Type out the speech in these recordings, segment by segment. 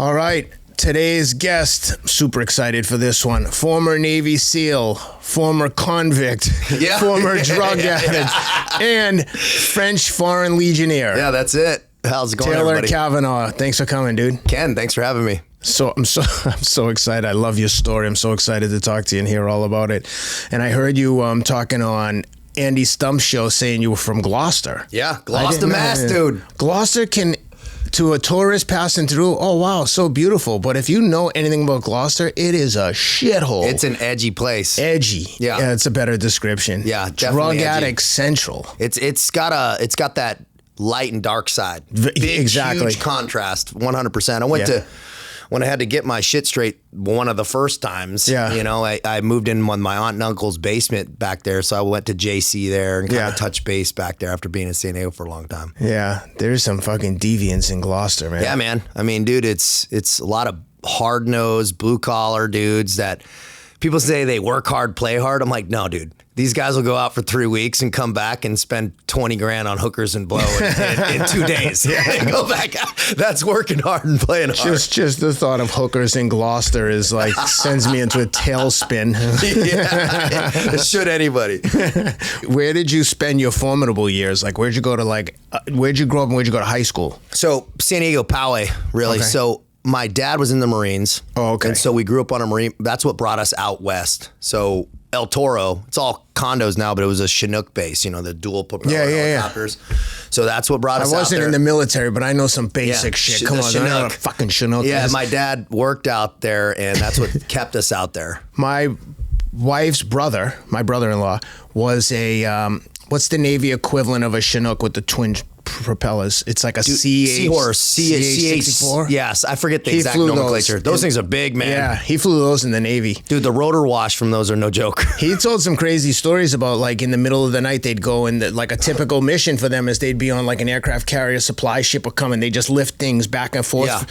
All right. Today's guest, super excited for this one. Former Navy SEAL, former convict, former drug addict, and French Foreign Legionnaire. Yeah, that's it. How's it going, Taylor everybody? Cavanaugh, thanks for coming, dude. Ken, thanks for having me. So I'm so excited. I love your story. I'm so excited to talk to you and hear all about it. And I heard you talking on Andy Stump's show saying you were from Gloucester. Yeah, Gloucester, Mass, dude. Gloucester can, to a tourist passing through, oh wow, so beautiful. But if you know anything about Gloucester, it is a shithole. It's an edgy place. Edgy. Yeah, it's a better description. Yeah, drug definitely addict central. It's got that light and dark side. Exactly. Huge contrast. 100%. When I had to get my shit straight one of the first times, you know, I moved in with my aunt and uncle's basement back there. So I went to JC there and kind of touched base back there after being in San Diego for a long time. Yeah, there's some fucking deviants in Gloucester, man. Yeah, man. I mean, dude, it's a lot of hard-nosed, blue-collar dudes that people say they work hard, play hard. I'm like, no, dude. These guys will go out for 3 weeks and come back and spend 20 grand on hookers and blow in 2 days. And go back. That's working hard and playing hard. Just the thought of hookers in Gloucester is like sends me into a tailspin. Yeah, should anybody. Where did you spend your formidable years? Like, where'd you go to where'd you grow up and where'd you go to high school? So San Diego, Poway, really. Okay. So my dad was in the Marines. Oh, okay. And so we grew up on a Marine. That's what brought us out west. So El Toro, it's all condos now, but it was a Chinook base, you know, the dual propeller helicopters. So that's what brought us out there. I wasn't in the military, but I know some basic shit. Come on, Chinook. I know what a fucking Chinook Yeah, is. my dad worked out there, and that's what kept us out there. My wife's brother, my brother-in-law, was a, what's the Navy equivalent of a Chinook with the twin propellers? It's like a Seahorse, CH-64? Yes, I forget the exact nomenclature. Those things are big, man. Yeah, he flew those in the Navy. Dude, the rotor wash from those are no joke. He told some crazy stories about, like, in the middle of the night, they'd go and like a typical mission for them is they'd be on like an aircraft carrier, supply ship would come and they just lift things back and forth. Yeah.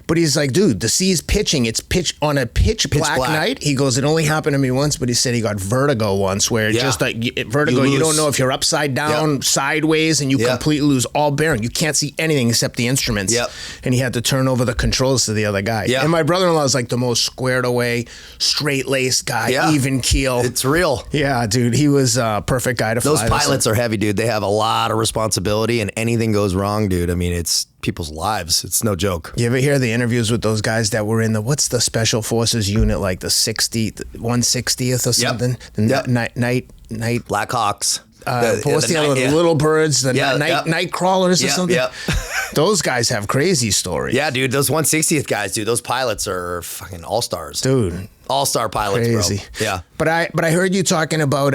But he's like, dude, the sea's pitching. It's pitch on a pitch black night. He goes, it only happened to me once, but he said he got vertigo once where just like vertigo, you don't know if you're upside down, sideways, and you completely lose all bearing. You can't see anything except the instruments. Yep. And he had to turn over the controls to the other guy. And my brother-in-law is like the most squared away, straight-laced guy, even keel. It's real. Yeah, dude. He was a perfect guy to fly. Those pilots are heavy, dude. They have a lot of responsibility, and anything goes wrong, dude. I mean, it's people's lives. It's no joke. You ever hear the interviews with those guys that were in what's the Special Forces unit, like the 160th or something? Night Black Hawks. What's the other, the little birds, the night crawlers or something? Those guys have crazy stories. Yeah, dude. Those 160th guys, dude. Those pilots are fucking all-stars. Dude. All-star pilots, crazy. Bro. Yeah. But I heard you talking about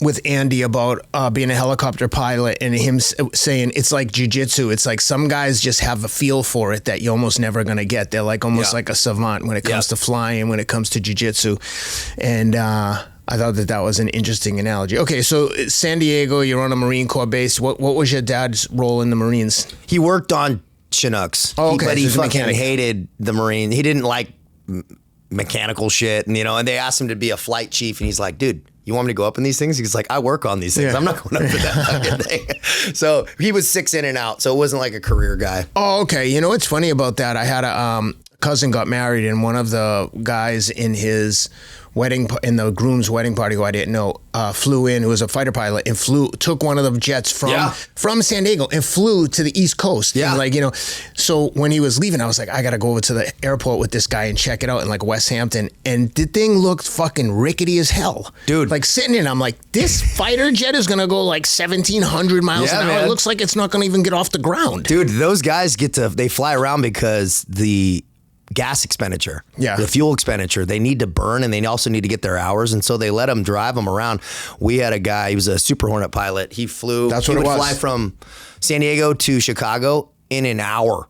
with Andy about being a helicopter pilot and him saying it's like jiu-jitsu. It's like some guys just have a feel for it that you're almost never going to get. They're like almost like a savant when it comes to flying, when it comes to jiu-jitsu. And I thought that was an interesting analogy. Okay, so San Diego, you're on a Marine Corps base. What was your dad's role in the Marines? He worked on Chinooks. Oh, okay. But he fucking hated the Marine. He didn't like mechanical shit, and and they asked him to be a flight chief, and he's like, dude, you want me to go up in these things? He's like, I work on these things. I'm not going up for that fucking thing. So he was 6 in and out. So it wasn't like a career guy. Oh, okay. You know what's funny about that? I had a cousin got married, and one of the guys in his the groom's wedding party, who I didn't know, flew in, who was a fighter pilot, and took one of the jets from San Diego and flew to the East Coast. Yeah. And so when he was leaving, I was like, I got to go over to the airport with this guy and check it out in like West Hampton. And the thing looked fucking rickety as hell. Dude. Like sitting in, I'm like, this fighter jet is going to go like 1,700 miles an hour. Man. It looks like it's not going to even get off the ground. Dude, those guys they fly around because the gas expenditure, the fuel expenditure, they need to burn, and they also need to get their hours, and so they let them drive them around. We had a guy, he was a Super Hornet pilot. He flew. That's what it was. He would fly from San Diego to Chicago in an hour.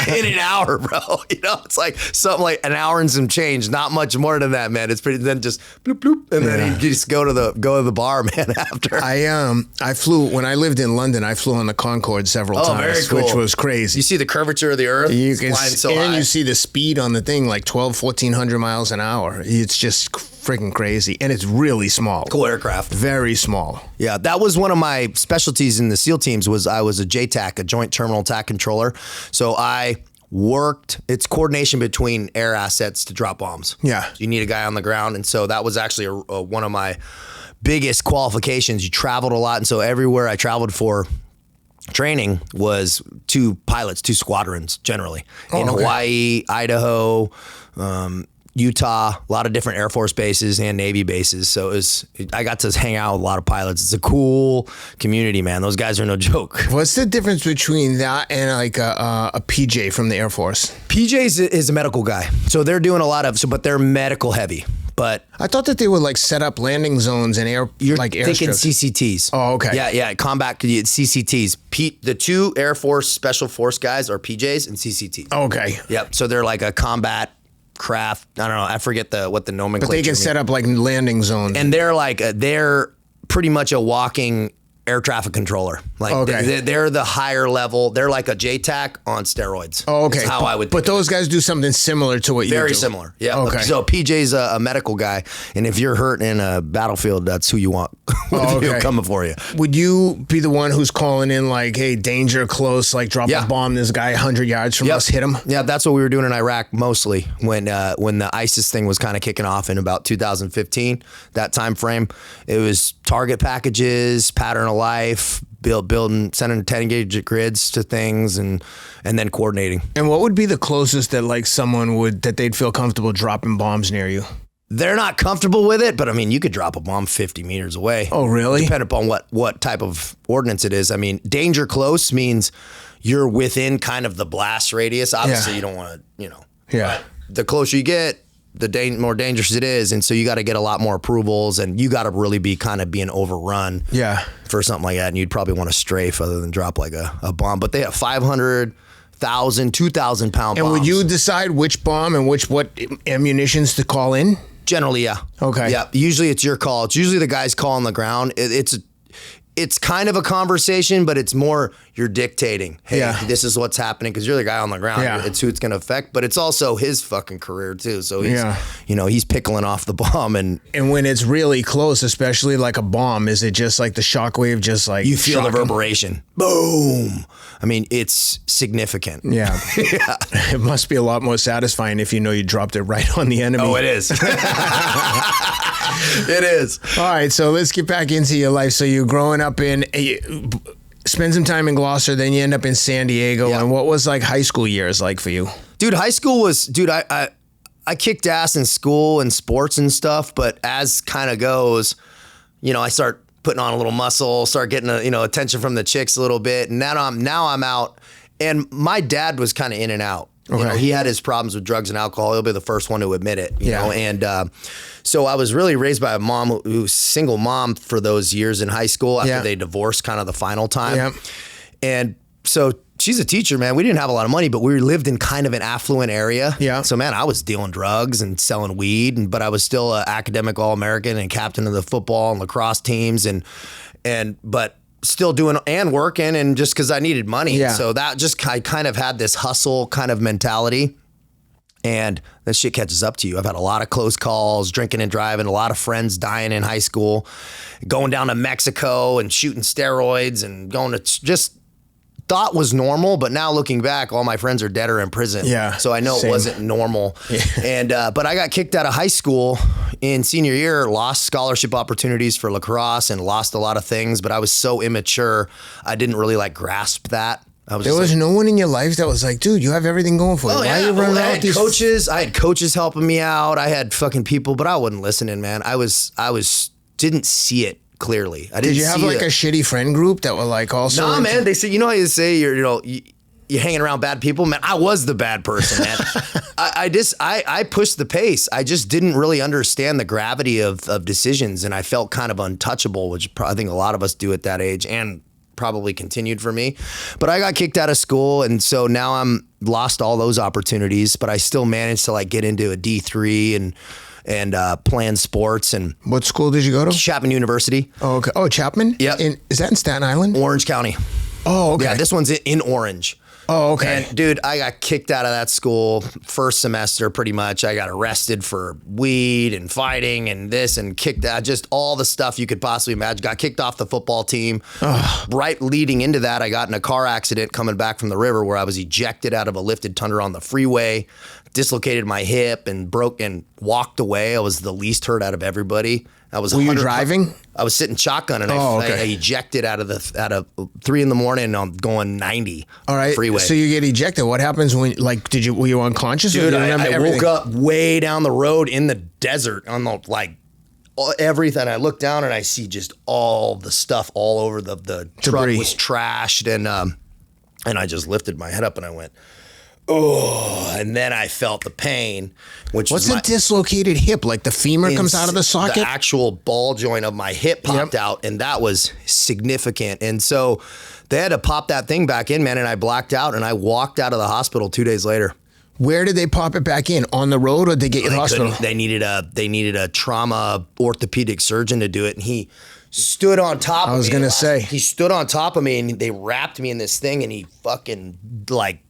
In an hour, bro. It's like something like an hour and some change. Not much more than that, man. It's pretty. Then just bloop bloop, and then you just go to the bar, man. After I flew when I lived in London. I flew on the Concorde several times, very cool. Which was crazy. You see the curvature of the Earth. You can, flying so and high. You see the speed on the thing, like 1,400 miles an hour. It's just freaking crazy, and it's really small. Cool aircraft. Very small. Yeah, that was one of my specialties in the SEAL teams. I was a JTAC, a Joint Terminal Attack Controller. So I worked. It's coordination between air assets to drop bombs. Yeah. So you need a guy on the ground. And so that was actually one of my biggest qualifications. You traveled a lot. And so everywhere I traveled for training was 2 pilots, 2 squadrons generally. In Hawaii, Idaho, Utah, a lot of different Air Force bases and Navy bases. So I got to hang out with a lot of pilots. It's a cool community, man. Those guys are no joke. What's the difference between that and like a PJ from the Air Force? PJ is a medical guy. So they're doing a lot of, but they're medical heavy. But I thought that they would like set up landing zones and you're thinking CCTs. Oh, okay. Yeah. Combat CCTs. The 2 Air Force Special Force guys are PJs and CCTs. Okay. Yep. So they're like a combat craft. I don't know. I forget what the nomenclature. But they can set up like landing zones. And they're pretty much a walking air traffic controller. Like they're the higher level. They're like a JTAC on steroids. Oh, okay. That's how I would. But those guys do something similar to what you do. Very similar. Yeah. Okay. So PJ's a medical guy, and if you're hurt in a battlefield, that's who you want coming for you. Would you be the one who's calling in like, "Hey, danger close, like drop a bomb. This guy 100 yards from us, hit him." Yeah, that's what we were doing in Iraq mostly when the ISIS thing was kind of kicking off in about 2015. That time frame, it was target packages, pattern of life, sending 10 gauge grids to things and then coordinating. And what would be the closest that like that they'd feel comfortable dropping bombs near you? They're not comfortable with it, but I mean, you could drop a bomb 50 meters away. Oh, really? Depending upon what type of ordnance it is. I mean, danger close means you're within kind of the blast radius. Obviously, you don't want to, Yeah. The closer you get, the more dangerous it is. And so you got to get a lot more approvals, and you got to really be kind of being overrun for something like that. And you'd probably want to strafe other than drop like a bomb. But they have 500,000, 2,000 pound bombs. And would you decide which bomb and what ammunitions to call in? Generally, yeah. Okay. Yeah. Usually it's your call. It's usually the guys call on the ground. It's kind of a conversation, but it's more you're dictating. Hey, this is what's happening because you're the guy on the ground. Yeah. It's who it's going to affect, but it's also his fucking career too. So he's, he's pickling off the bomb and when it's really close, especially like a bomb, is it just like the shockwave? Just like you feel the reverberation, boom. I mean, it's significant. Yeah. It must be a lot more satisfying if you know you dropped it right on the enemy. Oh, it is. It is. All right, so let's get back into your life. So you're growing up spend some time in Gloucester, then you end up in San Diego. And what was like high school years like for you? Dude, high school was, I kicked ass in school and sports and stuff, but as kind of goes, I start putting on a little muscle, start getting attention from the chicks a little bit, and now I'm out. And my dad was kind of in and out. Okay. He had his problems with drugs and alcohol. He'll be the first one to admit it. You know, and so I was really raised by a mom who was single mom for those years in high school after they divorced, kind of the final time. Yeah. And so she's a teacher, man. We didn't have a lot of money, but we lived in kind of an affluent area. Yeah. So man, I was dealing drugs and selling weed, but I was still an academic All-American and captain of the football and lacrosse teams, but still doing and working, and just because I needed money. Yeah. So I kind of had this hustle kind of mentality, and that shit catches up to you. I've had a lot of close calls, drinking and driving, a lot of friends dying in high school, going down to Mexico and shooting steroids and going to just thought was normal, but now looking back, all my friends are dead or in prison. Yeah. So I know it wasn't normal. Yeah. And but I got kicked out of high school in senior year, lost scholarship opportunities for lacrosse and lost a lot of things, but I was so immature, I didn't really grasp that. There was no one in your life that was like, dude, you have everything going for you. Why are you running out with these coaches? I had coaches helping me out. I had fucking people, but I wasn't listening, man. I didn't see it clearly. Did you have a shitty friend group that were like also? Nah, man. They say, how you say you're hanging around bad people, man. I was the bad person, man. I pushed the pace. I just didn't really understand the gravity of decisions, and I felt kind of untouchable, which I think a lot of us do at that age, and probably continued for me. But I got kicked out of school, and so now I'm lost all those opportunities, but I still managed to get into a D3 and playing sports. And what school did you go to? Chapman University. Oh, okay. Oh, Chapman? Yeah. Is that in Staten Island? Orange County. Oh, okay. Yeah, this one's in Orange. Oh, okay. And dude, I got kicked out of that school first semester pretty much. I got arrested for weed and fighting and this and kicked out, just all the stuff you could possibly imagine. Got kicked off the football team. Right leading into that, I got in a car accident coming back from the river where I was ejected out of a lifted tundra on the freeway, dislocated my hip and broke and walked away. I was the least hurt out of everybody. Were you driving? I was sitting shotgun and I ejected out of 3 a.m. on going 90. All right. Freeway. So you get ejected. What happens when, like, were you unconscious? Dude, I woke up way down the road in the desert on the, like, everything. I look down and I see just all the stuff all over the truck was trashed and I just lifted my head up and I went, oh, and then I felt the pain, which what's a dislocated hip? Like the femur comes out of the socket? The actual ball joint of my hip popped out, and that was significant. And so they had to pop that thing back in, man, and I blacked out, and I walked out of the hospital 2 days later. Where did they pop it back in? On the road, or did they get you to the hospital? They needed a trauma orthopedic surgeon to do it, and he stood on top of me. I was going to say. He stood on top of me, and they wrapped me in this thing, and he fucking, like,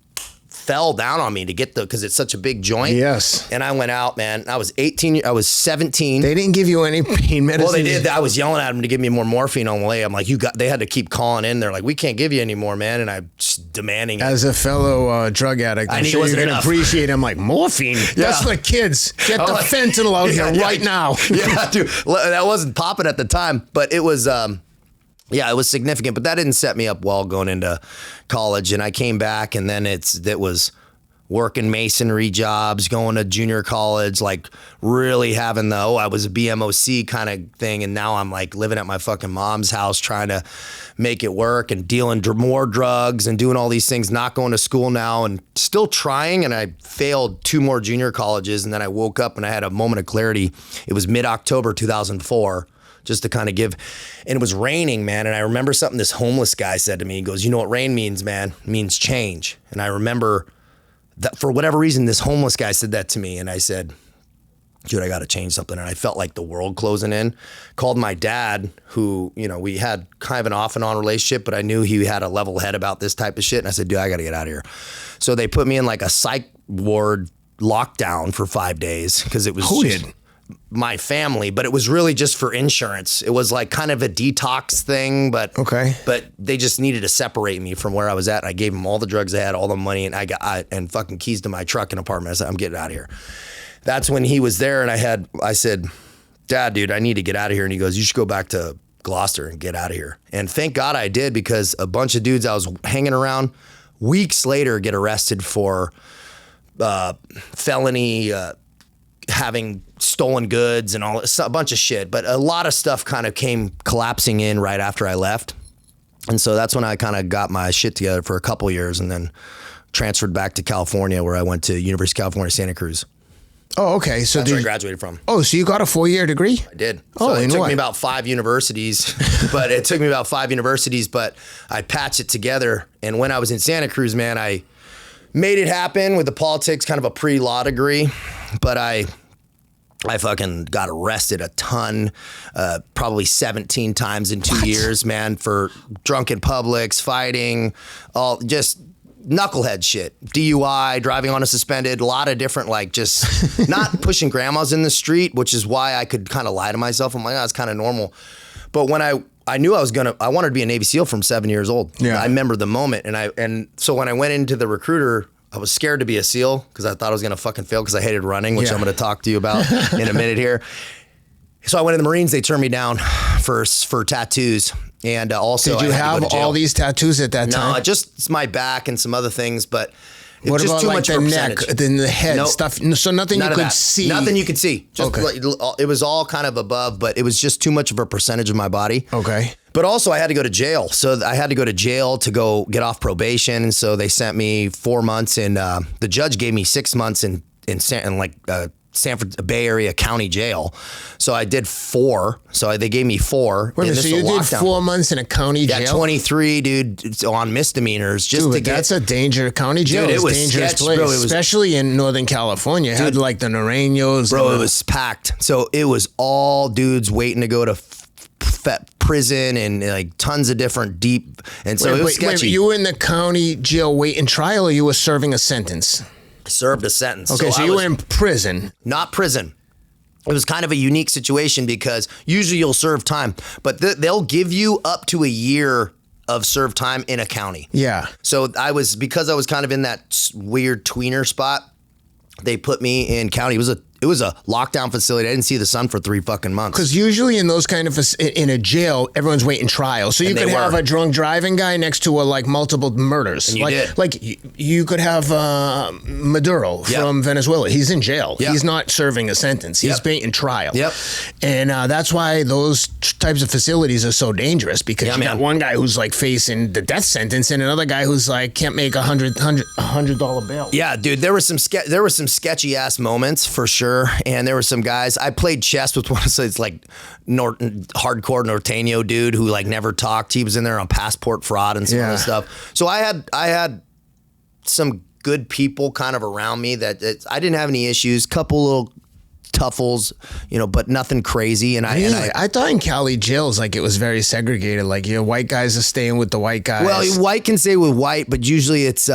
fell down on me to get because it's such a big joint. Yes. And I went out, man. I was 17. They didn't give you any pain medicine? Well, they did. I was yelling at them to give me more morphine on the way. I'm like, they had to keep calling in. They're like, we can't give you any more, man. And I'm just demanding it. As a fellow drug addict, I'm sure you can appreciate it. I'm like, morphine? That's for the kids. Get the fentanyl out here right now. Yeah, dude. That wasn't popping at the time, but it was... yeah, it was significant, but that didn't set me up well going into college. And I came back, and then it was working masonry jobs, going to junior college, like really having I was a BMOC kind of thing. And now I'm like living at my fucking mom's house trying to make it work and dealing more drugs and doing all these things, not going to school now and still trying. And I failed 2 more junior colleges. And then I woke up and I had a moment of clarity. It was mid-October 2004. Just to kind of give, and it was raining, man. And I remember something this homeless guy said to me. He goes, you know what rain means, man? It means change. And I remember that for whatever reason, this homeless guy said that to me. And I said, dude, I got to change something. And I felt like the world closing in. Called my dad, who, we had kind of an off and on relationship, but I knew he had a level head about this type of shit. And I said, dude, I got to get out of here. So they put me in like a psych ward lockdown for 5 days because it was my family, but it was really just for insurance. It was like kind of a detox thing, but they just needed to separate me from where I was at. I gave them all the drugs I had, all the money, and and fucking keys to my truck and apartment. I said, I'm getting out of here. That's when he was there, and I said, Dad, dude, I need to get out of here. And he goes, you should go back to Gloucester and get out of here. And thank God I did, because a bunch of dudes I was hanging around weeks later get arrested for felony, having stolen goods and all, a bunch of shit. But a lot of stuff kind of came collapsing in right after I left. And so that's when I kind of got my shit together for a couple years and then transferred back to California, where I went to University of California, Santa Cruz. Oh, okay. So that's where I graduated from. Oh, so you got a 4-year degree? I did. So it took me about 5 universities, but I patched it together. And when I was in Santa Cruz, man, I made it happen with the politics, kind of a pre-law degree, but I fucking got arrested a ton, probably 17 times in 2 years, man, for drunken publics, fighting, all just knucklehead shit, DUI, driving on a suspended, a lot of different, like, just not pushing grandmas in the street, which is why I could kind of lie to myself. I'm like, oh, it's kind of normal. But when I knew I wanted to be a Navy SEAL from 7 years old. Yeah. I remember the moment. And so when I went into the recruiter, I was scared to be a SEAL because I thought I was going to fucking fail because I hated running, which I'm going to talk to you about in a minute here. So I went in the Marines. They turned me down for tattoos. And also, did you have all these tattoos at that time? No, just my back and some other things, but it what was just about too much the neck, then the head stuff? So nothing you could see. Nothing you could see. Just it was all kind of above, but it was just too much of a percentage of my body. Okay. But also, I had to go to jail. So I had to go to jail to go get off probation. And so they sent me 4 months, and the judge gave me 6 months in Sanford Bay Area County Jail. So I did 4. So they gave me 4. Wait a minute, so you did 4 months in a county jail? Yeah, 23, dude, on misdemeanors. That's a danger. County jail is a dangerous place, bro. Especially in Northern California. It had like the Noreños. Bro, it was packed. So it was all dudes waiting to go to prison and like tons of different deep. And so it was sketchy. You were in the county jail waiting trial, or you were serving a sentence? Served a sentence. Okay, so you were in prison. Not prison. It was kind of a unique situation because usually you'll serve time, but they'll give you up to a year of served time in a county. Yeah. So because I was kind of in that weird tweener spot, they put me in county. It was a lockdown facility. I didn't see the sun for 3 fucking months. Because usually in those kind of in a jail, everyone's waiting trial. So you could have a drunk driving guy next to multiple murders. And you did. Like you could have Maduro from Venezuela. He's in jail. Yep. He's not serving a sentence. He's waiting trial. Yep. And that's why those types of facilities are so dangerous, because you got one guy who's like facing the death sentence and another guy who's like can't make $100 bail. Yeah, dude. There were some sketchy ass moments for sure. And there were some guys. I played chess with one of those like hardcore Norteño dude who like never talked. He was in there on passport fraud and some other stuff. So I had some good people kind of around me that I didn't have any issues. Couple little tuffles, but nothing crazy. And I thought in Cali jails like it was very segregated. Like white guys are staying with the white guys. Well, white can stay with white, but usually it's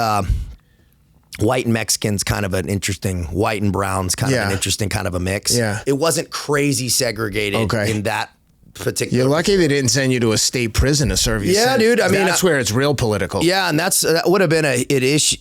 white and Mexicans kind of an interesting, white and browns kind of an interesting kind of a mix. Yeah. It wasn't crazy segregated in that particular. You're lucky they didn't send you to a state prison to serve your sentence. Dude. I mean, that's where it's real political. Yeah, and that would have been an issue.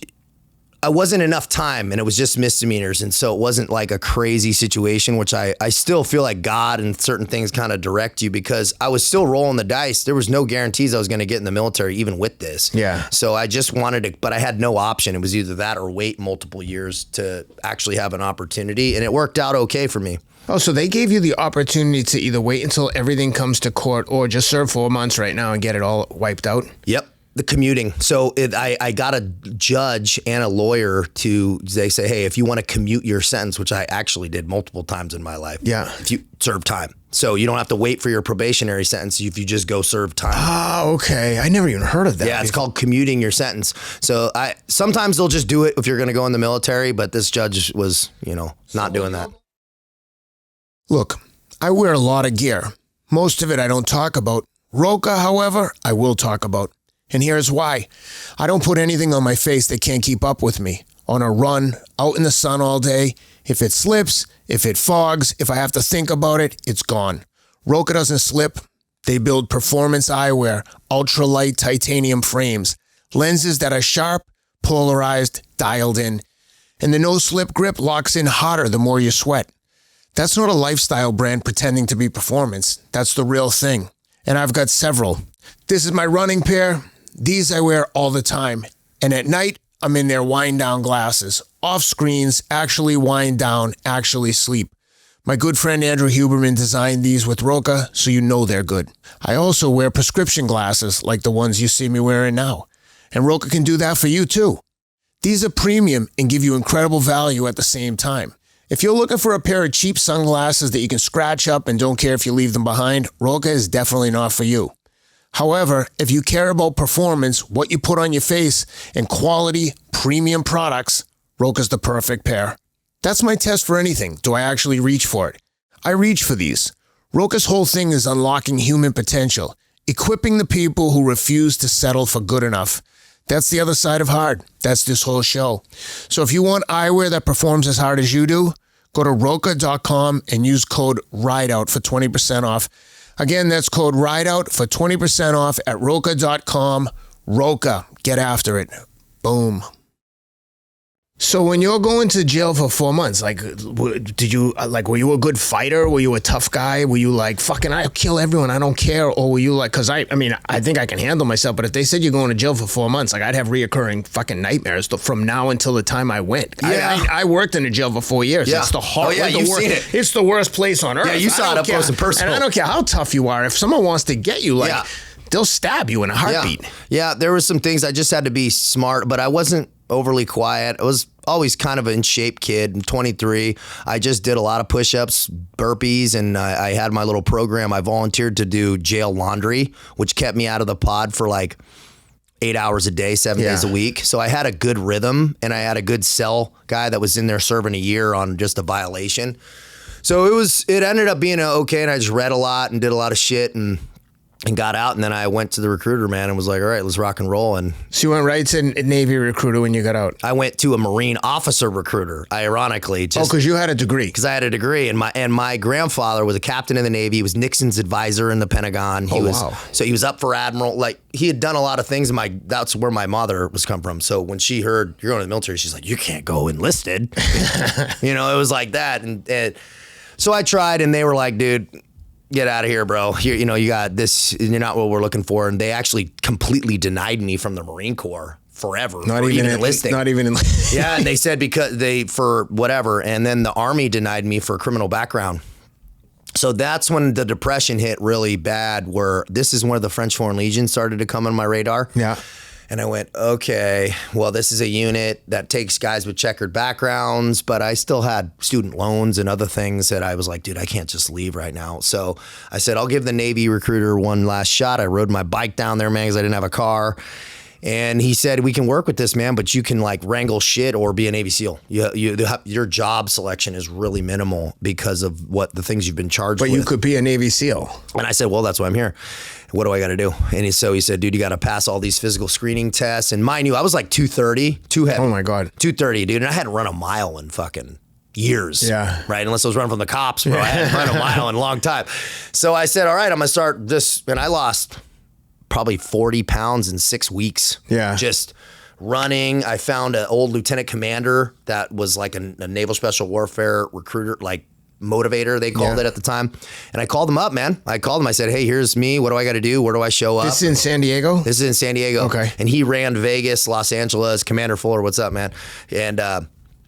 I wasn't enough time, and it was just misdemeanors, and so it wasn't like a crazy situation, which I still feel like God and certain things kind of direct you, because I was still rolling the dice. There was no guarantees I was going to get in the military, even with this. Yeah. So I just wanted to, but I had no option. It was either that or wait multiple years to actually have an opportunity, and it worked out okay for me. Oh, so they gave you the opportunity to either wait until everything comes to court or just serve 4 months right now and get it all wiped out? Yep. The commuting. So I got a judge and a lawyer they say, hey, if you want to commute your sentence, which I actually did multiple times in my life. Yeah. If you serve time. So you don't have to wait for your probationary sentence if you just go serve time. Oh, okay. I never even heard of that. Yeah, it's called commuting your sentence. So sometimes they'll just do it if you're going to go in the military, but this judge was, not doing that. Look, I wear a lot of gear. Most of it I don't talk about. Roka, however, I will talk about. And here's why. I don't put anything on my face that can't keep up with me. On a run, out in the sun all day, if it slips, if it fogs, if I have to think about it, it's gone. Roka doesn't slip. They build performance eyewear, ultralight titanium frames, lenses that are sharp, polarized, dialed in. And the no-slip grip locks in hotter the more you sweat. That's not a lifestyle brand pretending to be performance. That's the real thing. And I've got several. This is my running pair. These I wear all the time. And at night, I'm in their wind-down glasses. Off screens, actually wind down, actually sleep. My good friend Andrew Huberman designed these with Roka, so you know they're good. I also wear prescription glasses like the ones you see me wearing now. And Roka can do that for you too. These are premium and give you incredible value at the same time. If you're looking for a pair of cheap sunglasses that you can scratch up and don't care if you leave them behind, Roka is definitely not for you. However, if you care about performance, what you put on your face, and quality, premium products, Roka's the perfect pair. That's my test for anything. Do I actually reach for it? I reach for these. Roka's whole thing is unlocking human potential, equipping the people who refuse to settle for good enough. That's the other side of hard. That's this whole show. So if you want eyewear that performs as hard as you do, go to Roka.com and use code RIDEOUT for 20% off. Again, that's code RIDEOUT for 20% off at Roka.com. Roka, get after it. Boom. So when you're going to jail for 4 months, were you a good fighter? Were you a tough guy? Were you like, fucking, I'll kill everyone, I don't care? Or were you like, because I think I can handle myself, but if they said you're going to jail for 4 months, I'd have reoccurring fucking nightmares from now until the time I went. Yeah. I worked in a jail for 4 years. Yeah. It's the hard, you've seen it. It's the worst place on earth. Yeah, you saw it up close and personal. And I don't care how tough you are. If someone wants to get you, they'll stab you in a heartbeat. Yeah, there were some things I just had to be smart, but I wasn't overly quiet. I was always kind of an in-shape kid. I'm 23. I just did a lot of push-ups, burpees, and I had my little program. I volunteered to do jail laundry, which kept me out of the pod for like 8 hours a day, 7 days a week. So I had a good rhythm, and I had a good cell guy that was in there serving a year on just a violation. So it ended up being okay, and I just read a lot and did a lot of shit, and and got out. And then I went to the recruiter, man, and was like, all right, let's rock and roll. And so you went right to Navy recruiter when you got out? I went to a Marine officer recruiter, ironically. Because you had a degree. Because I had a degree. And my grandfather was a captain in the Navy. He was Nixon's advisor in the Pentagon. Wow. So he was up for admiral. Like, he had done a lot of things. And that's where my mother was come from. So when she heard you're going to the military, she's like, you can't go enlisted. You know, it was like that. And so I tried, and they were like, dude, get out of here, bro. You got this. You're not what we're looking for. And they actually completely denied me from the Marine Corps forever. Not even enlisting. Not even enlisting. Yeah, and they said because for whatever. And then the Army denied me for criminal background. So that's when the depression hit really bad, where this is where the French Foreign Legion started to come on my radar. Yeah. And I went, okay, well, this is a unit that takes guys with checkered backgrounds, but I still had student loans and other things that I was like, dude, I can't just leave right now. So I said, I'll give the Navy recruiter one last shot. I rode my bike down there, man, because I didn't have a car. And he said, we can work with this, man, but you can like wrangle shit or be a Navy SEAL. Your job selection is really minimal because of what the things you've been charged with. But you could be a Navy SEAL. And I said, well, that's why I'm here. What do I got to do? And so he said, dude, you got to pass all these physical screening tests. And mind you, I was like 230, too heavy. Oh my God. 230, dude. And I hadn't run a mile in fucking years. Yeah. Right. Unless I was running from the cops, bro. I hadn't run a mile in a long time. So I said, all right, I'm going to start this. And I lost probably 40 pounds in 6 weeks. Yeah. Just running. I found an old lieutenant commander that was like a naval special warfare recruiter, like motivator, they called it at the time. And I called him up, man. I called him. I said, hey, here's me. What do I got to do? Where do I show up? This is in San Diego? This is in San Diego. Okay. And he ran Vegas, Los Angeles. Commander Fuller, what's up, man? And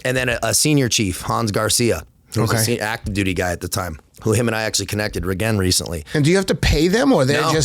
then a senior chief, Hans Garcia, who was an active duty guy at the time, who him and I actually connected again recently. And do you have to pay them, or they're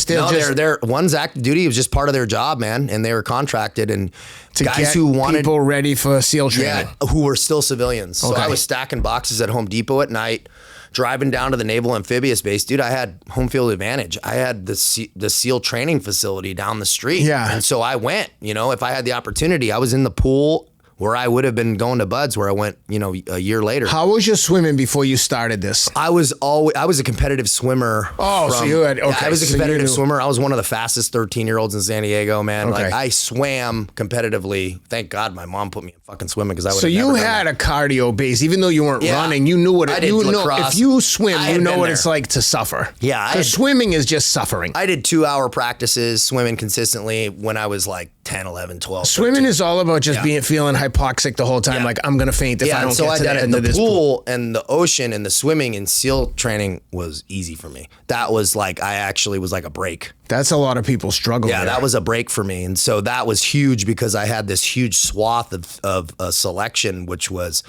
they're one's active duty. It was just part of their job, man. And they were contracted, and to guys get who wanted people ready for SEAL training. Yeah, who were still civilians. So Okay. I was stacking boxes at Home Depot at night, driving down to the Naval Amphibious Base. Dude, I had home field advantage. I had the SEAL training facility down the street. Yeah. And so I went, if I had the opportunity, I was in the pool where I would have been going to Buds, where I went, a year later. How was your swimming before you started this? I was a competitive swimmer. So you had, okay. I was a competitive swimmer. I was one of the fastest 13-year-olds in San Diego, man. Okay. Like, I swam competitively. Thank God my mom put me in fucking swimming, because I would have So never you done had that. a cardio base, even though you weren't Yeah. running. You knew what I it. did You know, lacrosse. if you swim, I you had know been what there. it's like to suffer. Yeah, because swimming is just suffering. I did 2-hour practices swimming consistently when I was like 10, 11, 12. Swimming 13. is all about just feeling hypoxic the whole time. Yeah. Like, I'm gonna faint if I don't so get to the end of this pool and the ocean and the swimming and SEAL training was easy for me. That was like, I actually was like a break. That's a lot of people struggle. Yeah, there. that was a break for me. And so that was huge, because I had this huge swath of selection, which was,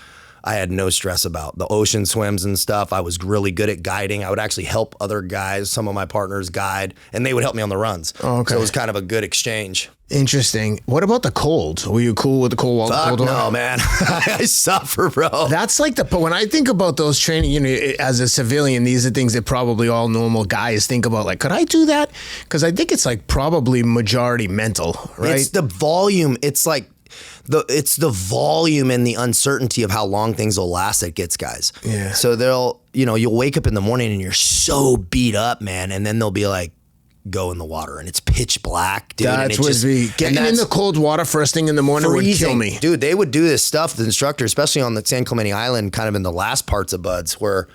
I had no stress about the ocean swims and stuff. I was really good at guiding. I would actually help other guys, some of my partners guide, and they would help me on the runs. Oh, okay. So it was kind of a good exchange. Interesting. What about the cold? Were you cool with the cold? Fuck no, man. I suffer, bro. That's like when I think about those training, as a civilian, these are things that probably all normal guys think about. Like, could I do that? Because I think it's like probably majority mental, right? It's the volume. It's like, it's the volume and the uncertainty of how long things will last that gets guys. Yeah. So you'll wake up in the morning and you're so beat up, man. And then they'll be like, go in the water, and it's pitch black, dude. That's what getting in the cold water first thing in the morning freezing. Would kill me. Dude, they would do this stuff, the instructor, especially on the San Clemente Island, kind of in the last parts of Buds, where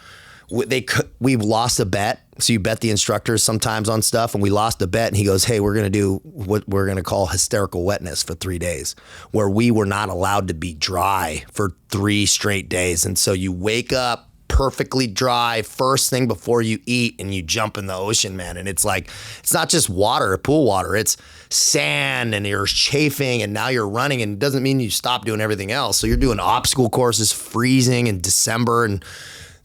we lost a bet. So you bet the instructors sometimes on stuff, and we lost a bet, and he goes, hey, we're going to do what we're going to call hysterical wetness for 3 days, where we were not allowed to be dry for 3 straight days. And so you wake up perfectly dry first thing before you eat, and you jump in the ocean, man. And it's like, it's not just water, pool water, it's sand, and you're chafing, and now you're running, and it doesn't mean you stop doing everything else. So you're doing obstacle courses, freezing in December, and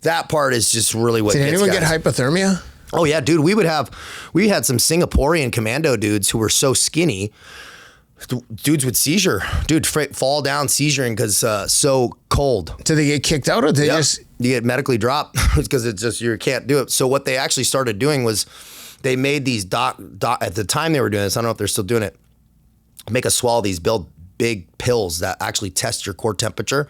that part is just really what Did gets anyone guys. get hypothermia? Oh yeah, dude. We had some Singaporean commando dudes who were so skinny. Dudes with seizure, dude, fall down seizuring because so cold. Did they get kicked out, or did they you get medically dropped because it's just, you can't do it. So what they actually started doing was they made these at the time they were doing this, I don't know if they're still doing it, make us swallow these big pills that actually test your core temperature.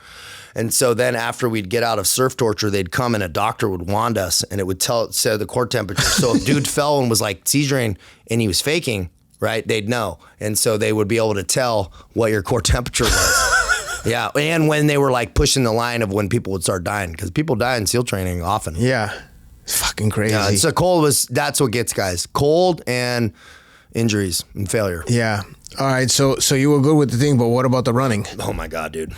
And so then after we'd get out of surf torture, they'd come and a doctor would wand us and it would say the core temperature. So if dude fell and was like seizuring and he was faking, right, they'd know. And so they would be able to tell what your core temperature was. Yeah. And when they were like pushing the line of when people would start dying, because people die in SEAL training often. Yeah. It's fucking crazy. Yeah, so that's what gets guys. Cold and injuries and failure. Yeah. All right. So you were good with the thing, but what about the running? Oh my God, dude.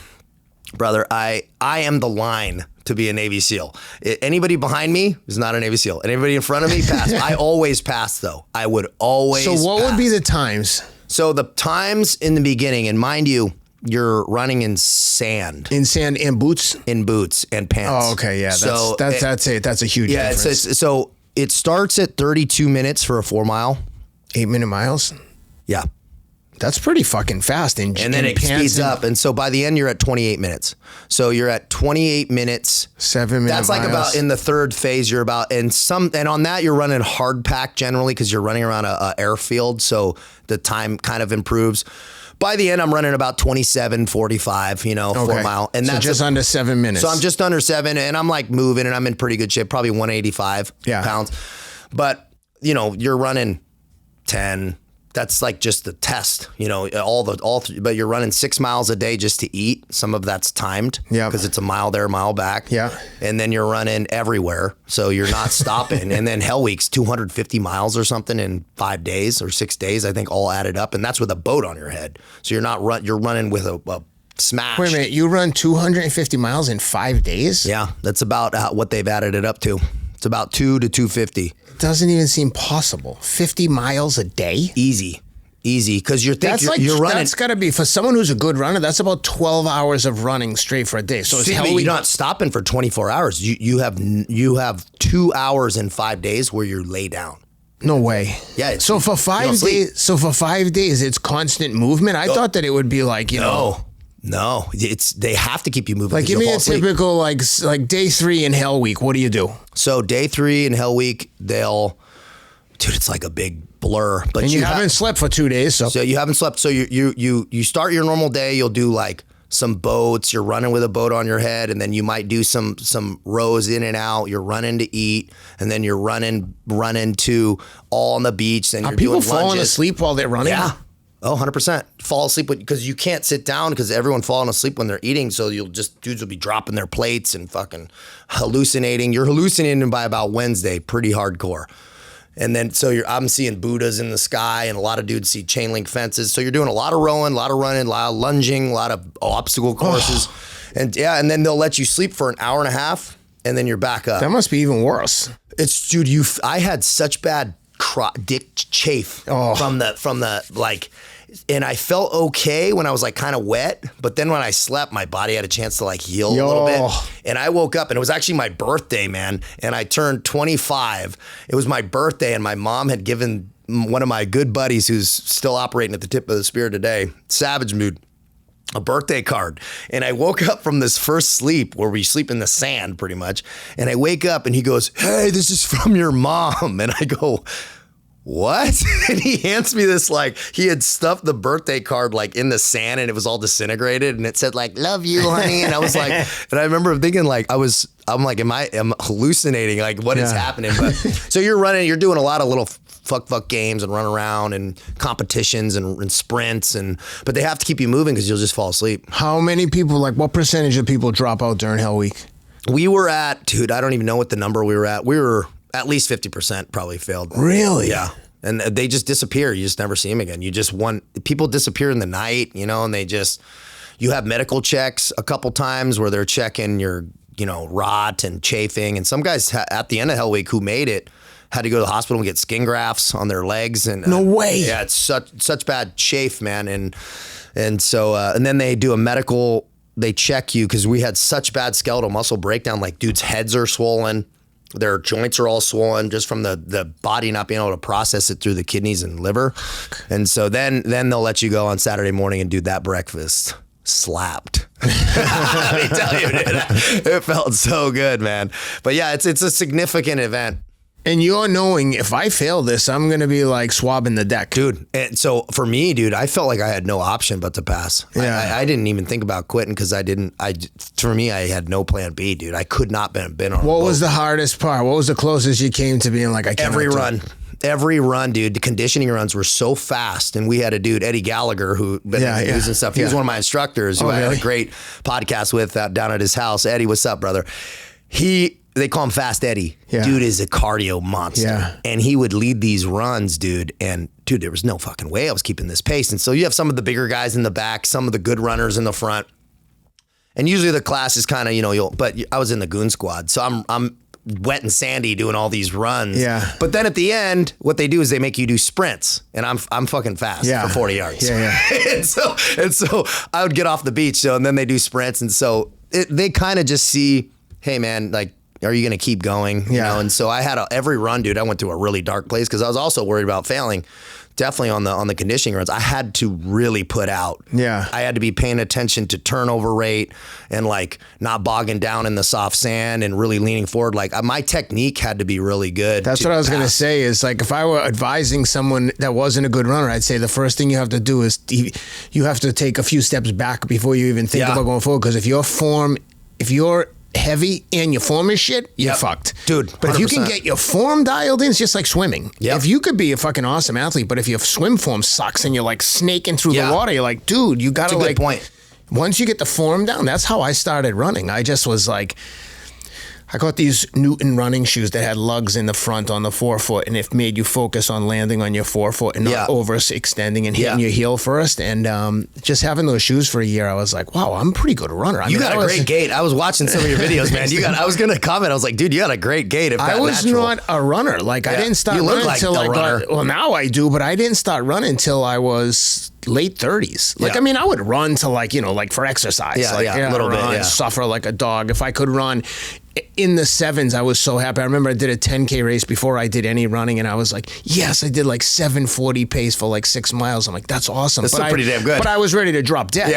Brother, I am the line to be a Navy SEAL. Anybody behind me is not a Navy SEAL. Anybody in front of me, pass. I always pass, though. I would always So what pass. would be the times? So the times in the beginning, and mind you, you're running in sand. In sand and boots? In boots and pants. Oh, okay, yeah. That's it. That's a huge difference. So it starts at 32 minutes for a 4 mile. 8-minute miles? Yeah. That's pretty fucking fast. And then it speeds up. And so by the end, you're at 28 minutes. So you're at 28 minutes. 7-minute That's like miles. about in the third phase, you're about, and on that, you're running hard pack generally because you're running around a airfield. So the time kind of improves. By the end, I'm running about 27:45, 4 mile. And that's just under 7 minutes. So I'm just under 7 and I'm like moving and I'm in pretty good shape, probably 185 pounds. But, you're running 10. That's like just the test, but you're running 6 miles a day just to eat. Some of that's timed because it's a mile there, mile back. Yeah. And then you're running everywhere. So you're not stopping. And then Hell Week's 250 miles or something in 5 days or 6 days, I think all added up. And that's with a boat on your head. So you're running with a smash. Wait a minute. You run 250 miles in 5 days? Yeah. That's about what they've added it up to. It's about 2 to 250. Doesn't even seem possible. 50 miles a day? Easy. Because you're running. That's got to be, for someone who's a good runner, that's about 12 hours of running straight for a day. So you're not stopping for 24 hours. You have 2 hours in 5 days where you're lay down. No way. Yeah. So for 5 days, it's constant movement. I thought that it would be like, No, they have to keep you moving. Like, give me a typical like day 3 in Hell Week. What do you do? So day 3 in Hell Week, it's like a big blur. But you haven't slept for 2 days, so you haven't slept. So you start your normal day. You'll do like some boats. You're running with a boat on your head, and then you might do some rows in and out. You're running to eat, and then you're running to all on the beach. And you're people doing falling lunges. asleep while they're running? Yeah. Oh, 100%. Fall asleep because you can't sit down because everyone falling asleep when they're eating. So dudes will be dropping their plates and fucking hallucinating. You're hallucinating by about Wednesday, pretty hardcore. And then I'm seeing Buddhas in the sky, and a lot of dudes see chain link fences. So you're doing a lot of rowing, a lot of running, a lot of lunging, a lot of obstacle courses. And then they'll let you sleep for an hour and a half, and then you're back up. That must be even worse. Dude, I had such bad dick chafe from the like, and I felt okay when I was like kind of wet, but then when I slept, my body had a chance to like heal a little bit. And I woke up and it was actually my birthday, man. And I turned 25. It was my birthday, and my mom had given one of my good buddies who's still operating at the tip of the spear today, Savage Mood, a birthday card. And I woke up from this first sleep where we sleep in the sand pretty much. And I wake up and he goes, "Hey, this is from your mom." And I go, "What?" And he hands me this, like, he had stuffed the birthday card like in the sand and it was all disintegrated and it said like, "Love you, honey." And I was like, and I remember thinking like, I'm like, am I hallucinating? Like, what is happening? But so you're doing a lot of little fuck games and run around and competitions and sprints, but they have to keep you moving because you'll just fall asleep. How many people, like what percentage of people drop out during Hell Week? We were at, dude, I don't even know what the number we were at. We were at least 50% probably failed. Really? Yeah. And they just disappear. You just never see them again. People disappear in the night, and you have medical checks a couple times where they're checking your, rot and chafing. And some guys at the end of Hell Week who made it had to go to the hospital and get skin grafts on their legs. And no way. Yeah, it's such bad chafe, man. And so then they do a medical, they check you because we had such bad skeletal muscle breakdown. Like, dudes' heads are swollen. Their joints are all swollen just from the body not being able to process it through the kidneys and liver. And so then they'll let you go on Saturday morning and do that breakfast. Slapped. Let me tell you, dude, it felt so good, man. But yeah, it's a significant event. And you're knowing if I fail this, I'm going to be like swabbing the deck. Dude, and so for me, dude, I felt like I had no option but to pass. I didn't even think about quitting because for me, I had no plan B, dude. I could not been on a boat. What was the hardest part? What was the closest you came to being like, I can't Every run, dude, the conditioning runs were so fast. And we had a dude, Eddie Gallagher, who been in the news and stuff. He was one of my instructors who I had a great podcast with down at his house. Eddie, what's up, brother? They call him Fast Eddie. Yeah. Dude is a cardio monster. Yeah. And he would lead these runs, dude. And dude, there was no fucking way I was keeping this pace. And so you have some of the bigger guys in the back, some of the good runners in the front. And usually the class is kind of, but I was in the goon squad. So I'm wet and sandy doing all these runs. Yeah. But then at the end, what they do is they make you do sprints, and I'm fucking fast for 40 yards. Yeah. and so I would get off the beach. So, and then they do sprints. And so they kind of just see, hey man, like, are you going to keep going? You know? And so I had every run, dude, I went to a really dark place because I was also worried about failing. Definitely on the conditioning runs, I had to really put out. Yeah. I had to be paying attention to turnover rate and like not bogging down in the soft sand and really leaning forward. Like my technique had to be really good. That's what I was going to say is like, if I were advising someone that wasn't a good runner, I'd say the first thing you have to do is you have to take a few steps back before you even think about going forward. Because if you're heavy and your form is shit, you're fucked. Dude, 100%. But if you can get your form dialed in, it's just like swimming. Yep. If you could be a fucking awesome athlete, but if your swim form sucks and you're like snaking through the water, you're like, dude, you gotta good point. Once you get the form down, that's how I started running. I just was like, I got these Newton running shoes that had lugs in the front on the forefoot, and it made you focus on landing on your forefoot and not overextending and hitting your heel first. And just having those shoes for a year, I was like, wow, I'm a pretty good runner. You got a great gait. I was watching some of your videos, man. I was going to comment. I was like, dude, you got a great gait. I was not a runner. Like I didn't start running until I got, well, now I do, but I didn't start running until I was late 30s. Like, I mean, I would run to like, like for exercise. A little bit, suffer like a dog. If I could run in the sevens, I was so happy. I remember I did a 10K race before I did any running, and I was like, yes, I did like 7:40 pace for like 6 miles. I'm like, that's awesome. That's still pretty damn good. But I was ready to drop dead.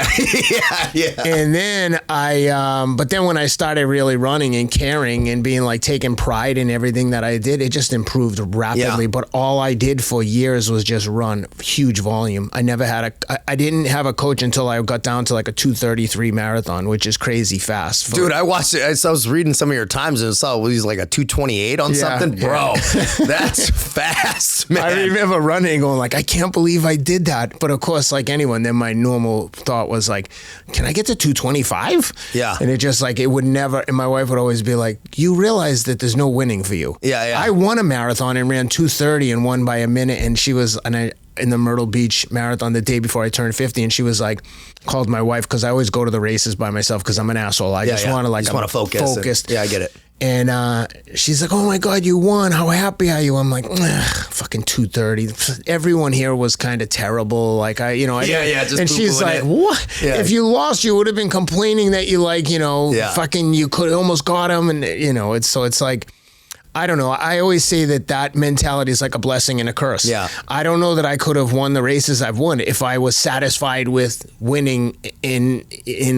Yeah. And then but then when I started really running and caring and being like taking pride in everything that I did, it just improved rapidly. But all I did for years was just run huge volume. I never had I didn't have a coach until I got down to like a 2:33 marathon, which is crazy fast. Dude, I watched it. I was reading some of your times and saw it was like a 2:28 on something. Bro, that's fast, man. I remember running and going like, I can't believe I did that. But of course, like anyone, then my normal thought was like, can I get to 2:25? Yeah. And it just like, it would never, and my wife would always be like, you realize that there's no winning for you. Yeah. I won a marathon and ran 2:30 and won by a minute, and she was, in the Myrtle Beach Marathon the day before I turned 50, and she was like, called my wife, because I always go to the races by myself because I'm an asshole. I just want to like, want to focus. Yeah, I get it. And she's like, oh my God, you won. How happy are you? I'm like, fucking 2:30. Everyone here was kind of terrible. Like just and she's like, what? Yeah. If you lost, you would have been complaining that you fucking, you could almost got him. And it's like, I don't know. I always say that mentality is like a blessing and a curse. Yeah. I don't know that I could have won the races I've won if I was satisfied with winning in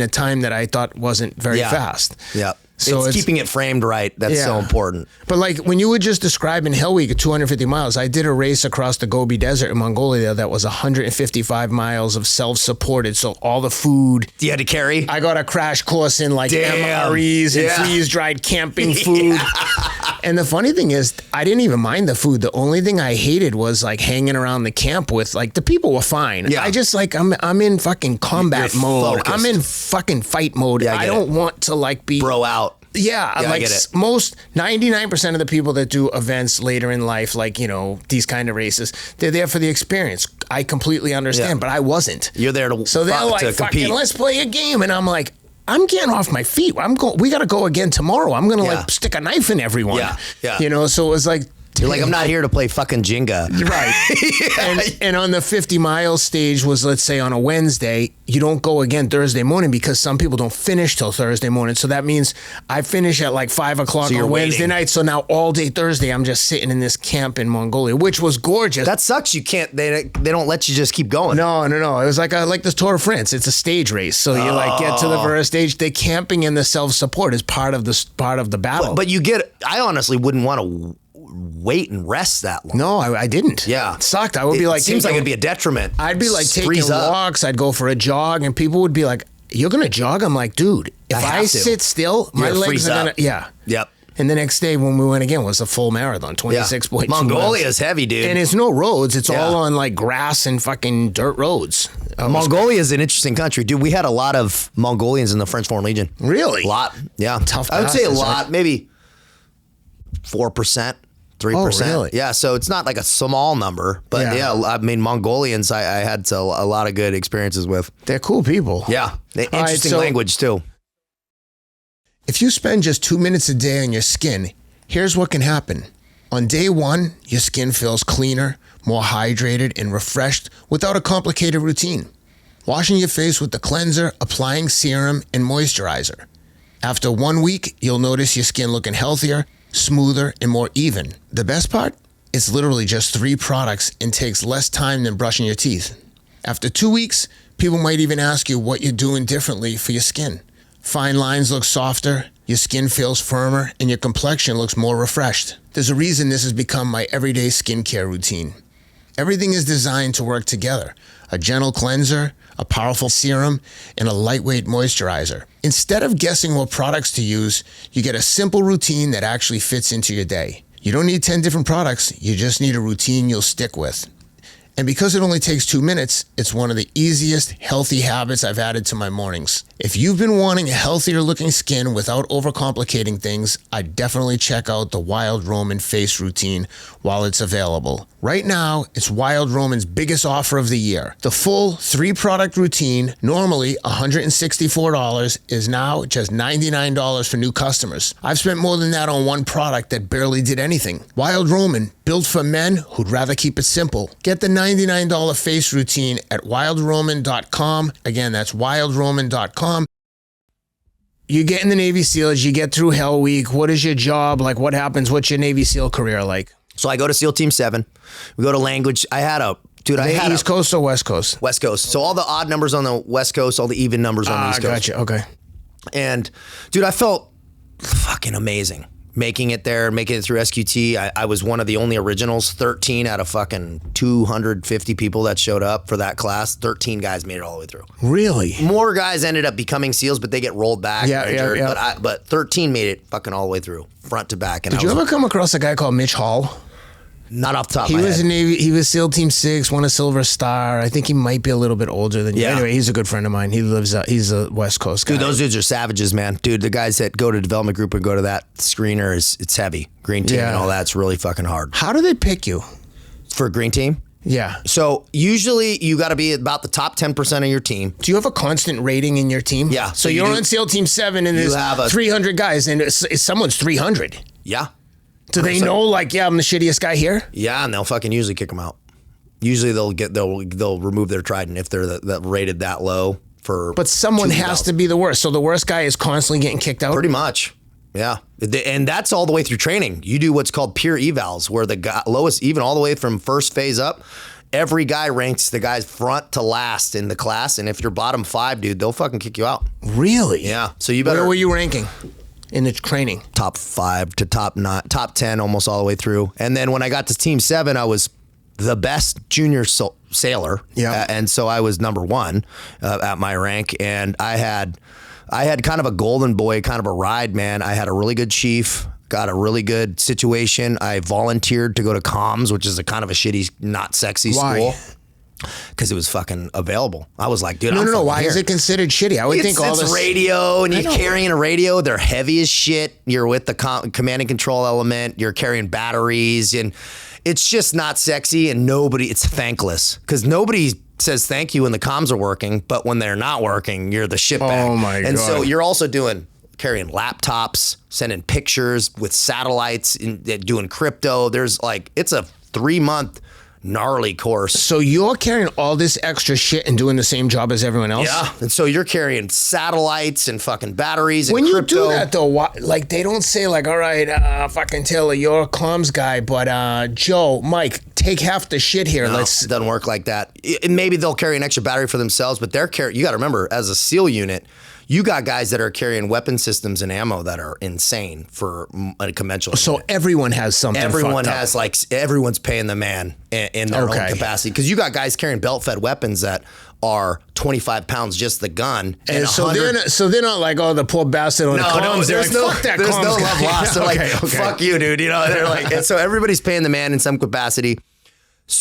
a time that I thought wasn't very fast. Yeah. So it's keeping it framed right. That's so important. But like when you were just describing Hell Week at 250 miles, I did a race across the Gobi Desert in Mongolia that was 155 miles of self-supported. So all the food you had to carry. I got a crash course in like MREs and freeze-dried camping food. And the funny thing is, I didn't even mind the food. The only thing I hated was like hanging around the camp with like the people were fine. Yeah. I just like I'm in fucking combat mode. Focused. I'm in fucking fight mode. Yeah, I don't want to like be bro out. Yeah, like I get it. Most 99% of the people that do events later in life, like, these kind of races, they're there for the experience. I completely understand, but I wasn't. You're there to So they're like, fucking, let's play a game. And I'm like, I'm getting off my feet. We got to go again tomorrow. I'm going to like stick a knife in everyone. Yeah. So it was like, you're like, I'm not here to play fucking Jenga. Right. And on the 50 mile stage was, let's say on a Wednesday, you don't go again Thursday morning because some people don't finish till Thursday morning. So that means I finish at like 5 o'clock on Wednesday night. So now all day Thursday, I'm just sitting in this camp in Mongolia, which was gorgeous. That sucks. You can't, they don't let you just keep going. No. It was like the Tour de France. It's a stage race. So you like get to the first stage. The camping and the self-support is part of the battle. But you get, I honestly wouldn't want to wait and rest that long. No, I didn't. Yeah. It sucked. I would be like, it seems like it'd be a detriment. I'd be like taking walks. I'd go for a jog, and people would be like, "You're gonna jog?" I'm like, "Dude, if I sit still, my legs are gonna." Yeah. Yep. And the next day when we went again was a full marathon, 26.2 Mongolia is heavy, dude. And it's no roads. It's all on like grass and fucking dirt roads. Mongolia is an interesting country, dude. We had a lot of Mongolians in the French Foreign Legion. Really? A lot. Yeah. Tough. I would say a lot, right? Maybe 4%. 3%. Oh, really? Yeah, so it's not like a small number, but yeah I mean, Mongolians I had a lot of good experiences with. They're cool people. Yeah, interesting language too. If you spend just 2 minutes a day on your skin, here's what can happen. On day 1, your skin feels cleaner, more hydrated, and refreshed without a complicated routine. Washing your face with the cleanser, applying serum, and moisturizer. After 1 week, you'll notice your skin looking healthier, smoother, and more even. The best part? It's literally just 3 products and takes less time than brushing your teeth. After 2 weeks, people might even ask you what you're doing differently for your skin. Fine lines look softer, your skin feels firmer, and your complexion looks more refreshed. There's a reason this has become my everyday skincare routine. Everything is designed to work together. A gentle cleanser, a powerful serum, and a lightweight moisturizer. Instead of guessing what products to use, you get a simple routine that actually fits into your day. You don't need 10 different products, you just need a routine you'll stick with. And because it only takes 2 minutes, it's one of the easiest healthy habits I've added to my mornings. If you've been wanting a healthier looking skin without overcomplicating things, I'd definitely check out the Wild Roman face routine while it's available. Right now, it's Wild Roman's biggest offer of the year. The full 3-product routine, normally $164, is now just $99 for new customers. I've spent more than that on one product that barely did anything. Wild Roman, built for men who'd rather keep it simple. Get the $99 face routine at wildroman.com. Again, that's wildroman.com. You get in the Navy SEALs, you get through Hell Week. What is your job? Like, what happens? What's your Navy SEAL career like? So I go to SEAL Team 7. We go to language. I had East Coast or West Coast? West Coast. So all the odd numbers on the West Coast, all the even numbers on the East Coast. Gotcha. Okay. And dude, I felt fucking amazing. Making it there, making it through SQT. I was one of the only originals, 13 out of fucking 250 people that showed up for that class. 13 guys made it all the way through. Really? More guys ended up becoming SEALs, but they get rolled back. Yeah. But 13 made it fucking all the way through, front to back. And Did you ever come across a guy called Mitch Hall? Not off the top of my head. He was in Navy. He was SEAL Team 6, won a Silver Star. I think he might be a little bit older than you. Anyway, he's a good friend of mine. He lives out. He's a West Coast guy. Dude, those dudes are savages, man. Dude, the guys that go to development group and go to that screener it's heavy. Green team and all that's really fucking hard. How do they pick you for green team? Yeah. So usually you got to be about the top 10% of your team. Do you have a constant rating in your team? Yeah. So you're on SEAL Team 7 and there's 300 guys and someone's 300. Yeah. Do they know, like, I'm the shittiest guy here? Yeah, and they'll fucking usually kick them out. Usually they'll remove their trident if they're rated that low for. But someone has to be the worst. So the worst guy is constantly getting kicked out. Pretty much, yeah. And that's all the way through training. You do what's called peer evals, where the guy, lowest, even all the way from first phase up, every guy ranks the guys front to last in the class. And if you're bottom 5, dude, they'll fucking kick you out. Really? Yeah. So you better. Where were you ranking? In the training? Top 5 to top 9, top 10, almost all the way through. And then when I got to Team 7, I was the best junior sailor. Yeah. And so I was number 1 at my rank. And I had kind of a golden boy, kind of a ride, man. I had a really good chief, got a really good situation. I volunteered to go to comms, which is a kind of a shitty, not sexy school. Because it was fucking available. I was like, dude, no. Why is it considered shitty? I would think all this radio, and you're carrying a radio. They're heavy as shit. You're with the command and control element. You're carrying batteries, and it's just not sexy. And it's thankless because nobody says thank you when the comms are working, but when they're not working, you're the shitbag. Oh my god! And so you're also carrying laptops, sending pictures with satellites, and doing crypto. It's a 3-month. Gnarly course. So you're carrying all this extra shit and doing the same job as everyone else? Yeah. And so you're carrying satellites and fucking batteries and when crypto. You do that though, like they don't say like, all right, fucking Taylor, you're a comms guy, but Joe, Mike, take half the shit here. No, it doesn't work like that. Maybe they'll carry an extra battery for themselves, but you got to remember, as a SEAL unit, you got guys that are carrying weapon systems and ammo that are insane for a conventional. So unit. Everyone has something. Everyone has everyone's paying the man in their own capacity, because you got guys carrying belt-fed weapons that are 25 pounds just the gun. And so they're not like, oh, the poor bastard on the comms. There's like, fuck that there's comms no guy. love lost. They're like, fuck you, dude. You know, they're like, and so everybody's paying the man in some capacity.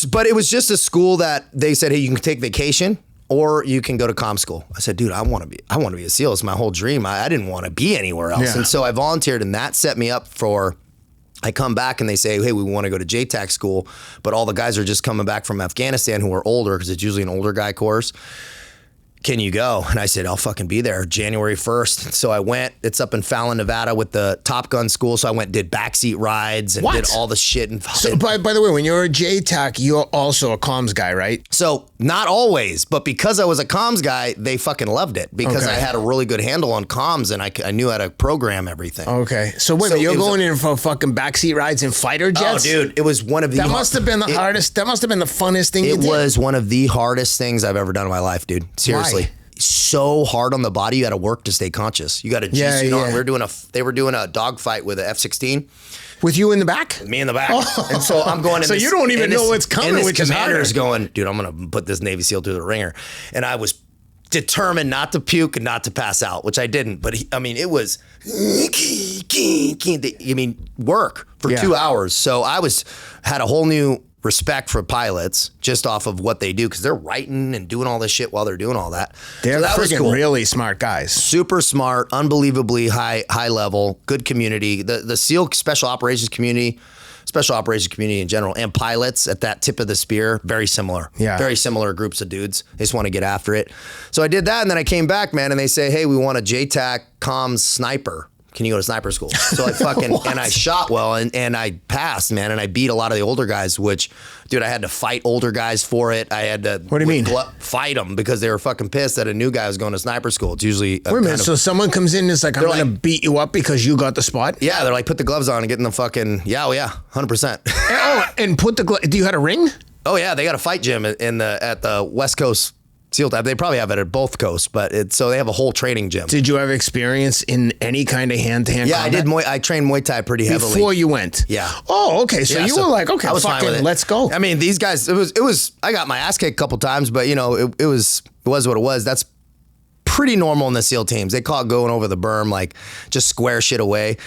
But it was just a school that they said, hey, you can take vacation or you can go to comm school. I said, dude, I want to be a SEAL. It's my whole dream. I didn't want to be anywhere else. Yeah. And so I volunteered, and that set me up for, I come back and they say, hey, we want to go to JTAC school, but all the guys are just coming back from Afghanistan who are older, because it's usually an older guy course. Can you go? And I said, I'll fucking be there January 1st. So I went. It's up in Fallon, Nevada with the Top Gun school. So I went, did backseat rides and did all the shit. And so, by the way, when you're a JTAC, you're also a comms guy, right? So not always, but because I was a comms guy, they fucking loved it, because I had a really good handle on comms, and I knew how to program everything. Okay. So wait a minute, you're going in for fucking backseat rides in fighter jets? Oh, dude, it was one of the... That must have been the hardest. That must have been the funnest thing you did. It was one of the hardest things I've ever done in my life, dude. Seriously. Why? So hard on the body, you got to work to stay conscious. You got to juice. They were doing a dogfight with an F-16. With you in the back? Me in the back. Oh. And so I'm going in so you don't even know what's coming. And this commander's going, dude, I'm going to put this Navy SEAL through the ringer. And I was determined not to puke and not to pass out, which I didn't. But it was, work for 2 hours. So I had a whole new respect for pilots just off of what they do, because they're writing and doing all this shit while they're doing all that. They're freaking really smart guys. Super smart, unbelievably high level, good community. The SEAL special operations community in general, and pilots at that tip of the spear, very similar. Yeah. Very similar groups of dudes. They just want to get after it. So I did that, and then I came back, man, and they say, hey, we want a JTAC comms sniper. Can you go to sniper school? So I fucking, and I shot well, and I passed, man, and I beat a lot of the older guys, which, dude, I had to fight older guys for it. I had to... What do you mean? Fight them, because they were fucking pissed that a new guy was going to sniper school. It's usually... Wait a minute, so someone comes in and is like, I'm going to beat you up because you got the spot? Yeah, they're like, put the gloves on and get in the fucking... Yeah, 100%. And put the gloves... Do you have a ring? Oh, yeah, they got a fight gym at the West Coast SEAL Tab. They probably have it at both coasts, but so they have a whole training gym. Did you have experience in any kind of hand-to-hand combat? I did. I trained Muay Thai pretty heavily before you went. Yeah. Oh, okay. So you were like, okay, I was fucking, let's go. I mean, these guys. It was. I got my ass kicked a couple times, but it was what it was. That's pretty normal in the SEAL teams. They call it going over the berm, like just square shit away.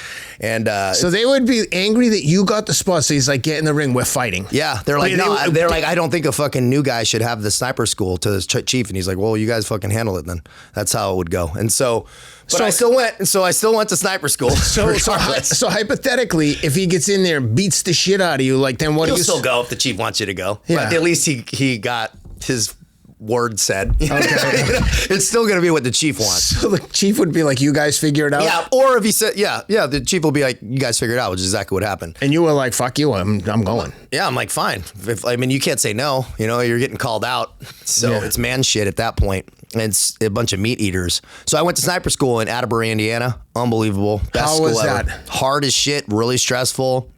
And so they would be angry that you got the spot. So he's like, get in the ring, we're fighting. Yeah, they're like, they're like, I don't think a fucking new guy should have the sniper school to the chief. And he's like, well, you guys fucking handle it then. That's how it would go. And so, but I still went to sniper school. So hypothetically, if he gets in there and beats the shit out of you, like then what do you still go if the chief wants you to go? Yeah. But at least he got his word said. Okay. It's still going to be what the chief wants. So the chief would be like, you guys figure it out? Yeah, or if he said, yeah, the chief will be like, you guys figure it out, which is exactly what happened. And you were like, fuck you, I'm going. Yeah, I'm like, fine. You can't say no. You're getting called out. So it's man shit at that point. And it's a bunch of meat eaters. So I went to sniper school in Atterbury, Indiana. Unbelievable. Best school ever. Hard as shit, really stressful,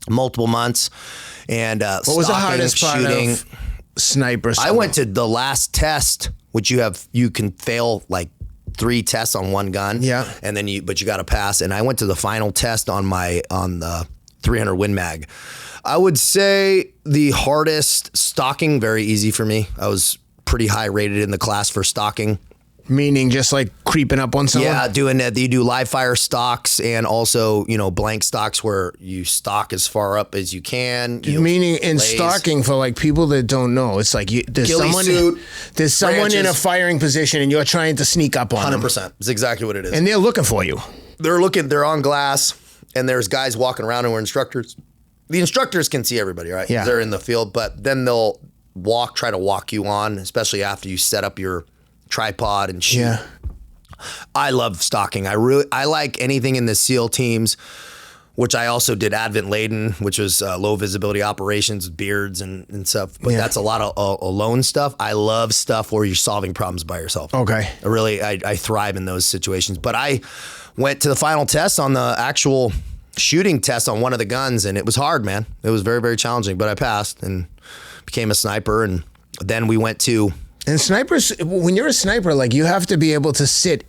multiple months. And what was the hardest part of sniper school? I went to the last test, which you can fail like 3 tests on one gun. Yeah. And then you got to pass. And I went to the final test on the 300 Win Mag. I would say the hardest, stalking, very easy for me. I was pretty high rated in the class for stalking. Meaning just like creeping up on someone? Yeah, doing that. You do live fire stalks and also, blank stalks where you stalk as far up as you can. Meaning in stalking, for like people that don't know, it's like there's someone in a firing position and you're trying to sneak up on 100%. them. It's exactly what it is. And they're looking for you. They're on glass and there's guys walking around who are instructors. The instructors can see everybody, right? Yeah. They're in the field, but then they'll try to walk you on, especially after you set up your tripod and shoot. Yeah. I love stalking. I like anything in the SEAL teams, which I also did Advent Laden, which was low visibility operations, beards and stuff. But that's a lot of alone stuff. I love stuff where you're solving problems by yourself. Okay. I thrive in those situations. But I went to the final test on the actual shooting test on one of the guns, and it was hard, man. It was very, very challenging, but I passed and became a sniper. And then we went to And snipers, when you're a sniper, like you have to be able to sit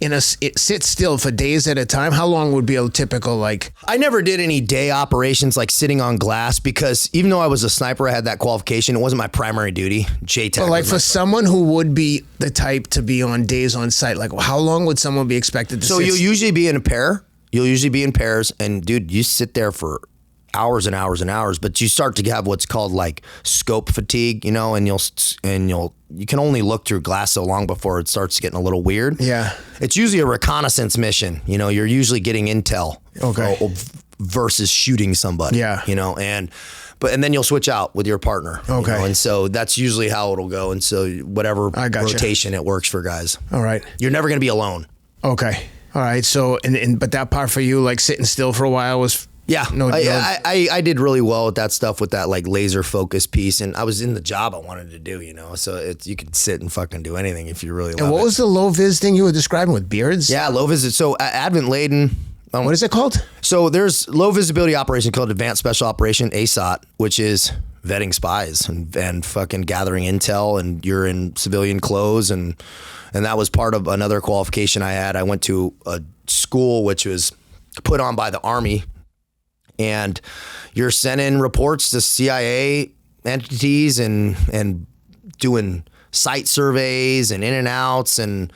still for days at a time. How long would be a typical like? I never did any day operations like sitting on glass because even though I was a sniper, I had that qualification. It wasn't my primary duty. JTAC. But like for someone who would be the type to be on days on site, like how long would someone be expected to sit? So you'll usually be in a pair. You'll usually be in pairs, and dude, you sit there for hours and hours and hours, but you start to have what's called like scope fatigue, you know, and you can only look through glass so long before it starts getting a little weird. Yeah. It's usually a reconnaissance mission. You know, you're usually getting intel versus shooting somebody. Yeah. You know, and then you'll switch out with your partner. Okay. You know, and so that's usually how it'll go. And so whatever rotation it works for guys. All right. You're never going to be alone. Okay. All right. So, but that part for you, like sitting still for a while was... Yeah, I did really well with that stuff, with that like laser focus piece, and I was in the job I wanted to do, you know. So you could sit and fucking do anything if you really love it. And what was the low vis thing you were describing with beards? Yeah, low vis. So advent laden. What is it called? So there's low visibility operation called Advanced Special Operation, ASOT, which is vetting spies and fucking gathering intel, and you're in civilian clothes, and that was part of another qualification I had. I went to a school which was put on by the Army. And you're sending reports to CIA entities and doing site surveys and in and outs and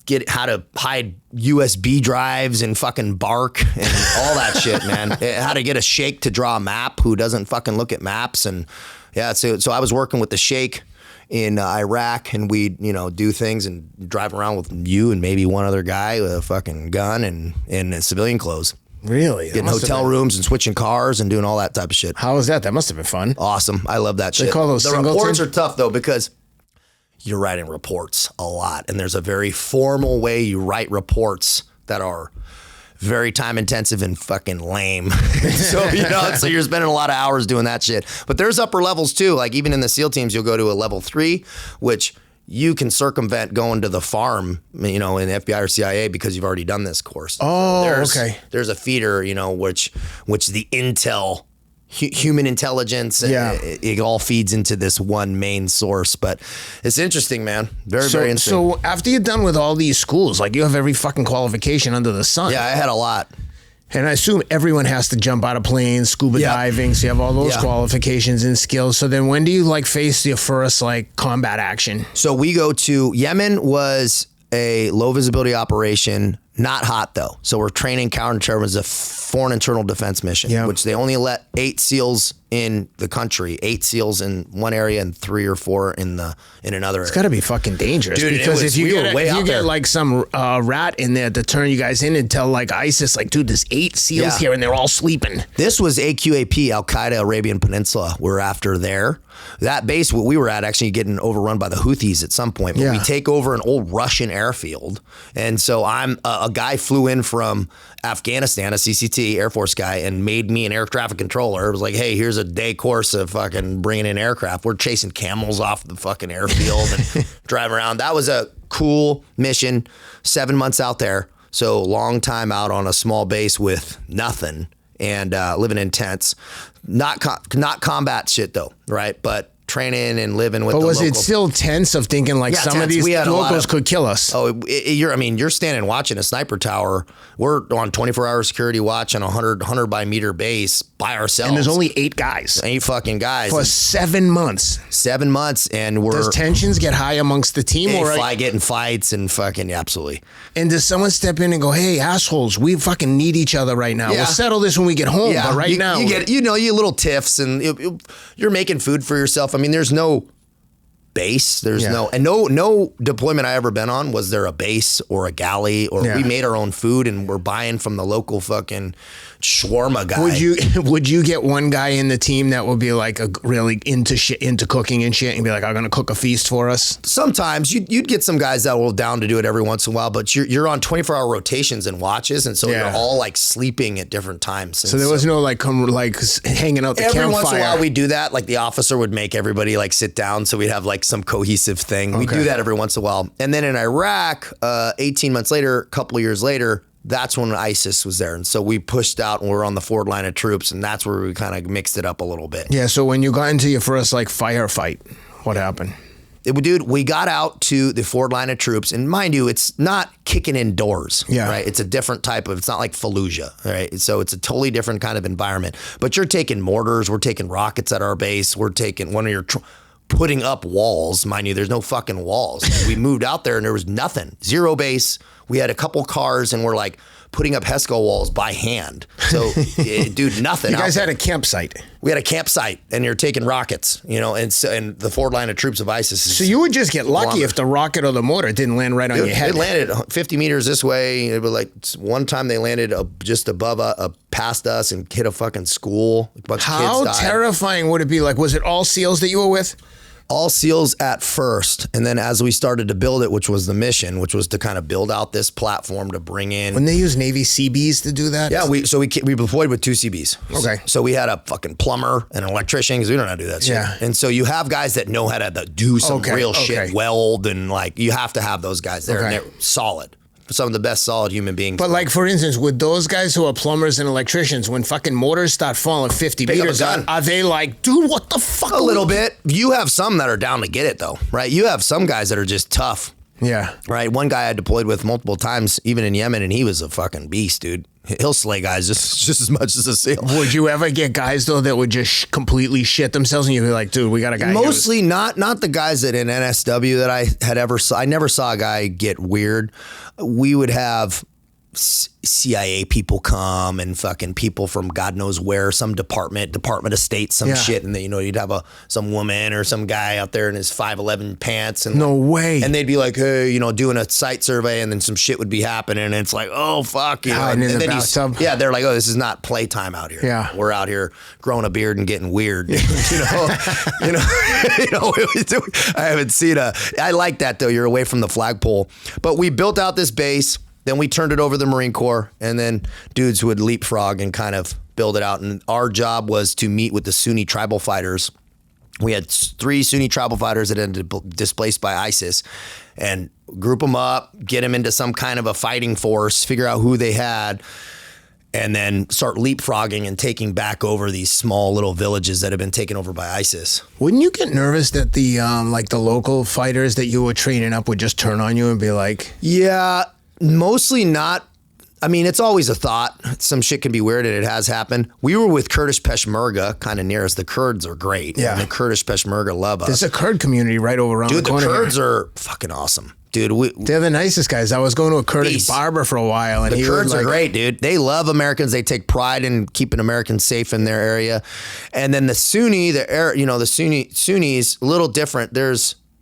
get how to hide USB drives and fucking bark and all that shit, man. How to get a sheikh to draw a map who doesn't fucking look at maps. And yeah, so I was working with the sheikh in Iraq, and we'd, you know, do things and drive around with you and maybe one other guy with a fucking gun and in civilian clothes. Really? Getting hotel rooms and switching cars and doing all that type of shit. How was that? That must have been fun. Awesome. I love that shit. They call those the reports are tough though, because you're writing reports a lot, and there's a very formal way you write reports that are very time intensive and fucking lame. So, you know, so you're spending a lot of hours doing that shit. But there's upper levels too. Like even in the SEAL teams, you'll go to a level 3, which you can circumvent going to the farm, you know, in the FBI or CIA because you've already done this course. Oh, okay. There's a feeder, you know, which the intel, human intelligence, it all feeds into this one main source. But it's interesting, man. Very interesting. So after you're done with all these schools, like you have every fucking qualification under the sun. Yeah, I had a lot. And I assume everyone has to jump out of planes, scuba diving, so you have all those qualifications and skills. So then when do you like face your first like combat action? So we go to Yemen, was a low visibility operation, not hot though. So we're training counterterrorism as a foreign internal defense mission, which they only let 8 SEALs in the country, 8 SEAls in one area and 3 or 4 in another. It's got to be fucking dangerous, dude, because if you get like some rat in there to turn you guys in and tell like ISIS, like, dude, there's 8 SEAls here and they're all sleeping. This was AQAP, Al Qaeda Arabian Peninsula. We're after there. That base we were at actually getting overrun by the Houthis at some point. But we take over an old Russian airfield, and so I'm a guy flew in from Afghanistan, a CCT Air Force guy, and made me an air traffic controller. It was like, hey, here's a day course of fucking bringing in aircraft. We're chasing camels off the fucking airfield and driving around. That was a cool mission. 7 months out there. So long time out on a small base with nothing and living in tents. Not combat shit though, right? But training and living with. But was it still tense of thinking like some of these locals could kill us? Oh, you're standing watching a sniper tower. We're on 24-hour security watch on a 100 by meter base by ourselves. And there's only 8 guys. 8 fucking guys. For 7 months. 7 months, and does tensions get high amongst the team? Getting fights and fucking absolutely. And does someone step in and go, hey, assholes, we fucking need each other right now. We'll settle this when we get home, but now. You get, you little tiffs, and you're making food for yourself. I mean, there's no base. There's no deployment I ever been on was there a base or a galley, or we made our own food and we're buying from the local fucking shawarma guy. Would you get one guy in the team that would be like really into cooking and shit and be like, I'm gonna cook a feast for us? Sometimes you'd get some guys that will down to do it every once in a while, but you're on 24-hour rotations and watches, and so you're all like sleeping at different times. So there was no like hanging out the campfire. Every once in a while we do that. Like the officer would make everybody like sit down, so we'd have like some cohesive thing. We do that every once in a while. And then in Iraq, 18 months later, a couple of years later, that's when ISIS was there. And so we pushed out and we're on the forward line of troops, and that's where we kind of mixed it up a little bit. Yeah, so when you got into your first like firefight, what happened? Dude, we got out to the forward line of troops, and mind you, it's not kicking in doors, right? It's a different type of, it's not like Fallujah, right? So it's a totally different kind of environment. But you're taking mortars, we're taking rockets at our base, we're taking putting up walls. Mind you, there's no fucking walls. We moved out there and there was nothing, zero base. We had a couple cars and we're like putting up HESCO walls by hand. So, dude, nothing. You guys had a campsite. We had a campsite, and you're taking rockets, you know, and the forward line of troops of ISIS. So you would just get lucky if the rocket or the mortar didn't land right on your head. It landed 50 meters this way. It was like one time they landed just above, past us and hit a fucking school. A bunch of kids died. How terrifying would it be? Like, was it all SEALs that you were with? All SEALs at first, and then as we started to build it, which was the mission, which was to kind of build out this platform to bring in. When they use Navy CBs to do that? Yeah, we deployed with 2 CBs. Okay. So we had a fucking plumber and an electrician, because we don't know how to do that shit. Yeah. And so you have guys that know how to do some real shit, weld, and like, you have to have those guys there, and they're solid. Some of the best solid human beings. But like, for instance, with those guys who are plumbers and electricians, when fucking mortars start falling 50 meters, are they like, dude, what the fuck? A little bit. You have some that are down to get it though, right? You have some guys that are just tough. Yeah. Right. One guy I deployed with multiple times, even in Yemen, and he was a fucking beast, dude. He'll slay guys just as much as a SEAL. Would you ever get guys though that would just completely shit themselves, and you'd be like, dude, we got a guy? Mostly not the guys that in NSW that I had ever saw. I never saw a guy get weird. We would have CIA people come and fucking people from God knows where, some Department of State, some shit, and then, you know, you'd have some woman or some guy out there in his 5'11" pants, and no way, and they'd be like, hey, you know, doing a site survey, and then some shit would be happening, and it's like, oh fuck, you know, and in the bathtub. They're like, oh, this is not playtime out here. Yeah, we're out here growing a beard and getting weird. you know, I haven't seen I like that though. You're away from the flagpole, but we built out this base. Then we turned it over to the Marine Corps, and then dudes would leapfrog and kind of build it out. And our job was to meet with the Sunni tribal fighters. We had 3 Sunni tribal fighters that had been displaced by ISIS, and group them up, get them into some kind of a fighting force, figure out who they had, and then start leapfrogging and taking back over these small little villages that have been taken over by ISIS. Wouldn't you get nervous that the like the local fighters that you were training up would just turn on you and be like, yeah? Mostly not. I mean, it's always a thought. Some shit can be weird, and it has happened. We were with Kurdish Peshmerga, kind of near us. The Kurds are great. Yeah. And the Kurdish Peshmerga love us. There's a Kurd community right over around the corner. Dude, the Kurds are fucking awesome. Dude, they're the nicest guys. I was going to a Kurdish barber for a while, and the Kurds are great, dude. They love Americans. They take pride in keeping Americans safe in their area. And then the Sunnis, a little different.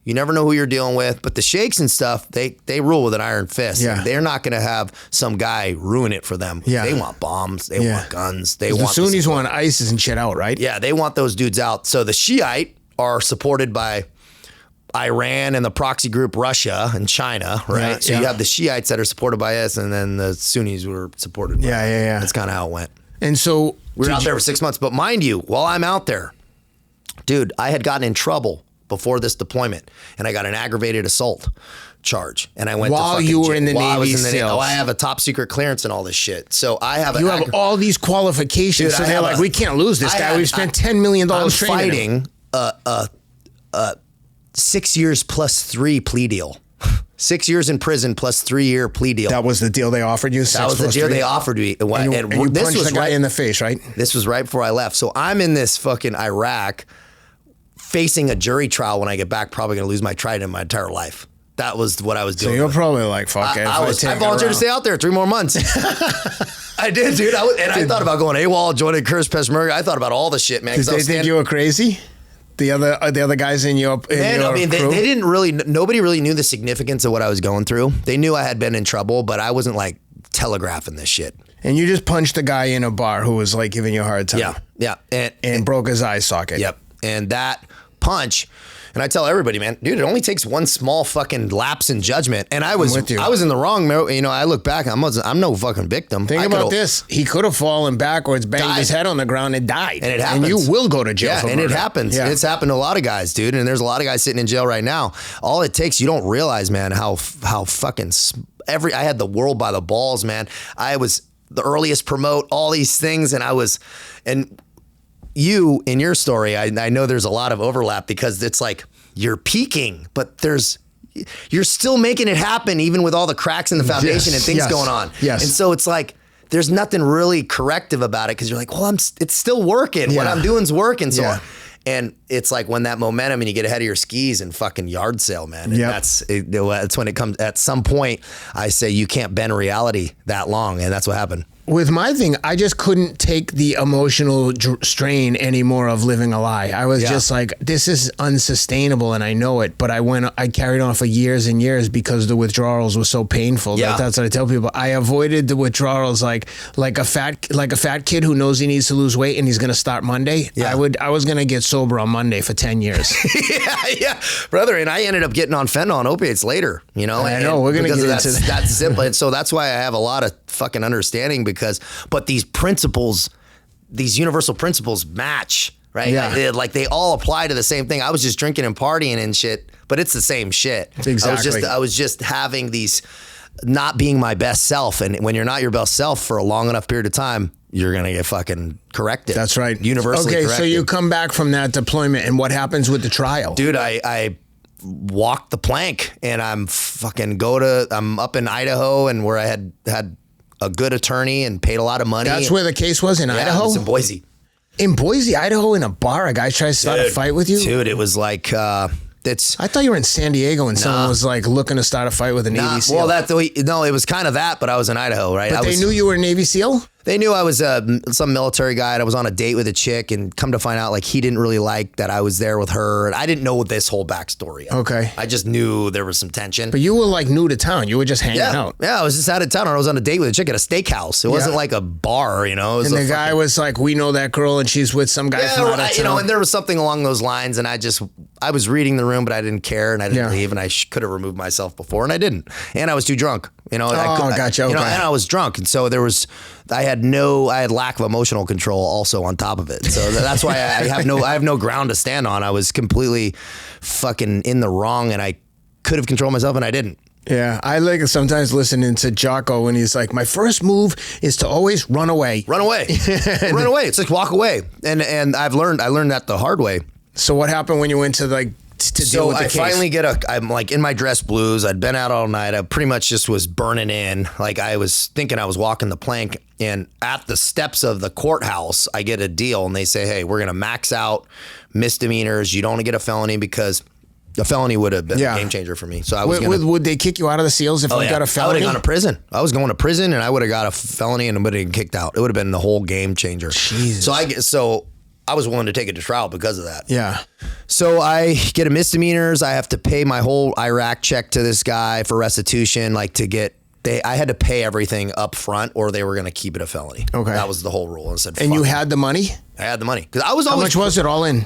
You never know who you're dealing with, but the sheikhs and stuff, they rule with an iron fist. Yeah. They're not going to have some guy ruin it for them. Yeah. They want bombs. They want guns. The Sunnis want ISIS and shit out, right? Yeah, they want those dudes out. So the Shiite are supported by Iran and the proxy group Russia and China, right? Yeah, so you have the Shiites that are supported by us, and then the Sunnis were supported by us. That's kind of how it went. And so we were out there for 6 months. But mind you, while I'm out there, dude, I had gotten in trouble before this deployment, and I got an aggravated assault charge, and I went while you were in the Navy SEALs. Oh, I have a top secret clearance and all this shit. So I have you have all these qualifications. Dude, so they're like, we can't lose this guy. We've spent $10 million training him. I'm fighting 6 years plus 3 plea deal. 6 years in prison plus 3-year plea deal. That was the deal they offered you? That was the deal they offered me. And you this punched was the guy in the face, right? This was right before I left. So I'm in this fucking Iraq, facing a jury trial when I get back, probably gonna lose my trident in my entire life. That was what I was doing. So you're probably like, fuck it. I volunteered to stay out there 3 more months. I did, dude. I thought about going AWOL, joining Kurdish Peshmerga. I thought about all the shit, man. Did they think you were crazy? The other guys in your crew? They didn't really. Nobody really knew the significance of what I was going through. They knew I had been in trouble, but I wasn't like telegraphing this shit. And you just punched a guy in a bar who was like giving you a hard time. Yeah. And broke his eye socket. Yep. And that punch, and I tell everybody, man, dude, it only takes one small fucking lapse in judgment. And I was in the wrong. You know, I look back, I'm no fucking victim. Think about this. He could have fallen backwards, banged his head on the ground, and died. And it happens. And you will go to jail for murder. And it happens. Yeah. It's happened to a lot of guys, dude. And there's a lot of guys sitting in jail right now. All it takes, you don't realize, man, how fucking I had the world by the balls, man. I was the earliest promote, all these things, and you, in your story, I know there's a lot of overlap, because it's like you're peaking, but you're still making it happen even with all the cracks in the foundation and things going on. Yes. And so it's like, there's nothing really corrective about it because you're like, well, it's still working. What I'm doing's working. So, and it's like when that momentum and you get ahead of your skis and fucking yard sale, man. And that's when it comes, at some point, I say you can't bend reality that long. And that's what happened. With my thing, I just couldn't take the emotional strain anymore of living a lie. I was just like, this is unsustainable, and I know it. But I carried on for years and years because the withdrawals were so painful. That's what I tell people. I avoided the withdrawals like a fat kid who knows he needs to lose weight and he's going to start Monday. I was going to get sober on Monday for 10 years. Brother. And I ended up getting on fentanyl and opiates later. You know, I know we're going to get into that. That's simple. And so that's why I have a lot of fucking understanding but these principles, these universal principles match, right? Like they all apply to the same thing. I was just drinking and partying and shit, but it's the same shit. Exactly. I was just having these, not being my best self. And when you're not your best self for a long enough period of time, you're going to get fucking corrected. That's right. Universally corrected. So you come back from that deployment and what happens with the trial? Dude, I walked the plank and I'm up in Idaho and where I had a good attorney and paid a lot of money. That's where the case was in Idaho? It was in Boise. In Boise, Idaho, in a bar, a guy tried to start a fight with you? Dude, it was like, I thought you were in San Diego and someone was like looking to start a fight with a Navy SEAL. Well, it was kind of that, but I was in Idaho, right? But they knew you were a Navy SEAL? They knew I was some military guy. And I was on a date with a chick, and come to find out, like, he didn't really like that I was there with her. And I didn't know this whole backstory. Okay. I just knew there was some tension. But you were like new to town. You were just hanging out. Yeah, I was just out of town. I was on a date with a chick at a steakhouse. It wasn't like a bar, you know. It was and the guy was like, "We know that girl, and she's with some guy from out of town." You know, and there was something along those lines. And I was reading the room, but I didn't care, and I didn't leave, and I could have removed myself before, and I didn't. And I was too drunk. You know. Gotcha. Okay. You know, and I was drunk, and so I had lack of emotional control also on top of it. So that's why I have no ground to stand on. I was completely fucking in the wrong, and I could have controlled myself, and I didn't. Yeah, I like sometimes listening to Jocko when he's like, my first move is to always run away. Run away. Run away. It's like walk away. And I learned that the hard way. So what happened when you went to like to deal with the case? So I finally I'm like in my dress blues. I'd been out all night. I pretty much just was burning in. Like I was thinking I was walking the plank, and at the steps of the courthouse, I get a deal, and they say, hey, we're going to max out misdemeanors. You don't want to get a felony, because a felony would have been a game changer for me. So I was would they kick you out of the SEALs if you got a felony? I would have gone to prison. I was going to prison, and I would have got a felony and would have been kicked out. It would have been the whole game changer. Jesus. So I was willing to take it to trial because of that. Yeah. So I get a misdemeanors. I have to pay my whole Iraq check to this guy for restitution, I had to pay everything up front, or they were going to keep it a felony. Okay. That was the whole rule. And you had the money? I had the money. Because I was How much was it all in?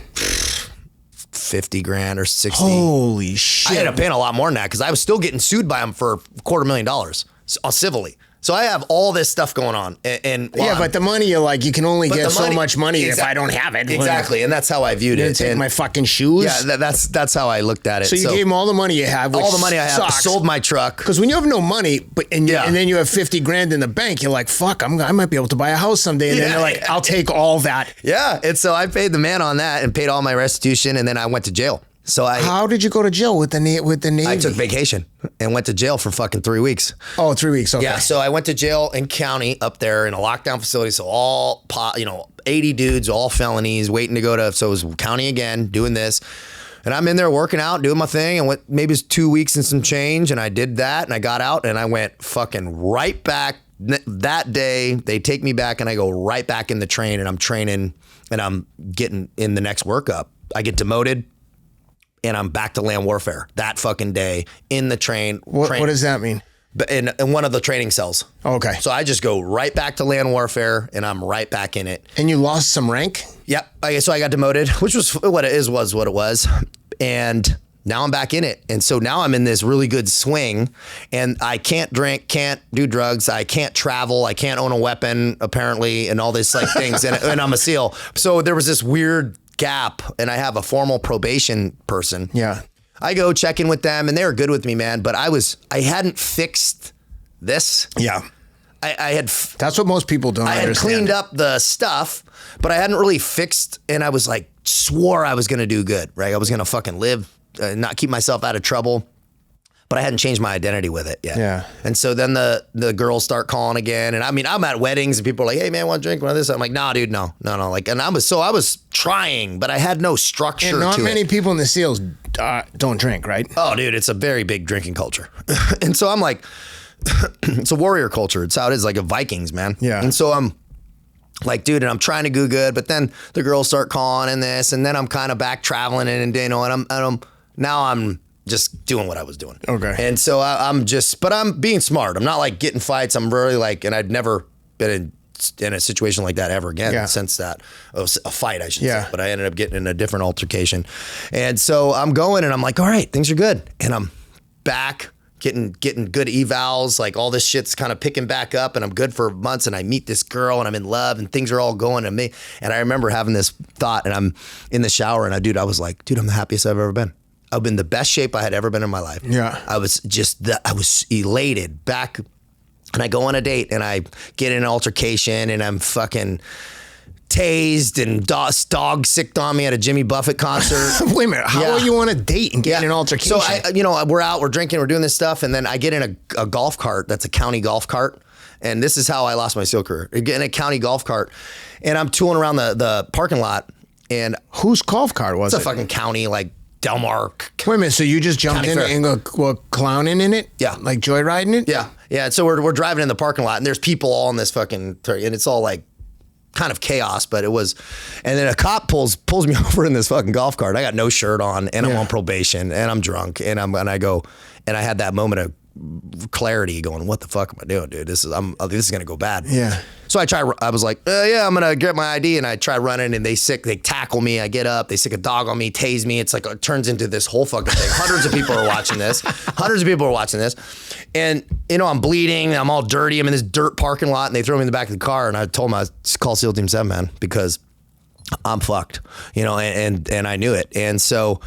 50 grand or 60. Holy shit. I ended up paying a lot more than that because I was still getting sued by them for $250,000 civilly. So I have all this stuff going on. But the money, you're like, you can only get so much money if I don't have it. Exactly. And that's how I viewed it. Take my fucking shoes. Yeah, that's how I looked at it. So you gave him all the money you have, which all the money I have, sold my truck. Because when you have no money, and then you have 50 grand in the bank, you're like, fuck, I might be able to buy a house someday. And then you're like, I'll take all that. Yeah. And so I paid the man on that and paid all my restitution, and then I went to jail. So how did you go to jail with the Navy? I took vacation and went to jail for fucking 3 weeks. Oh, 3 weeks. Okay. Yeah. So I went to jail in county up there in a lockdown facility. So all 80 dudes, all felonies, waiting to go to. So it was county again, doing this, and I'm in there working out, doing my thing, and went maybe it's 2 weeks and some change, and I did that, and I got out, and I went fucking right back that day. They take me back, and I go right back in the train, and I'm training, and I'm getting in the next workup. I get demoted. And I'm back to land warfare that fucking day in the train. What does that mean? In one of the training cells. Okay. So I just go right back to land warfare, and I'm right back in it. And you lost some rank? Yep. So I got demoted, which was what it was. And now I'm back in it. And so now I'm in this really good swing, and I can't drink, can't do drugs. I can't travel. I can't own a weapon, apparently, and all these like things. and I'm a SEAL. So there was this weird gap, and I have a formal probation person. Yeah. I go check in with them, and they were good with me, man. But I hadn't fixed this. Yeah. That's what most people don't understand. I had cleaned up the stuff, but I hadn't really fixed, and I was like, swore I was going to do good, right? I was going to fucking live not keep myself out of trouble. But I hadn't changed my identity with it yet. Yeah. And so then the girls start calling again. And I mean, I'm at weddings and people are like, hey man, want a drink? Want this? I'm like, nah, dude, no. Like, and I was trying, but I had no structure to it. And not many people in the SEALs don't drink, right? Oh, dude, it's a very big drinking culture. And so I'm like, it's a warrior culture. It's how it is, like a Vikings, man. Yeah. And so I'm like, dude, and I'm trying to do good, but then the girls start calling and this, and then I'm kind of back traveling and I'm just doing what I was doing. Okay. And so but I'm being smart. I'm not like getting fights. I'm really like, and I'd never been in a situation like that ever again since that. A fight, I should say. But I ended up getting in a different altercation. And so I'm going and I'm like, all right, things are good. And I'm back getting good evals, like all this shit's kind of picking back up and I'm good for months and I meet this girl and I'm in love and things are all going to me. And I remember having this thought and I'm in the shower and I was like, dude, I'm the happiest I've ever been. I've been the best shape I had ever been in my life. Yeah. I was elated back and I go on a date and I get in an altercation and I'm fucking tased and dog sicked on me at a Jimmy Buffett concert. Wait a minute. How are you on a date and get in an altercation? So we're out, we're drinking, we're doing this stuff. And then I get in a golf cart. That's a county golf cart. And this is how I lost my SEAL career. I get in a county golf cart and I'm tooling around the parking lot. And whose golf cart was it? It's a fucking county, like Del Mar. Wait a minute. So you just jumped in and were clowning in it? Yeah. Like joyriding it? Yeah. Yeah. So we're driving in the parking lot and there's people all in this fucking, and it's all like kind of chaos, but it was, and then a cop pulls me over in this fucking golf cart. I got no shirt on and I'm on probation and I'm drunk and I go, and I had that moment of clarity going, what the fuck am I doing, dude? This is going to go bad. Yeah. So I was like, I'm going to get my ID. And I try running and they tackle me. I get up, they sick a dog on me, tase me. It's like, it turns into this whole fucking thing. Hundreds of people are watching this. And, I'm bleeding. I'm all dirty. I'm in this dirt parking lot and they throw me in the back of the car. And I told them I call SEAL Team 7, man, because I'm fucked, and I knew it. And so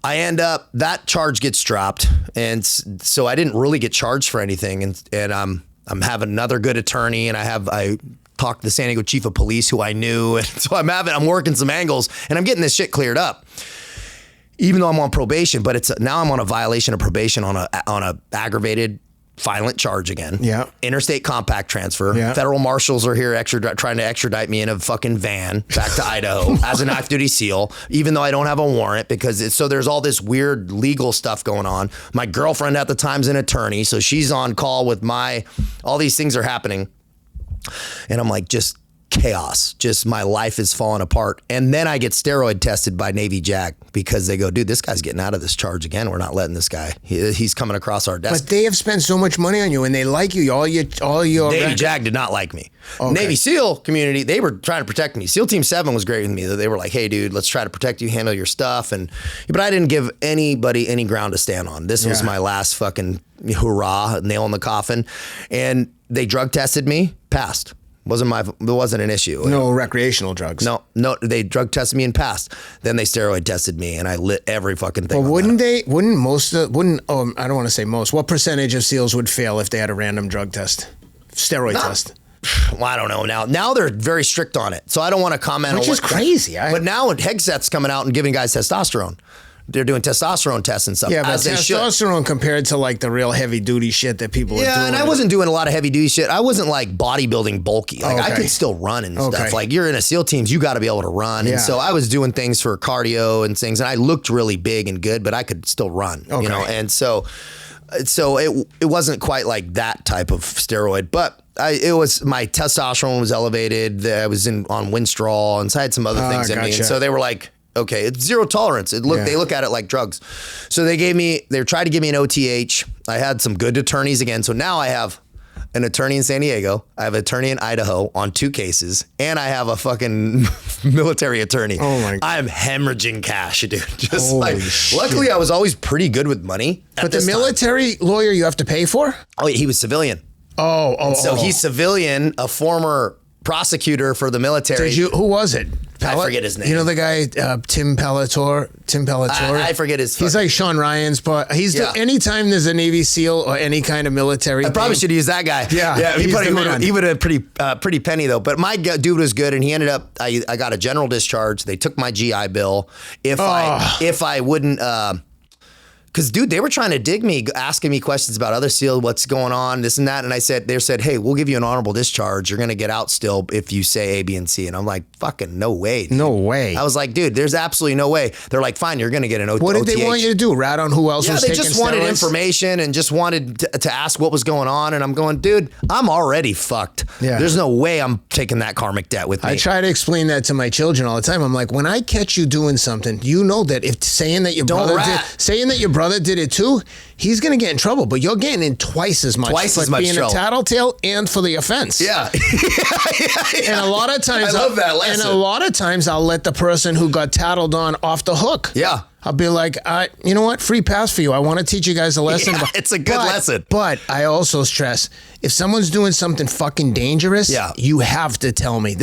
I end up, that charge gets dropped. And so I didn't really get charged for anything. And I'm having another good attorney and I talked to the San Diego chief of police who I knew. And so I'm working some angles and I'm getting this shit cleared up, even though I'm on probation, but now I'm on a violation of probation on a aggravated violent charge again. Yeah. Interstate compact transfer. Yeah. Federal marshals are here trying to extradite me in a fucking van back to Idaho as an active duty SEAL, even though I don't have a warrant so there's all this weird legal stuff going on. My girlfriend at the time's an attorney, so she's on call with all these things are happening. And I'm like, just chaos. Just my life is falling apart. And then I get steroid tested by Navy JAG because they go, dude, this guy's getting out of this charge again. We're not letting this guy. He's coming across our desk. But they have spent so much money on you and they like you. All your Navy JAG did not like me. Okay. Navy SEAL community, they were trying to protect me. SEAL Team 7 was great with me. They were like, hey, dude, let's try to protect you, handle your stuff. But I didn't give anybody any ground to stand on. This was my last fucking hurrah, nail in the coffin. And they drug tested me, passed. It wasn't an issue. No recreational drugs. No, they drug tested me and passed. Then they steroid tested me and I lit every fucking thing. But I don't want to say most, what percentage of SEALs would fail if they had a random drug test? Steroid test? Well, I don't know. Now they're very strict on it. So I don't want to comment on Which is crazy. But now Hegseth's coming out and giving guys testosterone. They're doing testosterone tests and stuff. Yeah, but testosterone compared to like the real heavy duty shit that people are doing. Yeah, and I wasn't doing a lot of heavy duty shit. I wasn't like bodybuilding bulky. Like I could still run and stuff. Like you're in a SEAL teams, you got to be able to run. And so I was doing things for cardio and things, and I looked really big and good, but I could still run. And so it wasn't quite like that type of steroid, but my testosterone was elevated. I was on Withdrawal, and so I had some other things in me. And so they were like, okay, it's zero tolerance. They look at it like drugs. So they tried to give me an OTH. I had some good attorneys again. So now I have an attorney in San Diego. I have an attorney in Idaho on 2 cases. And I have a fucking military attorney. Oh my God. I'm hemorrhaging cash, dude. Luckily I was always pretty good with money. But the military lawyer you have to pay for? Oh, he was civilian. So he's civilian, a former prosecutor for the military. Who was it? I forget his name. You know the guy, Tim Pellitor? I forget his He's like Sean Ryan's, but anytime there's a Navy SEAL or any kind of military I probably should use that guy. Yeah. He would have pretty penny though. But my dude was good and he ended up, I got a general discharge. They took my GI Bill. If I wouldn't, Because, dude, they were trying to dig me, asking me questions about other SEAL, what's going on, this and that. And they said, hey, we'll give you an honorable discharge. You're going to get out still if you say A, B, and C. And I'm like, fucking no way. Dude. No way. I was like, dude, there's absolutely no way. They're like, fine, you're going to get an OTH. What did they want you to do? Rat on who else was taking steroids? They just wanted information and just wanted to ask what was going on. And I'm going, dude, I'm already fucked. Yeah. There's no way I'm taking that karmic debt with me. I try to explain that to my children all the time. I'm like, when I catch you doing something, you know that if saying that your brother did it too, he's going to get in trouble, but you're getting in twice as much being trouble. A tattletale and for the offense. Yeah. And a lot of times, I love that lesson. And a lot of times I'll let the person who got tattled on off the hook. Yeah. I'll be like, you know what? Free pass for you. I want to teach you guys a lesson. Yeah, it's a good lesson. But I also stress, if someone's doing something fucking dangerous, you have to tell me.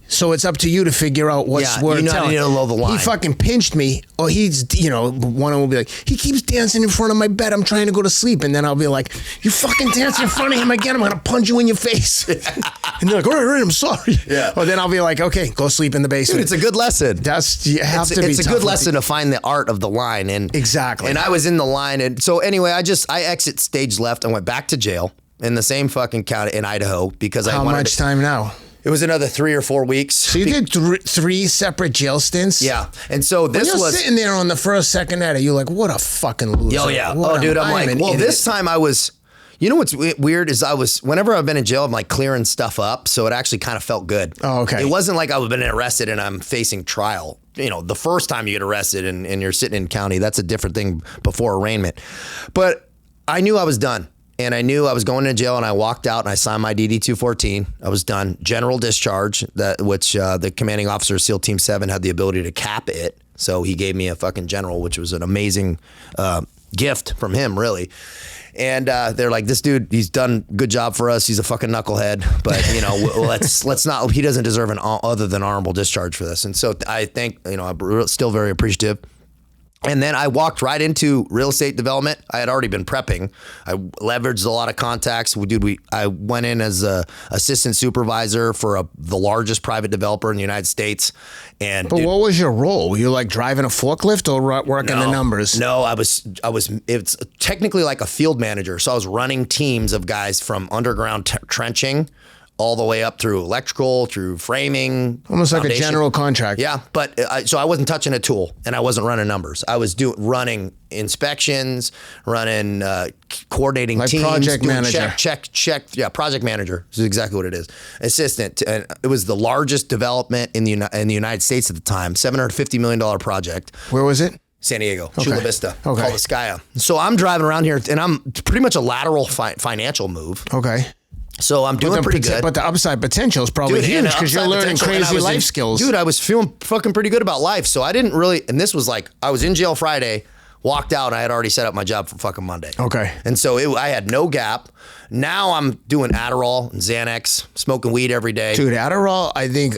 So it's up to you to figure out what's worth telling. You know the line. He fucking pinched me, or one of them will be like, he keeps dancing in front of my bed. I'm trying to go to sleep. And then I'll be like, you fucking dance in front of him again. I'm going to punch you in your face. And they're like, all right, I'm sorry. Yeah. Or then I'll be like, okay, go sleep in the basement. Dude, it's a good lesson. It's a good lesson to find the art of the line. Exactly. And I was in the line. And so anyway, I exit stage left. I went back to jail in the same fucking county in Idaho because How much time now? It was another 3 or 4 weeks. So you did three separate jail stints? Yeah. And so this was... sitting there on the first, second night, you're like, what a fucking loser. Oh, yeah. Dude, I'm like, well, this time I was... You know what's weird is whenever I've been in jail, I'm like clearing stuff up. So it actually kind of felt good. Oh, okay. It wasn't like I've been arrested and I'm facing trial. The first time you get arrested and you're sitting in county, that's a different thing before arraignment. But I knew I was done. And I knew I was going to jail, and I walked out and I signed my DD-214. I was done. General discharge, which the commanding officer of SEAL Team 7 had the ability to cap it. So he gave me a fucking general, which was an amazing gift from him, really. And they're like, this dude, he's done a good job for us. He's a fucking knucklehead, but let's not. He doesn't deserve an other than honorable discharge for this. And so I think I'm still very appreciative. And then I walked right into real estate development. I had already been prepping. I leveraged a lot of contacts. I went in as a assistant supervisor for the largest private developer in the United States. But what was your role? Were you like driving a forklift or working the numbers? No, it's technically like a field manager. So I was running teams of guys from underground trenching all the way up through electrical, through framing. Almost like a general contract. Yeah, but so I wasn't touching a tool and I wasn't running numbers. I was running inspections, running, coordinating like teams. Project manager. Check. Yeah, project manager is exactly what it is. Assistant. And it was the largest development in the United States at the time, $750 million project. Where was it? San Diego, Chula Vista, called Vizcaya. So I'm driving around here and I'm pretty much a lateral financial move. Okay. So I'm doing pretty good. But the upside potential is probably huge because you're learning crazy life skills. Dude, I was feeling fucking pretty good about life. So I didn't really, and this was like, I was in jail Friday, walked out, and I had already set up my job for fucking Monday. Okay. And so I had no gap. Now I'm doing Adderall and Xanax, smoking weed every day. Dude, Adderall, I think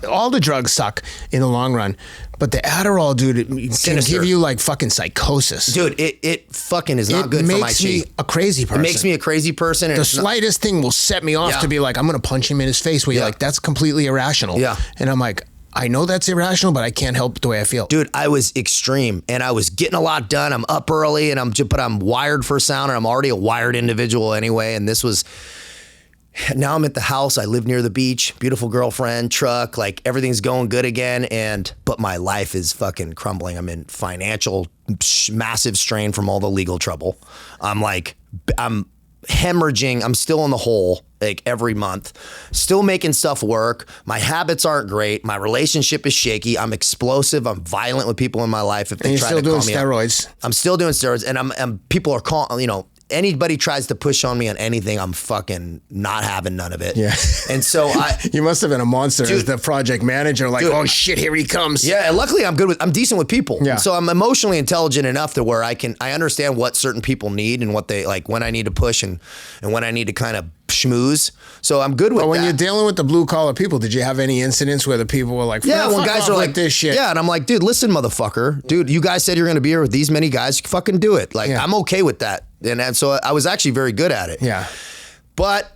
all the drugs suck in the long run. But the Adderall, dude, it can give you like fucking psychosis. Dude, it fucking is not good for my cheek. It makes me a crazy person. It makes me a crazy person. The slightest thing will set me off to be like, I'm going to punch him in his face where you're like, that's completely irrational. Yeah. And I'm like, I know that's irrational, but I can't help the way I feel. Dude, I was extreme and I was getting a lot done. I'm up early and but I'm wired for sound and I'm already a wired individual anyway. And now I'm at the house. I live near the beach, beautiful girlfriend, truck, like everything's going good again. But my life is fucking crumbling. I'm in financial, massive strain from all the legal trouble. I'm hemorrhaging. I'm still in the hole like every month, still making stuff work. My habits aren't great. My relationship is shaky. I'm explosive. I'm violent with people in my life. If they try to call me up. You're still doing steroids. I'm still doing steroids and people are calling, anybody tries to push on me on anything, I'm fucking not having none of it. Yeah. And so you must have been a monster as the project manager, like, oh shit, here he comes. Yeah, and luckily I'm decent with people. Yeah. So I'm emotionally intelligent enough to where I understand what certain people need and what they like, when I need to push and when I need to kind of schmooze. So I'm good with that. But when you're dealing with the blue collar people, did you have any incidents where the people were like, yeah, when guys are like this shit? Yeah, and I'm like, dude, listen, motherfucker. Dude, you guys said you're going to be here with these many guys. Fucking do it. Like, I'm okay with that. And so I was actually very good at it. Yeah. But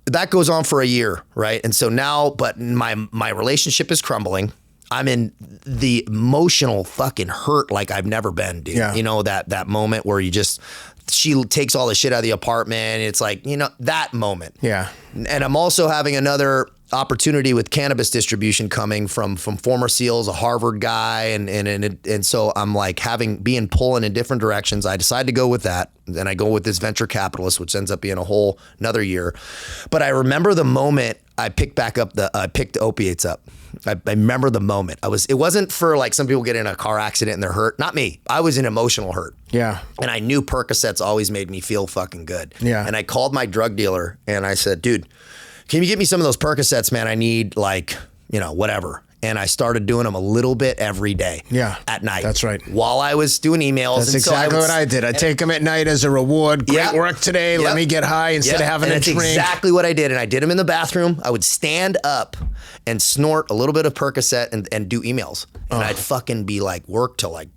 that goes on for a year, right? And so now, but my relationship is crumbling. I'm in the emotional fucking hurt like I've never been, dude. Yeah. You know, that moment where she takes all the shit out of the apartment. It's like, you know, that moment. Yeah. And I'm also having another opportunity with cannabis distribution coming from former SEALs, a Harvard guy. And so I'm like being pulling in different directions. I decide to go with that. And I go with this venture capitalist, which ends up being a whole another year. But I remember the moment I picked opiates up. I remember the moment. It wasn't for like some people get in a car accident and they're hurt. Not me. I was in emotional hurt. Yeah. And I knew Percocets always made me feel fucking good. Yeah. And I called my drug dealer and I said, dude, can you get me some of those Percocets, man? I need like, you know, whatever. And I started doing them a little bit every day. Yeah. At night. That's right. While I was doing emails. That's exactly what I did. I take them at night as a reward. Great work today. Let me get high instead of having a drink. That's exactly what I did. And I did them in the bathroom. I would stand up and snort a little bit of Percocet and do emails. And I'd fucking be like work till like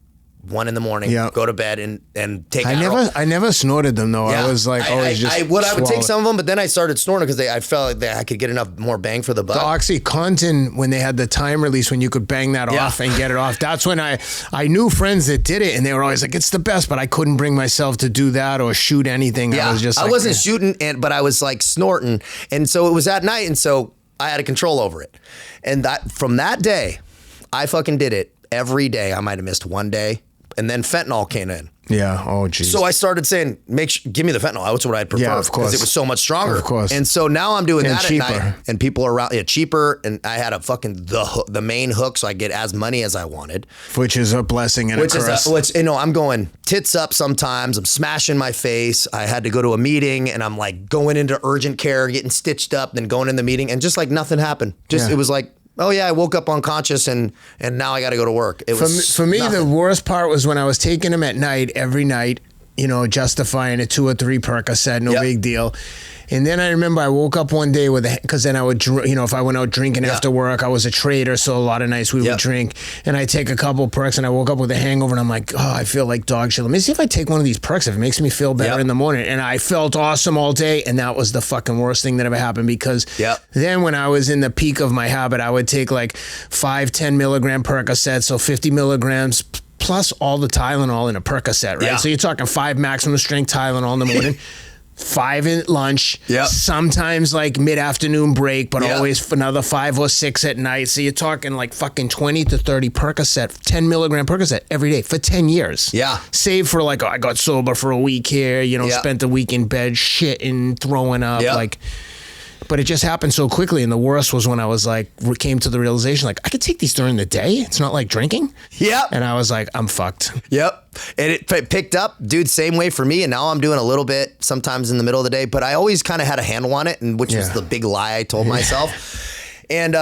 1 a.m, go to bed and take Adderall. I never snorted them though. Yeah. I was like always I would take some of them, but then I started snorting because I felt like I could get enough more bang for the buck. The OxyContin, when they had the time release, when you could bang that off and get it off, that's when I knew friends that did it and they were always like, it's the best, but I couldn't bring myself to do that or shoot anything. Yeah. I was just I wasn't shooting, but I was like snorting. And so it was at night. And so I had a control over it. And from that day, I fucking did it every day. I might've missed one day. And then fentanyl came in. Yeah. Oh, geez. So I started saying, give me the fentanyl. That's what I'd prefer. Yeah, of course. Because it was so much stronger. Of course. And so now I'm doing that cheaper. at night. And people are around, cheaper. And I had the main hook so I get as money as I wanted. Which is a blessing and a curse. Which, you know, I'm going tits up sometimes. I'm smashing my face. I had to go to a meeting and I'm like going into urgent care, getting stitched up, then going in the meeting. And just like nothing happened. It was like, oh yeah, I woke up unconscious and now I got to go to work. For me, the worst part was when I was taking them at night, every night, you know, justifying a 2 or 3 Percocet, no big deal. And then I remember I woke up one day because then I would, you know, if I went out drinking after work, I was a trader, so a lot of nights we would drink, and I take a couple perks, and I woke up with a hangover, and I'm like, oh, I feel like dog shit. Let me see if I take one of these perks, if it makes me feel better in the morning. And I felt awesome all day, and that was the fucking worst thing that ever happened because then when I was in the peak of my habit, I would take like 5, 10 milligram Percocets, so 50 milligrams plus all the Tylenol in a Percocet, right? So you're talking 5 maximum strength Tylenol in the morning. 5 at lunch, sometimes like mid-afternoon break, but always for another 5 or 6 at night. So you're talking like fucking 20 to 30 Percocet, 10 milligram Percocet every day for 10 years. Yeah. Save for like, I got sober for a week here, you know, spent the week in bed shitting, throwing up, like... But it just happened so quickly, and the worst was when I was like, came to the realization, like, I could take these during the day. It's not like drinking. Yep. And I was like, I'm fucked. Yep. And it picked up, dude, same way for me. And now I'm doing a little bit sometimes in the middle of the day, but I always kind of had a handle on it, and which was the big lie I told myself. And,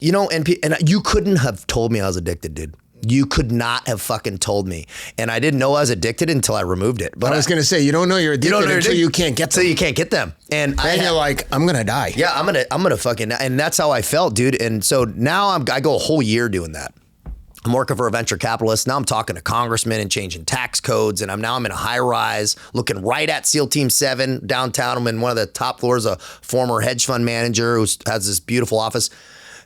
you know, and you couldn't have told me I was addicted, dude. You could not have fucking told me. And I didn't know I was addicted until I removed it. But I was going to say, you don't know you're addicted until you can't get them. So you can't get them. And then you're like, I'm going to die. Yeah, I'm going to fucking, and that's how I felt, dude. And so now I go a whole year doing that. I'm working for a venture capitalist. Now I'm talking to congressmen and changing tax codes. And I'm in a high rise looking right at SEAL Team 7 downtown. I'm in one of the top floors, a former hedge fund manager who has this beautiful office.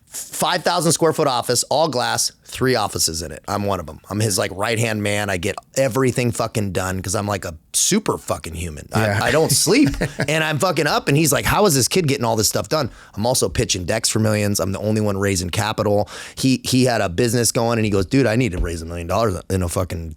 5,000 square foot office, all glass, 3 offices in it. I'm one of them. I'm his like right-hand man. I get everything fucking done because I'm like a super fucking human. I don't sleep and I'm fucking up. And he's like, how is this kid getting all this stuff done? I'm also pitching decks for millions. I'm the only one raising capital. He had a business going and he goes, dude, I need to raise $1 million in a fucking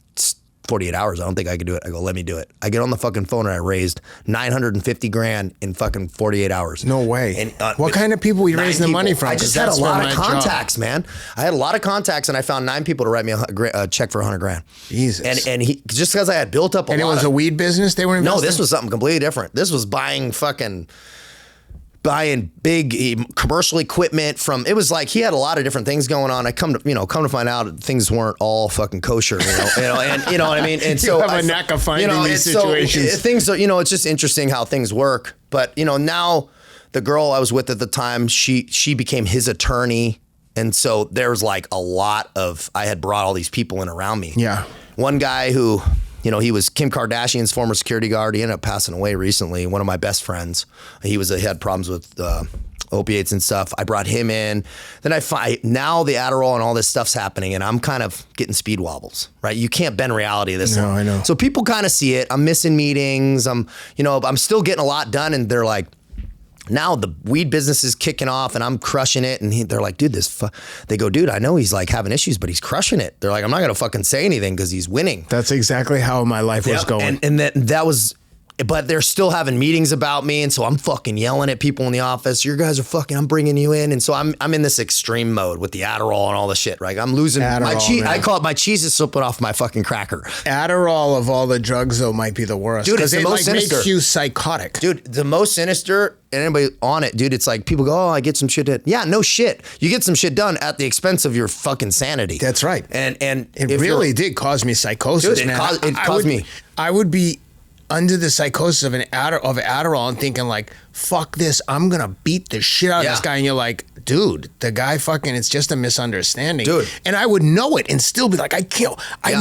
48 hours. I don't think I could do it. I go, let me do it. I get on the fucking phone and I raised $950,000 in fucking 48 hours. No way. And, what kind of people were you raising the money from? I just had a lot of contacts, man. I had a lot of contacts and I found 9 people to write me a check for $100,000. Jesus. And he, just because I had built up a lot. And it was a weed business they were investing? No, this was something completely different. This was buying big commercial equipment from, it was like he had a lot of different things going on. I come to find out things weren't all fucking kosher, and you know what I mean? And so you have a knack of finding these situations. So things are, it's just interesting how things work. But, now the girl I was with at the time, she became his attorney. And so there was like a lot of, I had brought all these people in around me. Yeah. One guy who, he was Kim Kardashian's former security guard. He ended up passing away recently. One of my best friends. He had problems with opiates and stuff. I brought him in. Then now the Adderall and all this stuff's happening, and I'm kind of getting speed wobbles, right? You can't bend reality this No, I know. So people kind of see it. I'm missing meetings. I'm still getting a lot done, and they're like, now the weed business is kicking off and I'm crushing it. And they're like, dude, they go, dude, I know he's like having issues, but he's crushing it. They're like, I'm not going to fucking say anything because he's winning. That's exactly how my life was going. And that was, but they're still having meetings about me. And so I'm fucking yelling at people in the office. You guys are fucking, I'm bringing you in. And so I'm in this extreme mode with the Adderall and all the shit, right? I'm losing my cheese. I call it my cheese is slipping off my fucking cracker. Adderall of all the drugs though might be the worst. Dude, it's the most sinister. Makes you psychotic. Dude, the most sinister, and anybody on it, dude, it's like people go, oh, I get some shit done. Yeah, no shit. You get some shit done at the expense of your fucking sanity. That's right. And it really did cause me psychosis, dude, man. It caused me. I would be under the psychosis of Adderall and thinking like, fuck this, I'm gonna beat the shit out of this guy. And you're like, dude, the guy fucking, it's just a misunderstanding. Dude. And I would know it and still be like, I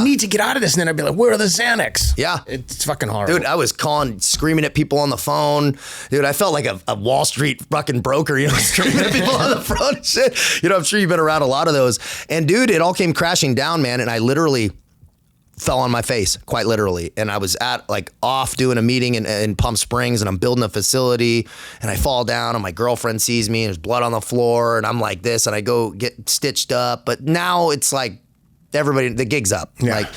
need to get out of this. And then I'd be like, where are the Xanax? Yeah. It's fucking horrible. Dude, I was screaming at people on the phone. Dude, I felt like a Wall Street fucking broker, screaming at people on the phone and shit. I'm sure you've been around a lot of those. And dude, it all came crashing down, man. And I literally fell on my face, quite literally. And I was off doing a meeting in Palm Springs, and I'm building a facility, and I fall down, and my girlfriend sees me, and there's blood on the floor, and I'm like this, and I go get stitched up. But now it's like everybody, the gig's up. Yeah.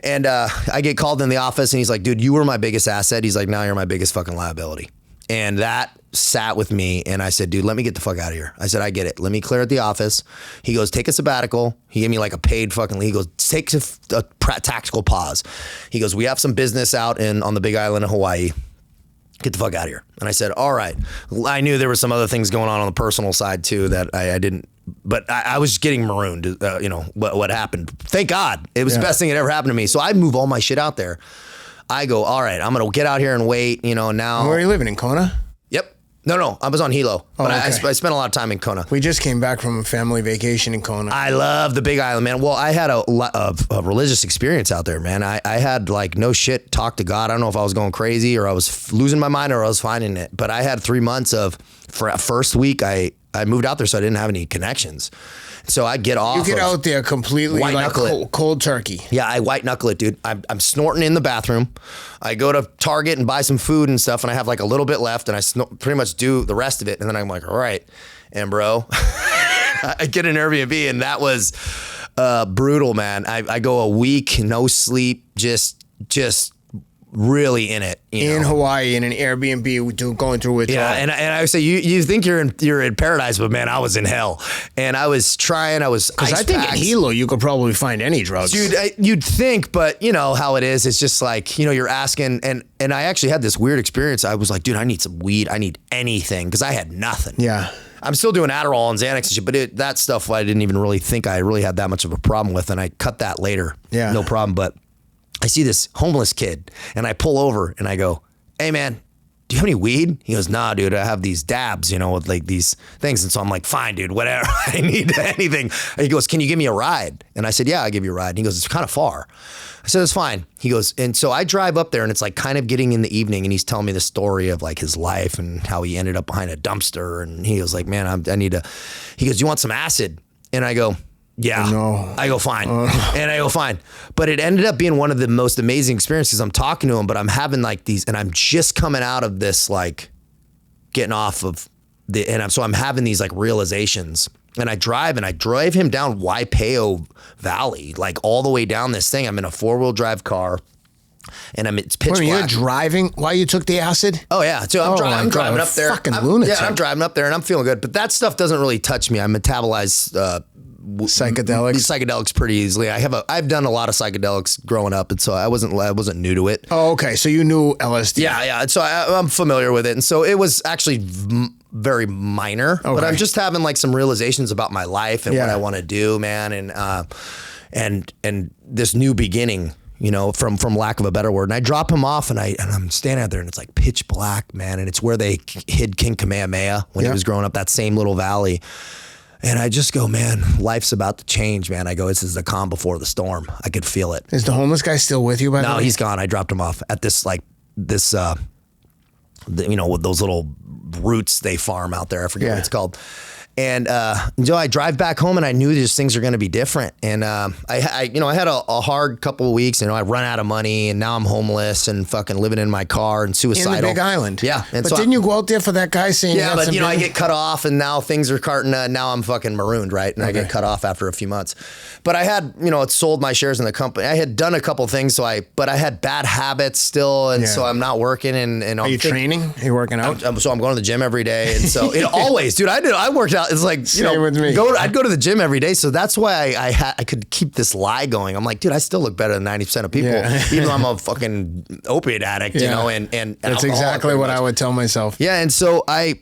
And I get called in the office, and he's like, dude, you were my biggest asset. He's like, now you're my biggest fucking liability. And that sat with me, and I said, dude, let me get the fuck out of here. I said, I get it. Let me clear at the office. He goes, take a sabbatical. He gave me like a paid fucking leave. He goes, take a tactical pause. He goes, we have some business out on the big island of Hawaii. Get the fuck out of here. And I said, all right. I knew there were some other things going on the personal side too that I didn't, but I was getting marooned, what happened. Thank God. It was the best thing that ever happened to me. So I move all my shit out there. I go, all right, I'm going to get out here and wait, now. Where are you living, in Kona? Yep. No, I was on Hilo, but okay. I spent a lot of time in Kona. We just came back from a family vacation in Kona. I love the Big Island, man. Well, I had a religious experience out there, man. I had no shit, talk to God. I don't know if I was going crazy or I was losing my mind or I was finding it, but I had 3 months for a first week, I moved out there so I didn't have any connections. So I get off. You get out there completely cold turkey. Yeah, I white knuckle it, dude. I'm snorting in the bathroom. I go to Target and buy some food and stuff, and I have a little bit left, and I pretty much do the rest of it. And then I'm like, all right. And bro, I get an Airbnb, and that was brutal, man. I go a week, no sleep, just really in it. In Hawaii, in an Airbnb, going through withdrawal. Yeah, and I say you think you're in paradise, but man, I was in hell. And I was trying. Because I think in Hilo you could probably find any drugs, dude. You'd think, but you know how it is. It's just you're asking, and I actually had this weird experience. I was like, dude, I need some weed. I need anything because I had nothing. Yeah. I'm still doing Adderall and Xanax and shit, but that stuff I didn't even really think I really had that much of a problem with, and I cut that later. Yeah, no problem, but. I see this homeless kid and I pull over and I go, hey man, do you have any weed? He goes, nah, dude, I have these dabs, with these things. And so I'm like, fine, dude, whatever. I need anything. And he goes, can you give me a ride? And I said, yeah, I'll give you a ride. And he goes, it's kind of far. I said, it's fine. He goes, and so I drive up there and it's kind of getting in the evening and he's telling me the story of his life and how he ended up behind a dumpster. And he goes man, I need he goes, you want some acid? And I go, yeah. No. I go, fine. And I go, fine. But it ended up being one of the most amazing experiences. I'm talking to him, but I'm having these, and I'm just coming out of this, getting off of so I'm having these realizations. And I drive him down Waipeo Valley, all the way down this thing. I'm in a 4-wheel-drive car. And it's pitch black. You're driving while you took the acid? Oh yeah, so I'm driving up there. Fucking lunatic. Yeah, I'm driving up there and I'm feeling good. But that stuff doesn't really touch me. I metabolize psychedelics pretty easily. I've done a lot of psychedelics growing up, and so I wasn't new to it. Oh, okay. So you knew LSD? Yeah. And so I'm familiar with it, and so it was actually very minor. Okay. But I'm just having some realizations about my life and what I want to do, man, and this new beginning. From lack of a better word. And I drop him off and I'm standing out there and it's pitch black, man. And it's where they hid King Kamehameha when he was growing up, that same little valley. And I just go, man, life's about to change, man. I go, this is the calm before the storm. I could feel it. Is the homeless guy still with you, by the way? No, he's gone. I dropped him off at this with those little roots they farm out there. I forget what it's called. And so I drive back home, and I knew these things are going to be different. And I had a hard couple of weeks. I run out of money, and now I'm homeless and fucking living in my car and suicidal. In the Big Island. Yeah. And but didn't you go out there for that guy saying? Yeah, but I get cut off, and now things are carting. Now I'm fucking marooned, right? And I get cut off after a few months. But I had, it sold my shares in the company. I had done a couple things, but I had bad habits still, and so I'm not working. And are you training? Are you working out? So I'm going to the gym every day, and so always, dude. I worked out. It's like with me. I'd go to the gym every day, so that's why I could keep this lie going. I'm like, dude, I still look better than 90% of people, even though I'm a fucking opiate addict, and that's exactly what I would tell myself. Yeah, and so I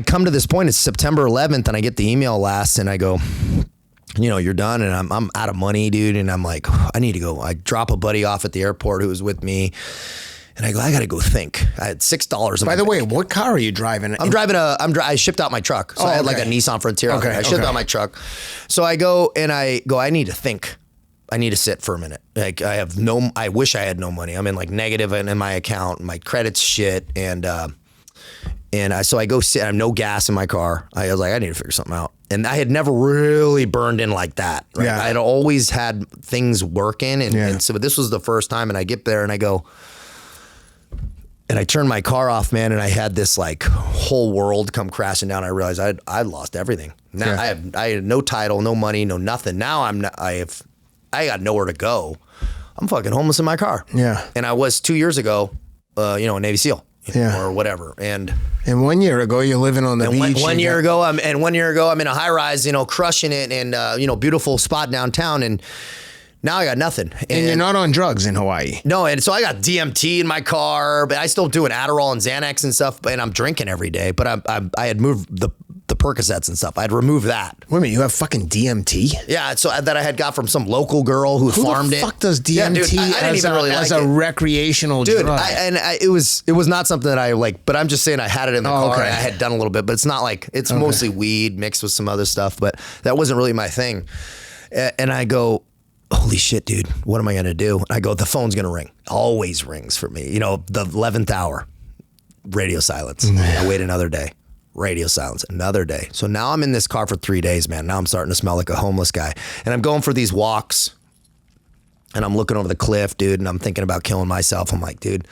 come to this point. It's September 11th, and I get the email last, and I go, you're done, and I'm out of money, dude, and I'm like, I need to go. I drop a buddy off at the airport who was with me. And I go, I got to go think. I had $6. By the way, what car are you driving? I shipped out my truck. So I had like a Nissan Frontier. I shipped out my truck. So I go, I need to think. I need to sit for a minute. Like I wish I had no money. I'm in like negative in my account. My credit's shit. So I go sit. I have no gas in my car. I was like, I need to figure something out. And I had never really burned in like that. Right? Yeah. I had always had things working. And so this was the first time. And I get there and I go, and I turned my car off, man, and I had this like whole world come crashing down. I realized I'd lost everything. Now I had no title, no money, no nothing. Now I got nowhere to go. I'm fucking homeless in my car. Yeah. And I was 2 years ago, a Navy SEAL, or whatever. And 1 year ago, you're living on the beach. One year ago, I'm in a high rise, crushing it, and beautiful spot downtown, and now I got nothing. And you're not on drugs in Hawaii. No, and so I got DMT in my car, but I still doing Adderall and Xanax and stuff, and I'm drinking every day. But I had moved the Percocets and stuff. I'd removed that. Wait a minute, you have fucking DMT? Yeah, so that I had got from some local girl who farmed it. Who the fuck does DMT as a recreational drug? It was not something that I like, but I'm just saying I had it in the car. Okay. I had done a little bit, but it's not like, it's mostly weed mixed with some other stuff, but that wasn't really my thing. And I go, holy shit, dude, what am I going to do? And I go, the phone's going to ring. Always rings for me. The 11th hour, radio silence. I wait another day, radio silence, another day. So now I'm in this car for 3 days, man. Now I'm starting to smell like a homeless guy. And I'm going for these walks, and I'm looking over the cliff, dude, and I'm thinking about killing myself. I'm like, dude,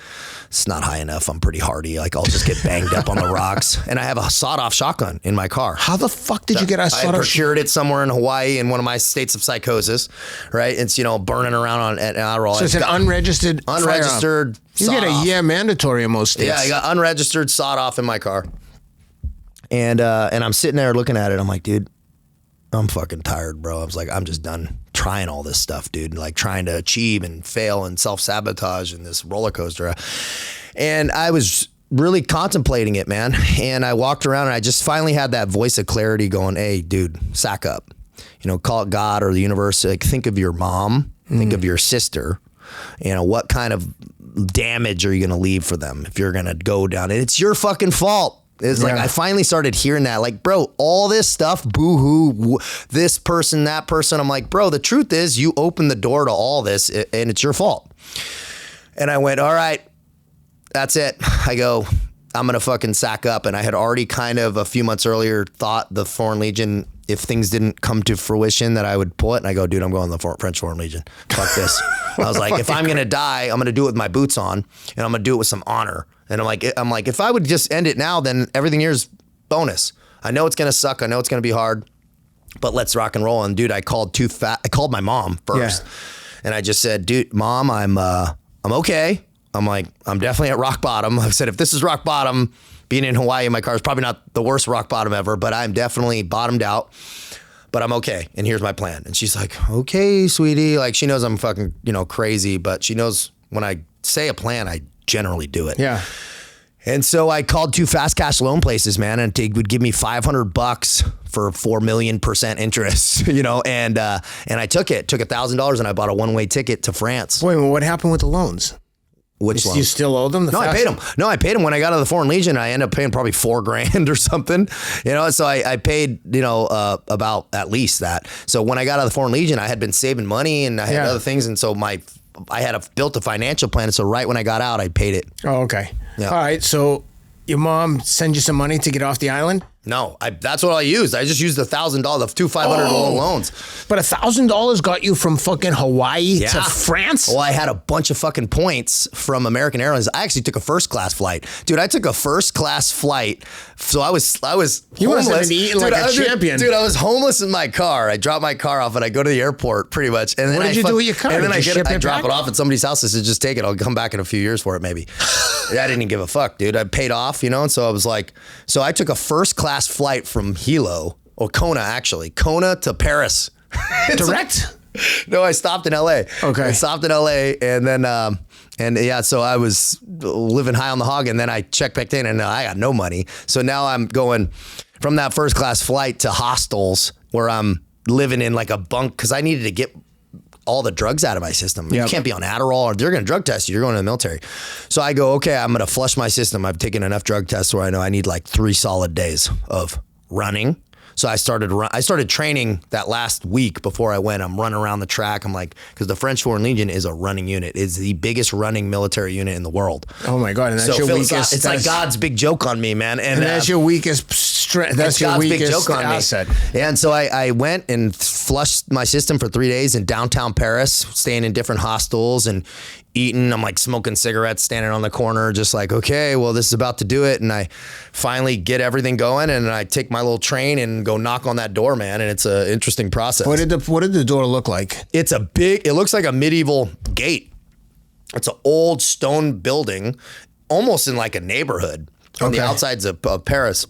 it's not high enough. I'm pretty hardy. Like, I'll just get banged up on the rocks. And I have a sawed-off shotgun in my car. How the fuck did you get a sawed-off? I procured it somewhere in Hawaii in one of my states of psychosis, right? It's, burning around on Adderall. So it's an unregistered firearm. You get a year mandatory in most states. Yeah, I got unregistered sawed-off in my car. And I'm sitting there looking at it. I'm like, dude, I'm fucking tired, bro. I was like, I'm just done trying all this stuff, dude. Like trying to achieve and fail and self-sabotage in this roller coaster. And I was really contemplating it, man. And I walked around and I just finally had that voice of clarity going, hey, dude, sack up. Call it God or the universe. Like, think of your mom, think of your sister. What kind of damage are you going to leave for them if you're going to go down? And it's your fucking fault. It's like, I finally started hearing that, like, bro, all this stuff, boo-hoo, this person, that person. I'm like, bro, the truth is you opened the door to all this and it's your fault. And I went, all right, that's it. I go, I'm going to fucking sack up. And I had already kind of a few months earlier thought the Foreign Legion, if things didn't come to fruition, that I would pull it. And I go, dude, I'm going to the French Foreign Legion. Fuck this. I was like, if I'm going to die, I'm going to do it with my boots on, and I'm going to do it with some honor. And I'm like, if I would just end it now, then everything here is bonus. I know it's going to suck. I know it's going to be hard, but let's rock and roll. And dude, I called my mom first, and I just said, dude, Mom, I'm okay. I'm like, I'm definitely at rock bottom. I said, if this is rock bottom, being in Hawaii in my car is probably not the worst rock bottom ever, but I'm definitely bottomed out, but I'm okay. And here's my plan. And she's like, okay, sweetie. Like, she knows I'm fucking, crazy, but she knows when I say a plan, I generally do it. Yeah. And so I called 2 fast cash loan places, man, and they would give me $500 for 4 million % interest, and I took $1,000 and I bought a one-way ticket to France. Wait, what happened with the loans? Which loans? You still owe them? I paid them. No, I paid them when I got out of the Foreign Legion. I ended up paying probably $4,000 or something, so I paid, about at least that. So when I got out of the Foreign Legion, I had been saving money and I had other things. And so I had built a financial plan. So right when I got out, I paid it. Oh, okay. Yeah. All right, so your mom send you some money to get off the island? No, that's what I used. I just used $1,000, the two $500 loans. But $1,000 got you from fucking Hawaii to France? Well, I had a bunch of fucking points from American Airlines. I actually took a first class flight. Dude, I took a first class flight. So I was You must homeless. have been eating like a champion. Dude, I was homeless in my car. I dropped my car off and I go to the airport pretty much. And then what did you do with your car? And then I drop back? it off at somebody's house. I said, just take it. I'll come back in a few years for it maybe. I didn't give a fuck, dude. I paid off, you know? And so I was like, so I took a first class flight from Hilo, or Kona actually, Kona to Paris. Direct? No, I stopped in LA. Okay. I stopped in LA and then, so I was living high on the hog and then I checked back in and I got no money. So now I'm going from that first class flight to Hostels where I'm living in like a bunk because I needed to get all the drugs out of my system. Yep. You can't be on Adderall or they're going to drug test you. You're going to the military. So I go, okay, I'm going to flush my system. I've taken enough drug tests where I know I need like 3 solid days of running. So I started training that last week before I went. I'm running around the track. I'm like, because the French Foreign Legion is a running unit. It's the biggest running military unit in the world. Oh my God. And that's your weakest. It's like God's big joke on me, man. And that's your weakest strength. That's your God's weakest big joke on asset. Me. Yeah, and so I went and flushed my system for 3 days in downtown Paris, staying in different hostels and eating. I'm like smoking cigarettes, standing on the corner, just like, okay, well, this is about to do it. And I finally get everything going and I take my little train and go knock on that door, man. And it's an interesting process. What did the door look like? It looks like a medieval gate. It's an old stone building, almost in like a neighborhood on the outsides of Paris.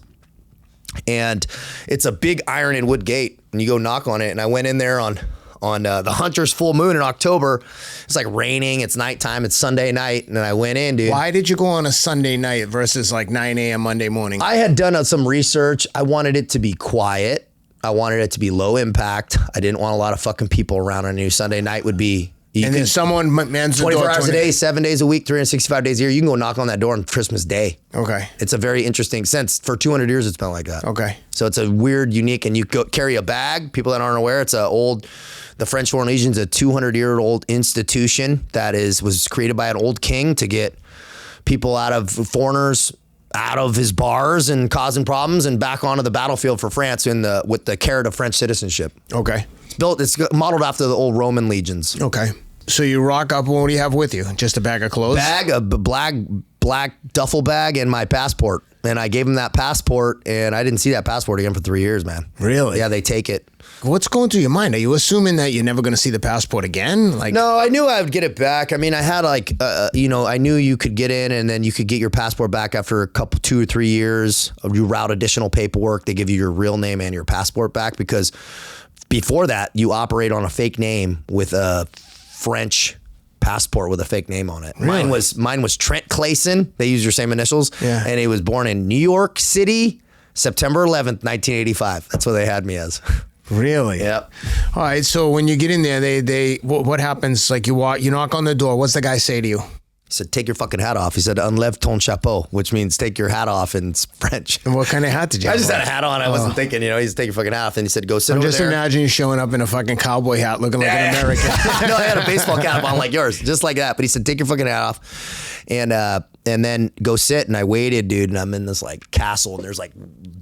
And it's a big iron and wood gate and you go knock on it. And I went in there on the Hunter's full moon in October. It's like raining. It's nighttime. It's Sunday night. And then I went in, dude. Why did you go on a Sunday night versus like 9 a.m. Monday morning? I had done some research. I wanted it to be quiet. I wanted it to be low impact. I didn't want a lot of fucking people around. I knew Sunday night would be... And then someone mans the door 24 hours a day, 7 days a week, 365 days a year. You can go knock on that door on Christmas Day. Okay. It's a very interesting sense. For 200 years, it's been like that. Okay. So it's a weird, unique, and you carry a bag. People that aren't aware, the French Foreign Legion is a 200-year-old institution that was created by an old king to get foreigners out of his bars and causing problems and back onto the battlefield for France with the carrot of French citizenship. Okay. It's modeled after the old Roman legions. Okay. So you rock up, what do you have with you? Just a bag of clothes? A black duffel bag and my passport. And I gave him that passport and I didn't see that passport again for 3 years, man. Really? Yeah, they take it. What's going through your mind? Are you assuming that you're never going to see the passport again? No, I knew I would get it back. I mean, I had I knew you could get in and then you could get your passport back after 2 or 3 years. You route additional paperwork. They give you your real name and your passport back because before that, you operate on a fake name with a French passport with a fake name on it. Really? Mine was Trent Clayson. They use your same initials. Yeah. And he was born in New York City, September 11th, 1985. That's what they had me as. Really? Yep. All right. So when you get in there, what happens? Like you knock on the door. What's the guy say to you? He said, take your fucking hat off. He said, enlève ton chapeau, which means take your hat off in French. And what kind of hat did you have? I just had a hat on. I wasn't thinking, he said, take your fucking hat off. And he said, go sit over there. Just imagine you showing up in a fucking cowboy hat looking like an American. No, I had a baseball cap on like yours, just like that. But he said, take your fucking hat off and then go sit. And I waited, dude. And I'm in this like castle and there's like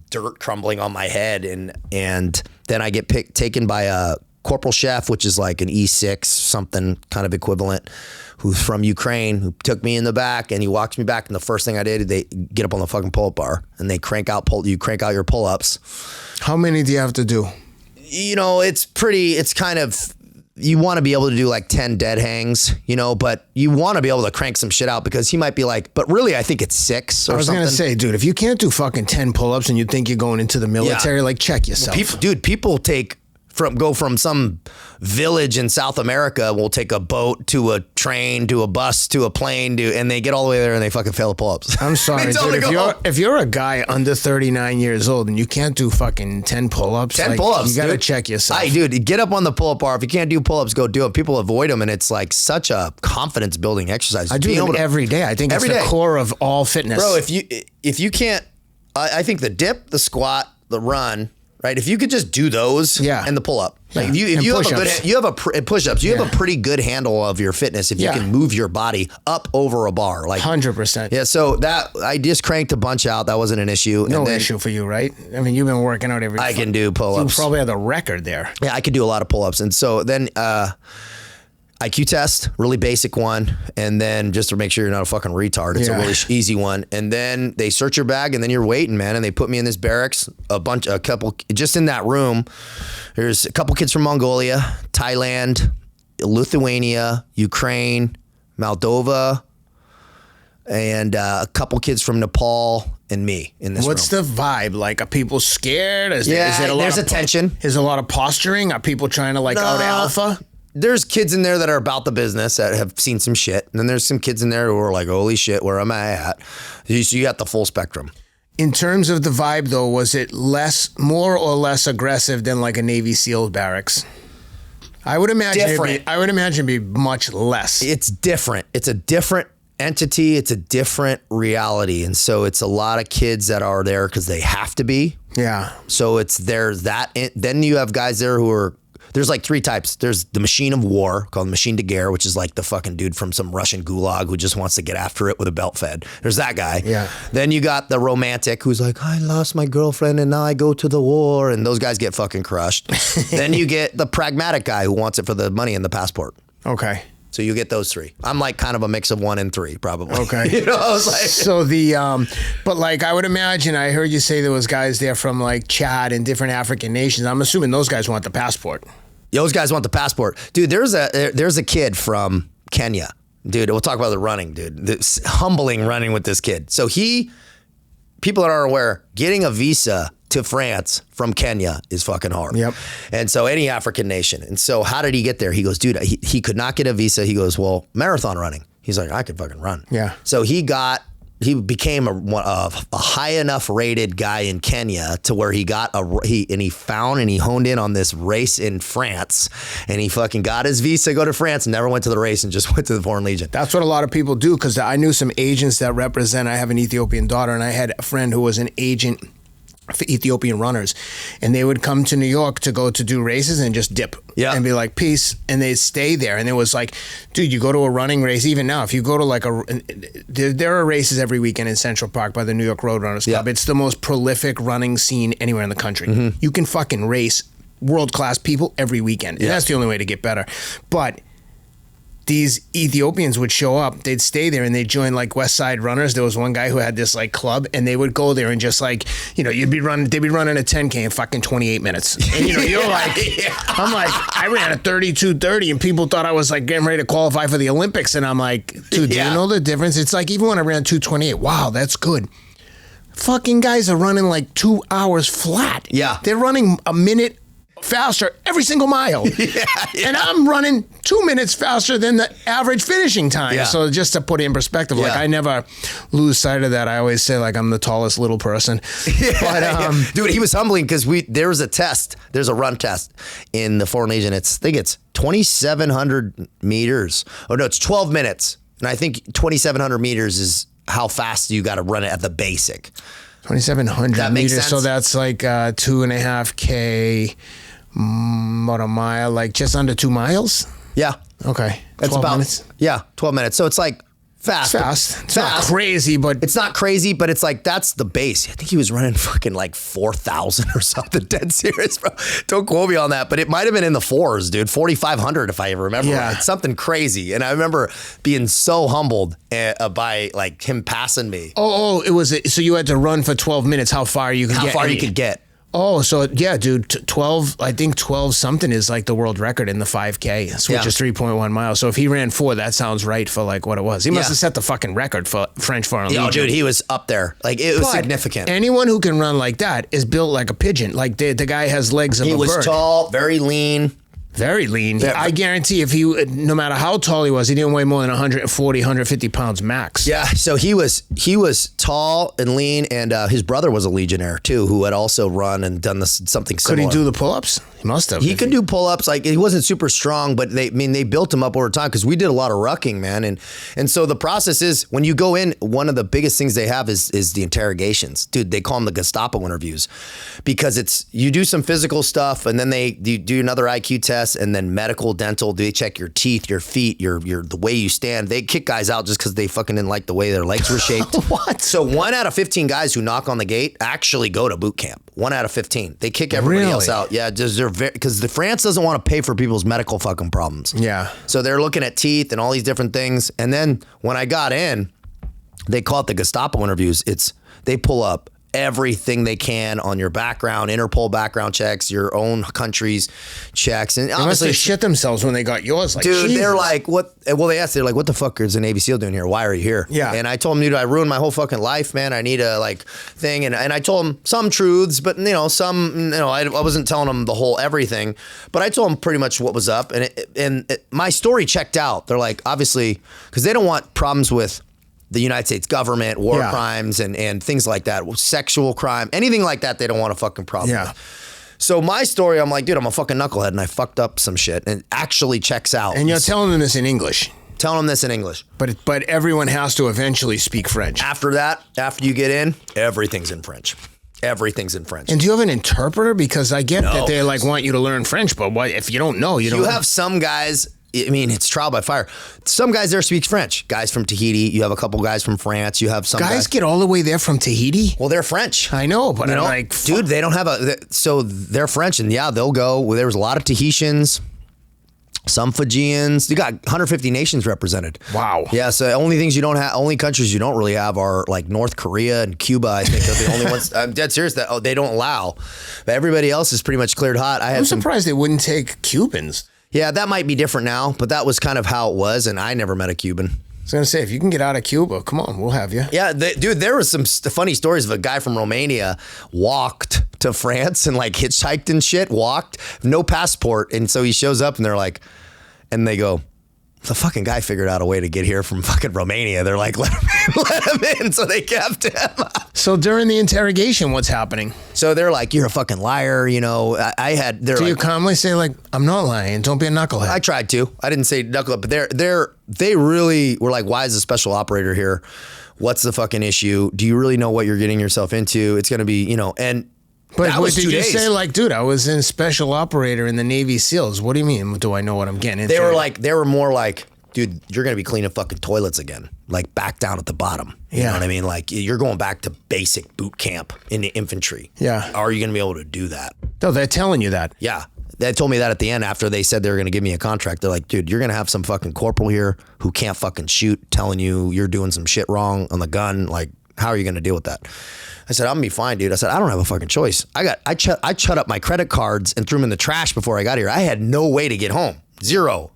dirt crumbling on my head. And then I get taken by a corporal chef, which is like an E6, something kind of equivalent, who's from Ukraine, who took me in the back and he walks me back. And the first thing I did, they get up on the fucking pull-up bar and they crank out your pull-ups. How many do you have to do? It's kind of, you want to be able to do like 10 dead hangs, but you want to be able to crank some shit out because he might be like, but really, I think it's 6 or something. I was going to say, dude, if you can't do fucking 10 pull-ups and you think you're going into the military, like check yourself. People go from some village in South America, will take a boat to a train to a bus to a plane and they get all the way there and they fucking fail the pull-ups. I'm sorry, dude. If you're a guy under 39 years old and you can't do fucking 10 pull-ups, you got to check yourself. Hey, dude, get up on the pull-up bar. If you can't do pull-ups, go do it. People avoid them and it's like such a confidence building exercise. I do it every day. I think it's the core of all fitness. Bro, if you can't, I think the dip, the squat, the run, right? If you could just do those and the pull up. Like if you have push-ups, you have a pretty good handle of your fitness if you can move your body up over a bar. Like 100%. Yeah, so that I just cranked a bunch out. That wasn't an issue. No issue for you, right? I mean, you've been working out every I can do pull-ups. You probably have the record there. Yeah, I could do a lot of pull-ups. And so then IQ test, really basic one, and then just to make sure you're not a fucking retard, it's a really easy one. And then they search your bag, and then you're waiting, man. And they put me in this barracks, a couple, just in that room. There's a couple kids from Mongolia, Thailand, Lithuania, Ukraine, Moldova, and a couple kids from Nepal and me in this room. What's the vibe? Like, are people scared? Is there a lot there's a tension. Is there a lot of posturing? Are people trying to out alpha? There's kids in there that are about the business that have seen some shit. And then there's some kids in there who are like, holy shit, where am I at? So you got the full spectrum. In terms of the vibe, though, was it more or less aggressive than like a Navy SEAL barracks? I would imagine it'd be much less. It's different. It's a different entity. It's a different reality. And so it's a lot of kids that are there because they have to be. Yeah. So there's that. Then you have guys there who are, there's like three types. There's the machine of war called machine de guerre, which is like the fucking dude from some Russian gulag who just wants to get after it with a belt fed. There's that guy. Yeah. Then you got the romantic who's like, I lost my girlfriend and now I go to the war. And those guys get fucking crushed. Then you get the pragmatic guy who wants it for the money and the passport. Okay. So you get those three. I'm like kind of a mix of 1 and 3, probably. Okay. You know, I was like, so but like I would imagine, I heard you say there was guys there from like Chad and different African nations. I'm assuming those guys want the passport. Those guys want the passport. Dude, there's a kid from Kenya. Dude, we'll talk about the running, dude. This humbling running with this kid. So people that aren't aware, getting a visa to France from Kenya is fucking hard. Yep. And so any African nation. And so how did he get there? He goes, dude, he could not get a visa. He goes, well, marathon running. He's like, I could fucking run. Yeah. So he became a high enough rated guy in Kenya to where he honed in on this race in France, and he fucking got his visa, go to France, and never went to the race and just went to the Foreign Legion. That's what a lot of people do, because I knew some agents that represent, I have an Ethiopian daughter, and I had a friend who was an agent for Ethiopian runners, and they would come to New York to go to do races and just dip and be like, peace, and they'd stay there. And it was like, dude, you go to a running race, even now, if you go to like there are races every weekend in Central Park by the New York Roadrunners Club. It's the most prolific running scene anywhere in the country. Mm-hmm. You can fucking race world-class people every weekend, and that's the only way to get better. But these Ethiopians would show up, they'd stay there, and they'd join like West Side Runners. There was one guy who had this like club, and they would go there and just like, they'd be running a 10K in fucking 28 minutes. And you're like, I'm like, I ran a 32:30, and people thought I was like getting ready to qualify for the Olympics. And I'm like, dude, do you know the difference? It's like, even when I ran 2:28, wow, that's good. Fucking guys are running like 2 hours flat. Yeah. They're running a minute faster every single mile. And I'm running 2 minutes faster than the average finishing time. So just to put it in perspective, like I never lose sight of that. I always say like I'm the tallest little person. But dude, he was humbling because there was a test. There's a run test in the Foreign Legion. I think it's 2,700 meters. Oh no, it's 12 minutes. And I think 2,700 meters is how fast you got to run it at the basic. 2,700 meters. So that's like 2.5K. About a mile, like just under 2 miles? Yeah. Okay. That's 12 about minutes? Yeah, 12 minutes. So it's like fast. It's not crazy, but it's not crazy, but it's like that's the base. I think he was running fucking like 4,000 or something. Dead serious, bro. Don't quote me on that, but it might have been in the 4s, dude. 4,500 if I remember right. It's something crazy. And I remember being so humbled by like him passing me. It was so you had to run for 12 minutes. How far you could get? Oh, so yeah, dude, 12, I think 12 something is like the world record in the 5K, which is 3.1 miles. So if he ran 4, that sounds right for like what it was. He must have set the fucking record for French Foreign Legion. Dude, he was up there. Like it was significant. Anyone who can run like that is built like a pigeon. Like the guy has legs of a bird. He was tall, very lean. Very lean. I guarantee if no matter how tall he was, he didn't weigh more than 140, 150 pounds max. Yeah, so he was tall and lean, and his brother was a Legionnaire too, who had also run and done something similar. Could he do the pull-ups? He must have. He could do pull-ups. Like, he wasn't super strong, but they built him up over time because we did a lot of rucking, man. And so the process is, when you go in, one of the biggest things they have is the interrogations. Dude, they call them the Gestapo interviews, because you do some physical stuff, and then you do another IQ test, and then medical, dental. They check your teeth, your feet, your the way you stand. They kick guys out just because they fucking didn't like the way their legs were shaped. What? So 1 out of 15 guys who knock on the gate actually go to boot camp. 1 out of 15. They kick everybody else out. Yeah, because the France doesn't want to pay for people's medical fucking problems. Yeah. So they're looking at teeth and all these different things. And then when I got in, they call it the Gestapo interviews. They pull up everything they can on your background, Interpol background checks, your own country's checks. And they must have shit themselves when they got yours. Like, dude, Jesus. They're like, what? Well, they asked, they're like, what the fuck is a Navy SEAL doing here? Why are you here? Yeah. And I told them, dude, I ruined my whole fucking life, man. I need a thing. And I told them some truths, but I wasn't telling them the whole everything, but I told them pretty much what was up. And my story checked out. They're like, obviously, because they don't want problems with the United States government, war crimes, and things like that, sexual crime, anything like that, they don't want a fucking problem with. So my story, I'm like, dude, I'm a fucking knucklehead, and I fucked up some shit, and it actually checks out. And you're telling them this in English. Telling them this in English. But everyone has to eventually speak French. After that, after you get in, everything's in French. Everything's in French. And do you have an interpreter? Because I get that they want you to learn French, but what if you don't know? You have some guys. I mean, it's trial by fire. Some guys there speak French. Guys from Tahiti. You have a couple guys from France. You have some guys get all the way there from Tahiti. Well, they're French. I know, but I'm like, dude, they don't have so they're French, and they'll go. Well, there was a lot of Tahitians, some Fijians. You got 150 nations represented. Wow. Yeah. So only countries you don't really have are like North Korea and Cuba. I think are the only ones. I'm dead serious that they don't allow. But everybody else is pretty much cleared hot. I'm surprised they wouldn't take Cubans. Yeah, that might be different now, but that was kind of how it was, and I never met a Cuban. I was going to say, if you can get out of Cuba, come on, we'll have you. Yeah, dude, there was some funny stories of a guy from Romania walked to France and hitchhiked and shit, no passport, and so he shows up and they're like, and they go, the fucking guy figured out a way to get here from fucking Romania. They're like, let him in. So they kept him. So during the interrogation, what's happening? So they're like, you're a fucking liar. You know, Do you calmly say I'm not lying? Don't be a knucklehead. I tried to. I didn't say knucklehead, but they really were like, why is the special operator here? What's the fucking issue? Do you really know what you're getting yourself into? It's going to be, and But did you say dude, I was in special operator in the Navy SEALs? What do you mean? Do I know what I'm getting into? They were more like, dude, you're going to be cleaning fucking toilets again. Back down at the bottom. You know what I mean? You're going back to basic boot camp in the infantry. Yeah. Are you going to be able to do that? No, they're telling you that. Yeah. They told me that at the end after they said they were going to give me a contract. They're like, dude, you're going to have some fucking corporal here who can't fucking shoot telling you you're doing some shit wrong on the gun. How are you going to deal with that? I said, I'm going to be fine, dude. I said, I don't have a fucking choice. I shut up my credit cards and threw them in the trash before I got here. I had no way to get home. Zero.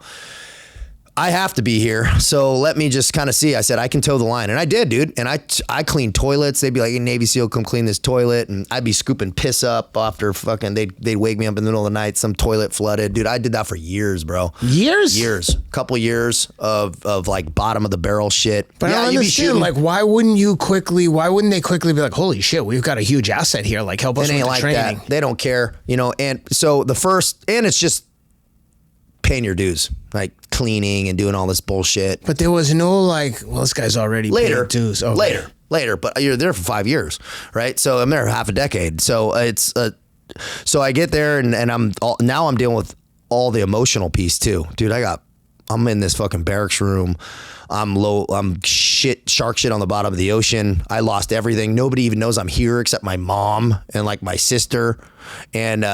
I have to be here, so let me just kind of see. I said, I can toe the line. And I did, dude. And I cleaned toilets. They'd be like, hey, Navy SEAL, come clean this toilet. And I'd be scooping piss up after fucking, they'd wake me up in the middle of the night, some toilet flooded. Dude, I did that for years, bro. Years? Years. Couple years of bottom of the barrel shit. But I don't understand, why wouldn't they quickly be like, holy shit, we've got a huge asset here, help us with the training. That. They don't care, and so it's just paying your dues, cleaning and doing all this bullshit. But there was no this guy's already paid dues. Okay. Later, but you're there for 5 years, right? So I'm there half a decade. So it's so I get there and I'm dealing with all the emotional piece too, dude. I'm in this fucking barracks room. I'm shark shit on the bottom of the ocean. I lost everything. Nobody even knows I'm here except my mom and my sister. And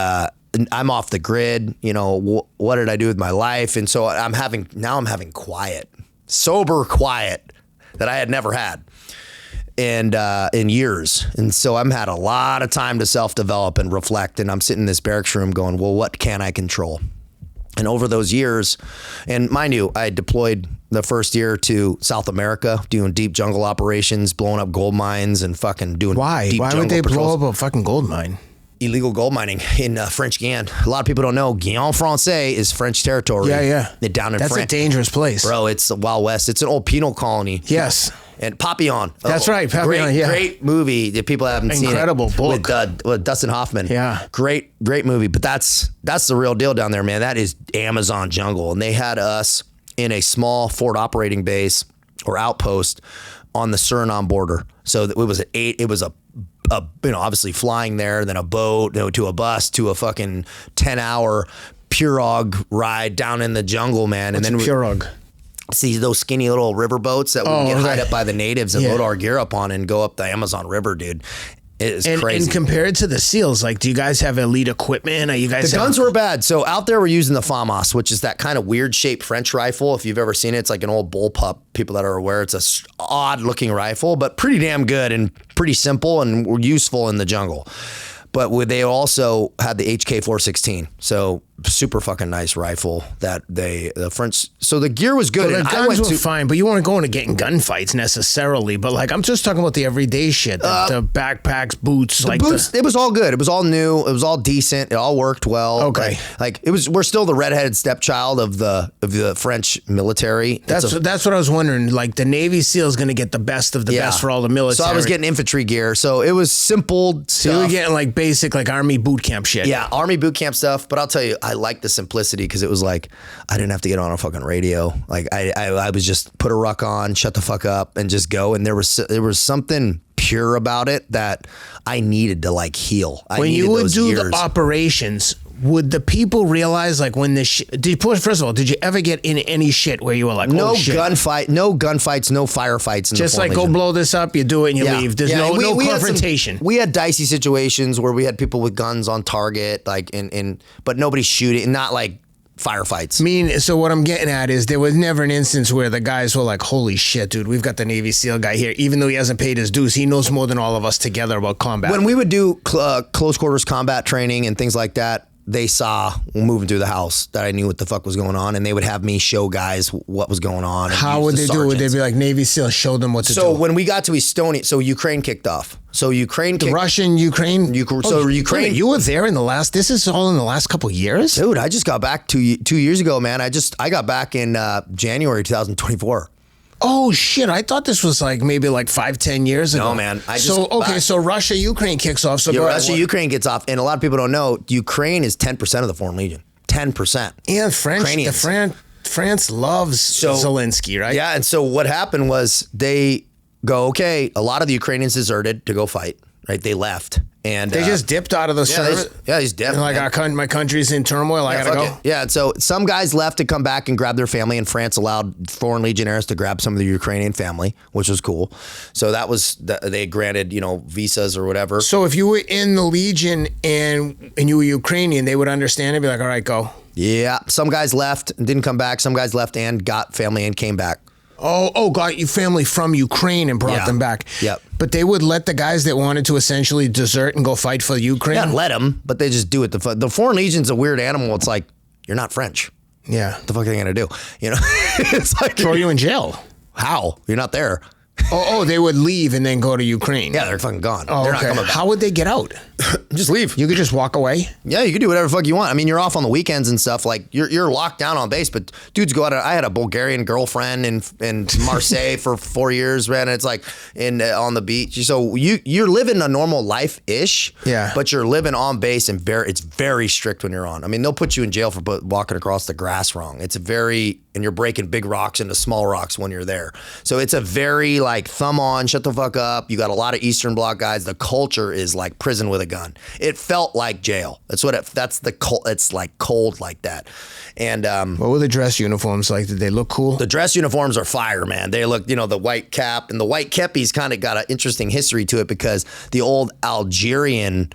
I'm off the grid. What did I do with my life? And so I'm having quiet, sober quiet that I had never had in years. And so I'm had a lot of time to self-develop and reflect. And I'm sitting in this barracks room going, well, what can I control? And over those years, and mind you, I deployed the first year to South America, doing deep jungle operations, blowing up gold mines and fucking doing Why? deep Why jungle would they patrols. blow up a fucking gold mine? illegal gold mining in French Guiana. A lot of people don't know Guiana Francais is French territory. Yeah. Down in France. That's a dangerous place. Bro, it's the Wild West. It's an old penal colony. Yes. And Papillon. That's right. Papillon, great movie that people haven't seen. Incredible book. With Dustin Hoffman. Yeah. Great movie. But that's the real deal down there, man. That is Amazon jungle. And they had us in a small forward operating base or outpost on the Suriname border. So it was obviously flying there, then a boat, to a bus, to a fucking 10-hour pirogue ride down in the jungle, man. What's and then pirogue? See those skinny little river boats that we get hired up by the natives and load our gear up on and go up the Amazon River, dude. It is crazy. And compared to the SEALs, like, do you guys have elite equipment? Are you guys? The guns were bad. So out there, we're using the FAMAS, which is that kind of weird shaped French rifle. If you've ever seen it, it's like an old bullpup. People that are aware, it's a odd looking rifle, but pretty damn good and pretty simple and useful in the jungle. But they also had the HK-416, so super fucking nice rifle that the French. So the gear was good. Well, the guns were fine, but you weren't going to get in gunfights necessarily. But like, I'm just talking about the everyday shit, the backpacks, boots. The boots, it was all good. It was all new. It was all decent. It all worked well. Okay, like it was. We're still the redheaded stepchild of the French military. That's what I was wondering. Like the Navy SEAL is going to get the best of the best for all the military. So I was getting infantry gear. So it was simple. So you were getting like basic like Army boot camp shit. Yeah, Army boot camp stuff. But I'll tell you, I like the simplicity because it was like I didn't have to get on a fucking radio. Like I was just put a ruck on, shut the fuck up, and just go. And there was something pure about it that I needed to like heal. When you would do the operations, would the people realize like when this first of all, did you ever get in any shit where you were like, no gunfights, no firefights? Just like go blow this up, you do it and you leave. There's no confrontation. We had dicey situations where we had people with guns on target, like but nobody shooting, not like firefights. So what I'm getting at is there was never an instance where the guys were like, holy shit, dude, we've got the Navy SEAL guy here. Even though he hasn't paid his dues, he knows more than all of us together about combat. When we would do close quarters combat training and things like that, they saw moving through the house that I knew what the fuck was going on, and they would have me show guys what was going on. How would they do it? Would they be like Navy SEAL, show them what to do? So when we got to Estonia, so Ukraine kicked off. So Ukraine, Ukraine. Ukraine. You were there in the last. This is all in the last couple of years, dude. I just got back 2 years ago, man. I got back in January 2024. Oh shit! I thought this was like maybe like 5-10 years ago. No, man. So Russia Ukraine kicks off. So Russia Ukraine gets off, and a lot of people don't know Ukraine is 10% of the Foreign Legion. 10%. And France loves Zelensky, right? Yeah, and so what happened was they go, okay, a lot of the Ukrainians deserted to go fight. Right, they left. And they just dipped out of the service. He's dipped. And like my country's in turmoil. I gotta go. Yeah. So some guys left to come back and grab their family, and France allowed Foreign Legionnaires to grab some of the Ukrainian family, which was cool. So that was they granted visas or whatever. So if you were in the Legion and you were Ukrainian, they would understand and be like, all right, go. Yeah. Some guys left and didn't come back. Some guys left and got family and came back. Got your family from Ukraine and brought them back. Yep. But they would let the guys that wanted to essentially desert and go fight for Ukraine? Not let them, but they just do it. The Foreign Legion's a weird animal. It's like, you're not French. Yeah. What the fuck are they going to do? It's like... Throw you in jail. How? You're not there. They would leave and then go to Ukraine. Yeah, they're fucking gone. They're not coming back. How would they get out? Just leave. You could just walk away? Yeah, you could do whatever the fuck you want. I mean, you're off on the weekends and stuff. Like, you're locked down on base, but dudes go out. I had a Bulgarian girlfriend in Marseille for 4 years, man. And it's like on the beach. So you're living a normal life-ish, but you're living on base and it's very strict when you're on. I mean, they'll put you in jail for walking across the grass wrong. And you're breaking big rocks into small rocks when you're there. So it's a very like thumb on, shut the fuck up. You got a lot of Eastern Bloc guys. The culture is like prison with a gun. It felt like jail. It's like cold like that. And what were the dress uniforms like? Did they look cool? The dress uniforms are fire, man. They look, the white cap, and the white kepi's kind of got an interesting history to it because the old Algerian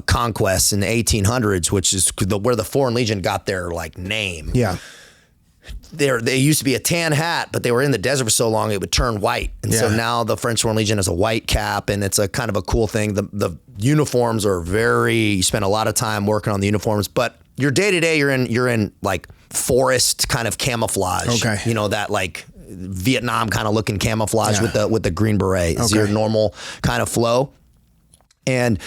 conquests in the 1800s, which is where the Foreign Legion got their like name. Yeah. They used to be a tan hat, but they were in the desert for so long it would turn white. And so now the French Foreign Legion has a white cap, and it's a kind of a cool thing. The uniforms are you spend a lot of time working on the uniforms, but your day to day, you're in like forest kind of camouflage. Okay. That like Vietnam kind of looking camouflage with the green beret. It's your normal kind of flow. And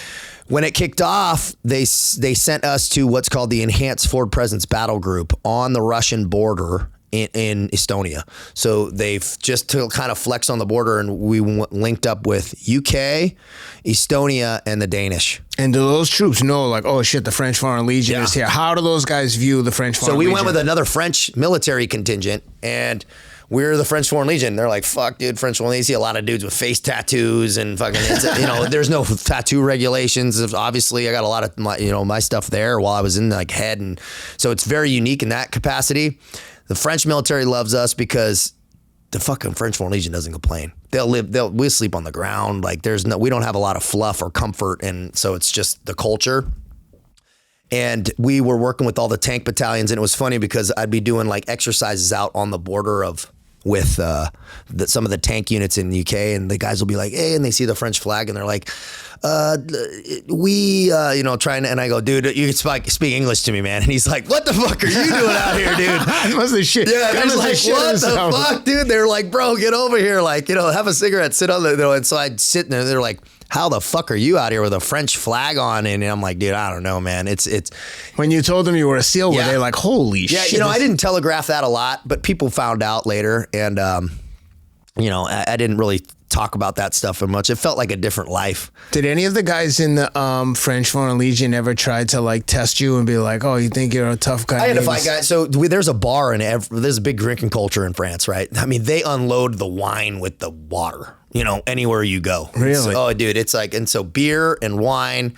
When it kicked off, they sent us to what's called the Enhanced Forward Presence Battle Group on the Russian border in Estonia. So they've just to kind of flex on the border, and we linked up with UK, Estonia, and the Danish. And do those troops know, like, oh shit, the French Foreign Legion is here? How do those guys view the French Foreign Legion? So we went with another French military contingent, and we're the French Foreign Legion. They're like, fuck, dude, French Foreign Legion. You see a lot of dudes with face tattoos and fucking, there's no tattoo regulations. Obviously, I got a lot of my stuff there while I was in like head. And so it's very unique in that capacity. The French military loves us because the fucking French Foreign Legion doesn't complain. We'll sleep on the ground. Like we don't have a lot of fluff or comfort. And so it's just the culture. And we were working with all the tank battalions, and it was funny because I'd be doing like exercises out on the border with some of the tank units in the UK, and the guys will be like, hey, and they see the French flag, and they're like, trying to, and I go, dude, you can speak English to me, man. And he's like, what the fuck are you doing out here, dude? That was the shit. Yeah, they're like, what the fuck, dude? They're like, bro, get over here. Like, have a cigarette, sit on the, and so I'd sit there, they're like, how the fuck are you out here with a French flag on? And I'm like, dude, I don't know, man. It's when you told them you were a SEAL, were they like, holy shit? Yeah, I didn't telegraph that a lot, but people found out later, and I didn't really talk about that stuff very much. It felt like a different life. Did any of the guys in the French Foreign Legion ever try to like test you and be like, oh, you think you're a tough guy? I had to fight guys. So there's a bar there's a big drinking culture in France, right? I mean, they unload the wine with the water, anywhere you go. Really? Oh, dude, it's like, and so beer and wine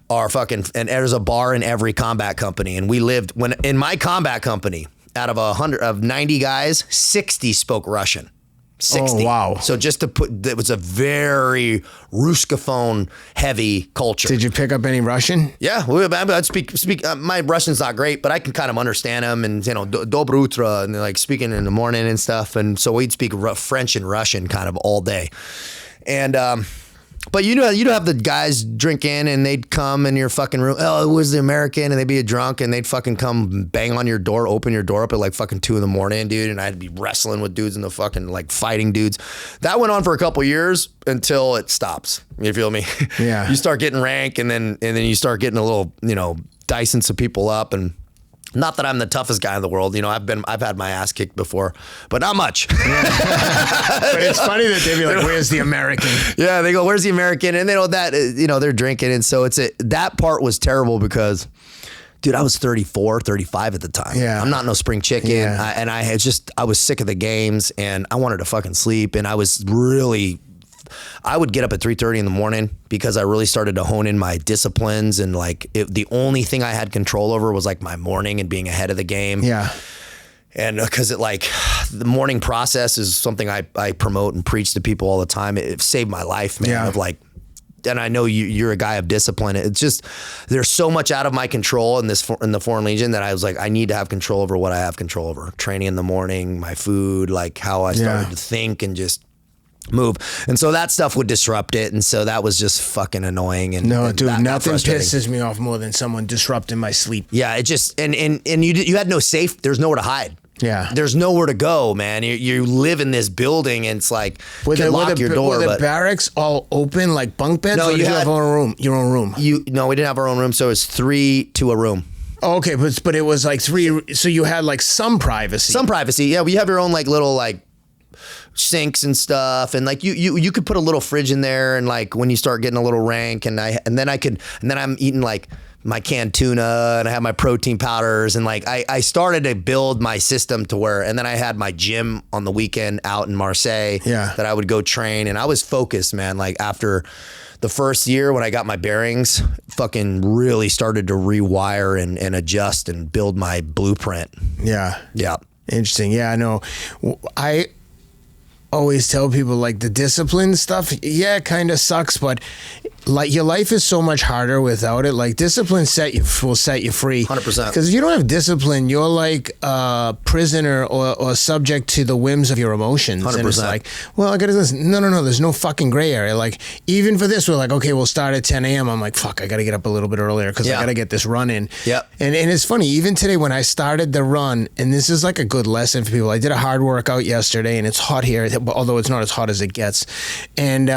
are fucking, and there's a bar in every combat company. And we lived, in my combat company, out of 90 guys, 60 spoke Russian. 60. Oh, wow. So just to put, it was a very Ruskophone heavy culture. Did you pick up any Russian? Yeah, I'd speak. My Russian's not great, but I can kind of understand them, and Dobro utra, and like speaking in the morning and stuff. And so we'd speak French and Russian kind of all day. And but you'd have the guys drink in, and they'd come in your fucking room. Oh, it was the American, and they'd be a drunk, and they'd fucking come bang on your door, open your door up at like fucking 2 a.m, dude. And I'd be wrestling with dudes in the fucking like fighting dudes. That went on for a couple years until it stops. You feel me? Yeah. You start getting rank, and then you start getting a little, dicing some people up. And not that I'm the toughest guy in the world. I've had my ass kicked before, but not much. Yeah. But it's funny that they'd be like, where's the American? Yeah, they go, where's the American? And they know that, they're drinking. And so that part was terrible because, dude, I was 34, 35 at the time. Yeah. I'm not no spring chicken. Yeah. I was sick of the games, and I wanted to fucking sleep. And I would get up at 3:30 in the morning because I really started to hone in my disciplines, and like the only thing I had control over was like my morning and being ahead of the game. Yeah. And because the morning process is something I promote and preach to people all the time. It saved my life, man. Yeah. Of like, and I know you're a guy of discipline. It's just, there's so much out of my control in the Foreign Legion that I was like, I need to have control over what I have control over. Training in the morning, my food, like how I started to think and just move. And so that stuff would disrupt it. And so that was just fucking annoying. And dude, nothing pisses me off more than someone disrupting my sleep. Yeah, it just, and you had no safe, there's nowhere to hide. Yeah. There's nowhere to go, man. You live in this building, and it's like, you can lock your door. Were the barracks all open like bunk beds? No, or did you have your own room? No, we didn't have our own room. So it's 3 to a room. Oh, okay, but it was like 3. So you had like some privacy. Some privacy, yeah. We have your own like little like sinks and stuff, and like you could put a little fridge in there, and like when you start getting a little rank, and then I'm eating like my canned tuna, and I have my protein powders, and like I started to build my system to where, and then I had my gym on the weekend out in Marseille that I would go train, and I was focused, man. Like after the first year when I got my bearings, fucking really started to rewire and adjust and build my blueprint. Yeah. Yeah. Interesting. Yeah, I know. I always tell people like the discipline stuff, it kind of sucks, but like your life is so much harder without it. Like discipline will set you free. 100%. Because if you don't have discipline, you're like a prisoner or subject to the whims of your emotions. 100%. And it's like, well, I gotta listen. No, there's no fucking gray area. Like even for this, we're like, okay, we'll start at 10 a.m. I'm like, fuck, I gotta get up a little bit earlier because I gotta get this run in. Yeah. And it's funny, even today when I started the run, and this is like a good lesson for people. I did a hard workout yesterday, and it's hot here, although it's not as hot as it gets. And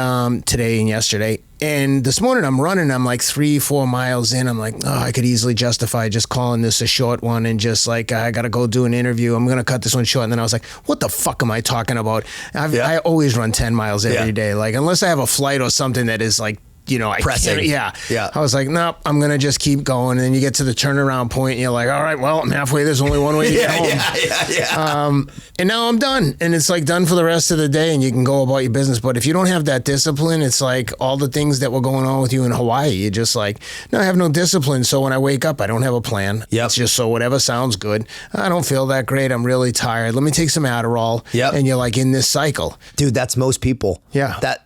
today and yesterday. And this morning I'm running, I'm like 3-4 miles in. I'm like, oh, I could easily justify just calling this a short one and just like, I got to go do an interview. I'm going to cut this one short. And then I was like, what the fuck am I talking about? I always run 10 miles every day. Like, unless I have a flight or something that is like, you know, pressing. Yeah. I was like, nope, I'm going to just keep going. And then you get to the turnaround point and you're like, all right, well, I'm halfway. There's only one way to get home. And now I'm done. And it's like done for the rest of the day and you can go about your business. But if you don't have that discipline, it's like all the things that were going on with you in Hawaii. You're just like, no, I have no discipline. So when I wake up, I don't have a plan. It's just so whatever sounds good. I don't feel that great. I'm really tired. Let me take some Adderall. And you're like in this cycle. Dude, that's most people. That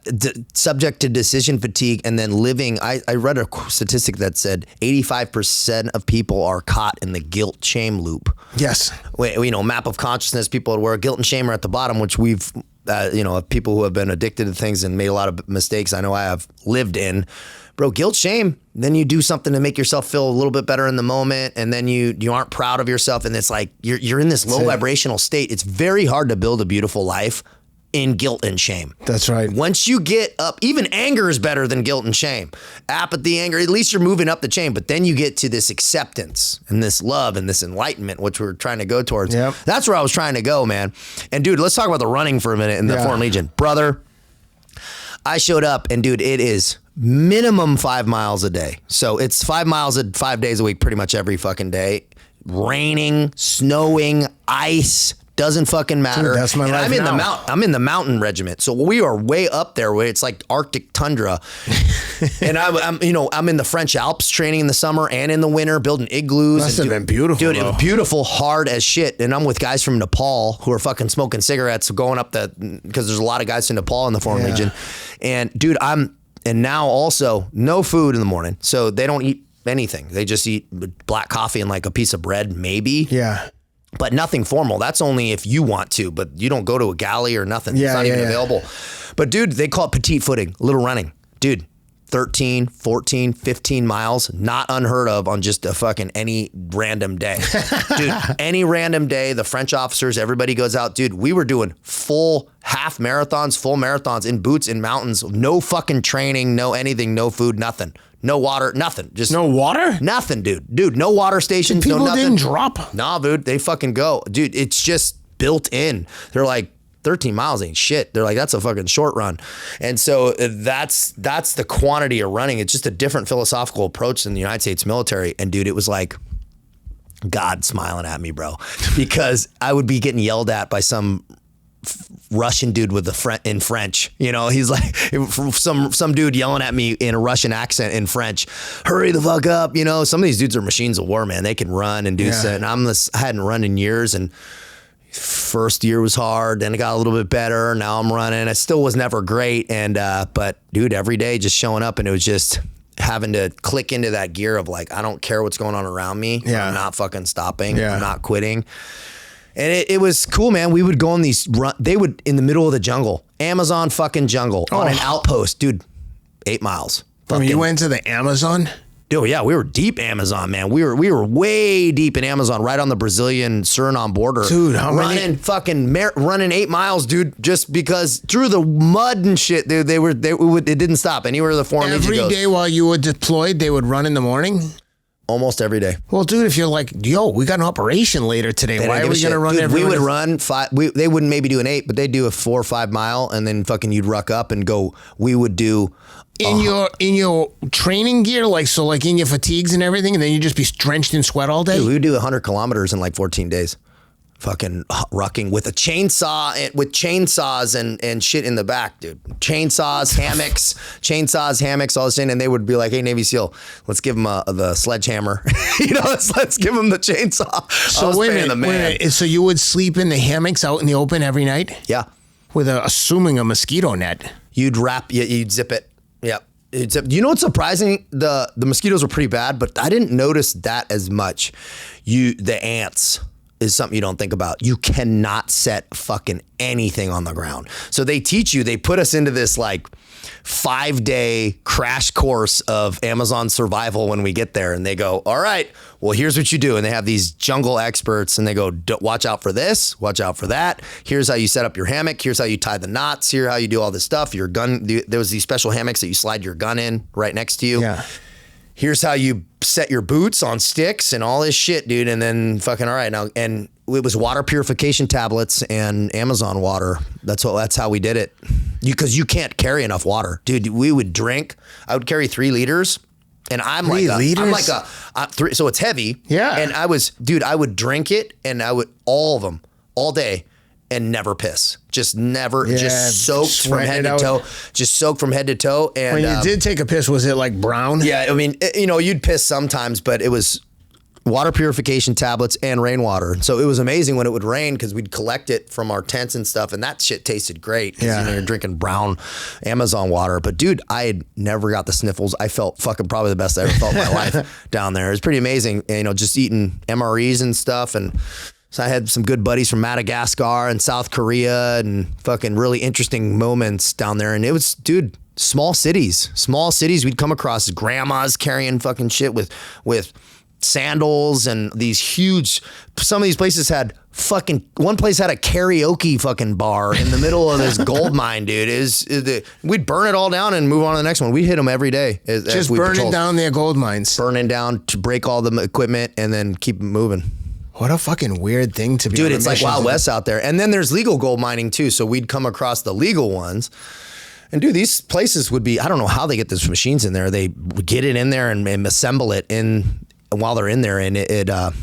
subject to decision fatigue. And then living, I read a statistic that said 85% of people are caught in the guilt shame loop. Map of consciousness, people where guilt and shame are at the bottom, which we've, people who have been addicted to things and made a lot of mistakes, I know I have lived in. Bro, guilt, shame, then you do something to make yourself feel a little bit better in the moment, and then you aren't proud of yourself, and it's like you're in this low vibrational state. It's very hard to build a beautiful life in guilt and shame. That's right. Once you get up, even anger is better than guilt and shame. Apathy, anger, at least you're moving up the chain, but then you get to this acceptance and this love and this enlightenment, which we're trying to go towards. That's where I was trying to go, man. And dude, let's talk about the running for a minute in the Foreign Legion. Brother, I showed up and dude, it is minimum 5 miles a day. So it's 5 miles 5 days a week, pretty much every fucking day. Raining, snowing, ice, doesn't fucking matter. Dude, that's my life. I'm in the mountain regiment, so we are way up there where it's like Arctic tundra. And I'm in the French Alps training in the summer and in the winter, building igloos. Must have been beautiful, dude. It was beautiful, hard as shit. And I'm with guys from Nepal who are fucking smoking cigarettes, going up because there's a lot of guys in Nepal in the Foreign Legion. And dude, and now also no food in the morning, so they don't eat anything. They just eat black coffee and like a piece of bread, maybe. But nothing formal. That's only if you want to, but you don't go to a galley or nothing. It's not even available. But dude, they call it petite footing, little running. Dude, 13, 14, 15 miles, not unheard of on just a fucking any random day. Dude, any random day, the French officers, everybody goes out. Dude, we were doing full half marathons, full marathons in boots in mountains, no fucking training, no anything, no food, nothing. No water, nothing. Just no water? Nothing, dude. Dude, no water stations, people no nothing. Didn't drop? Nah, dude, they fucking go. Dude, it's just built in. They're like, 13 miles ain't shit. They're like, that's a fucking short run. And so that's the quantity of running. It's just a different philosophical approach than the United States military. And dude, it was like God smiling at me, bro, because I would be getting yelled at by some Russian dude in French, he's like some dude yelling at me in a Russian accent in French, hurry the fuck up. Some of these dudes are machines of war, man. They can run and do stuff. And I hadn't run in years, and first year was hard. Then it got a little bit better. Now I'm running. I still was never great. And, but dude, every day just showing up, and it was just having to click into that gear of like, I don't care what's going on around me. I'm not fucking stopping. I'm not quitting. And it was cool, man. We would go on these they would in the middle of the jungle, Amazon fucking jungle, on an outpost, dude, 8 miles. You went to the Amazon? Dude, yeah, we were deep Amazon, man. We were way deep in Amazon, right on the Brazilian Suriname border. Dude, how many? Running 8 miles, dude, just because through the mud and shit, dude, it didn't stop anywhere the Foreign Legion goes. Every day while you were deployed, they would run in the morning? Almost every day. Well, dude, if you're like, yo, we got an operation later today, why are we going to run every day? We would run 5. They wouldn't maybe do an 8, but they'd do a 4 or 5 mile, and then fucking you'd ruck up and go. We would do in your training gear, like in your fatigues and everything, and then you'd just be drenched in sweat all day. Dude, we would do 100 kilometers in like 14 days. Fucking rucking with a chainsaw, with chainsaws and shit in the back, dude. Chainsaws, hammocks, all this in, and they would be like, "Hey, Navy SEAL, let's give them the sledgehammer, let's give them the chainsaw." So wait a minute. So you would sleep in the hammocks out in the open every night? Yeah, with assuming a mosquito net. You'd zip it. Yep. What's surprising? The mosquitoes were pretty bad, but I didn't notice that as much. The ants is something you don't think about. You cannot set fucking anything on the ground. So they teach you, they put us into this like 5-day crash course of Amazon survival when we get there. And they go, all right, well, here's what you do. And they have these jungle experts and they go, watch out for this, watch out for that. Here's how you set up your hammock. Here's how you tie the knots. Here's how you do all this stuff. Your gun, there was these special hammocks that you slide your gun in right next to you. Yeah. Here's how you set your boots on sticks and all this shit, dude. And then fucking, all right, now, and it was water purification tablets and Amazon water. That's how we did it. Because you can't carry enough water, dude. We would drink. I would carry 3 liters, and I'm like so it's heavy. Yeah. And I would drink it, and I would all of them all day, and never piss. Just never, just soaked from head to toe. Just soaked from head to toe. And when you did take a piss, was it like brown? Yeah, I mean, you'd piss sometimes, but it was water purification tablets and rainwater. So it was amazing when it would rain because we'd collect it from our tents and stuff, and that shit tasted great because you're drinking brown Amazon water. But dude, I had never got the sniffles. I felt fucking probably the best I ever felt in my life down there. It was pretty amazing, just eating MREs and stuff. And so I had some good buddies from Madagascar and South Korea and fucking really interesting moments down there. And it was, dude, small cities. We'd come across grandmas carrying fucking shit with sandals and these huge, some of these places had one place had a karaoke fucking bar in the middle of this gold mine, dude. We'd burn it all down and move on to the next one. We hit them every day. Just burning down their gold mines. Burning down to break all the equipment and then keep it moving. What a fucking weird thing to be. Dude, it's like Wild West out there. And then there's legal gold mining too. So we'd come across the legal ones. And dude, these places would be, I don't know how they get these machines in there. They get it in there and assemble it while they're in there, and it 4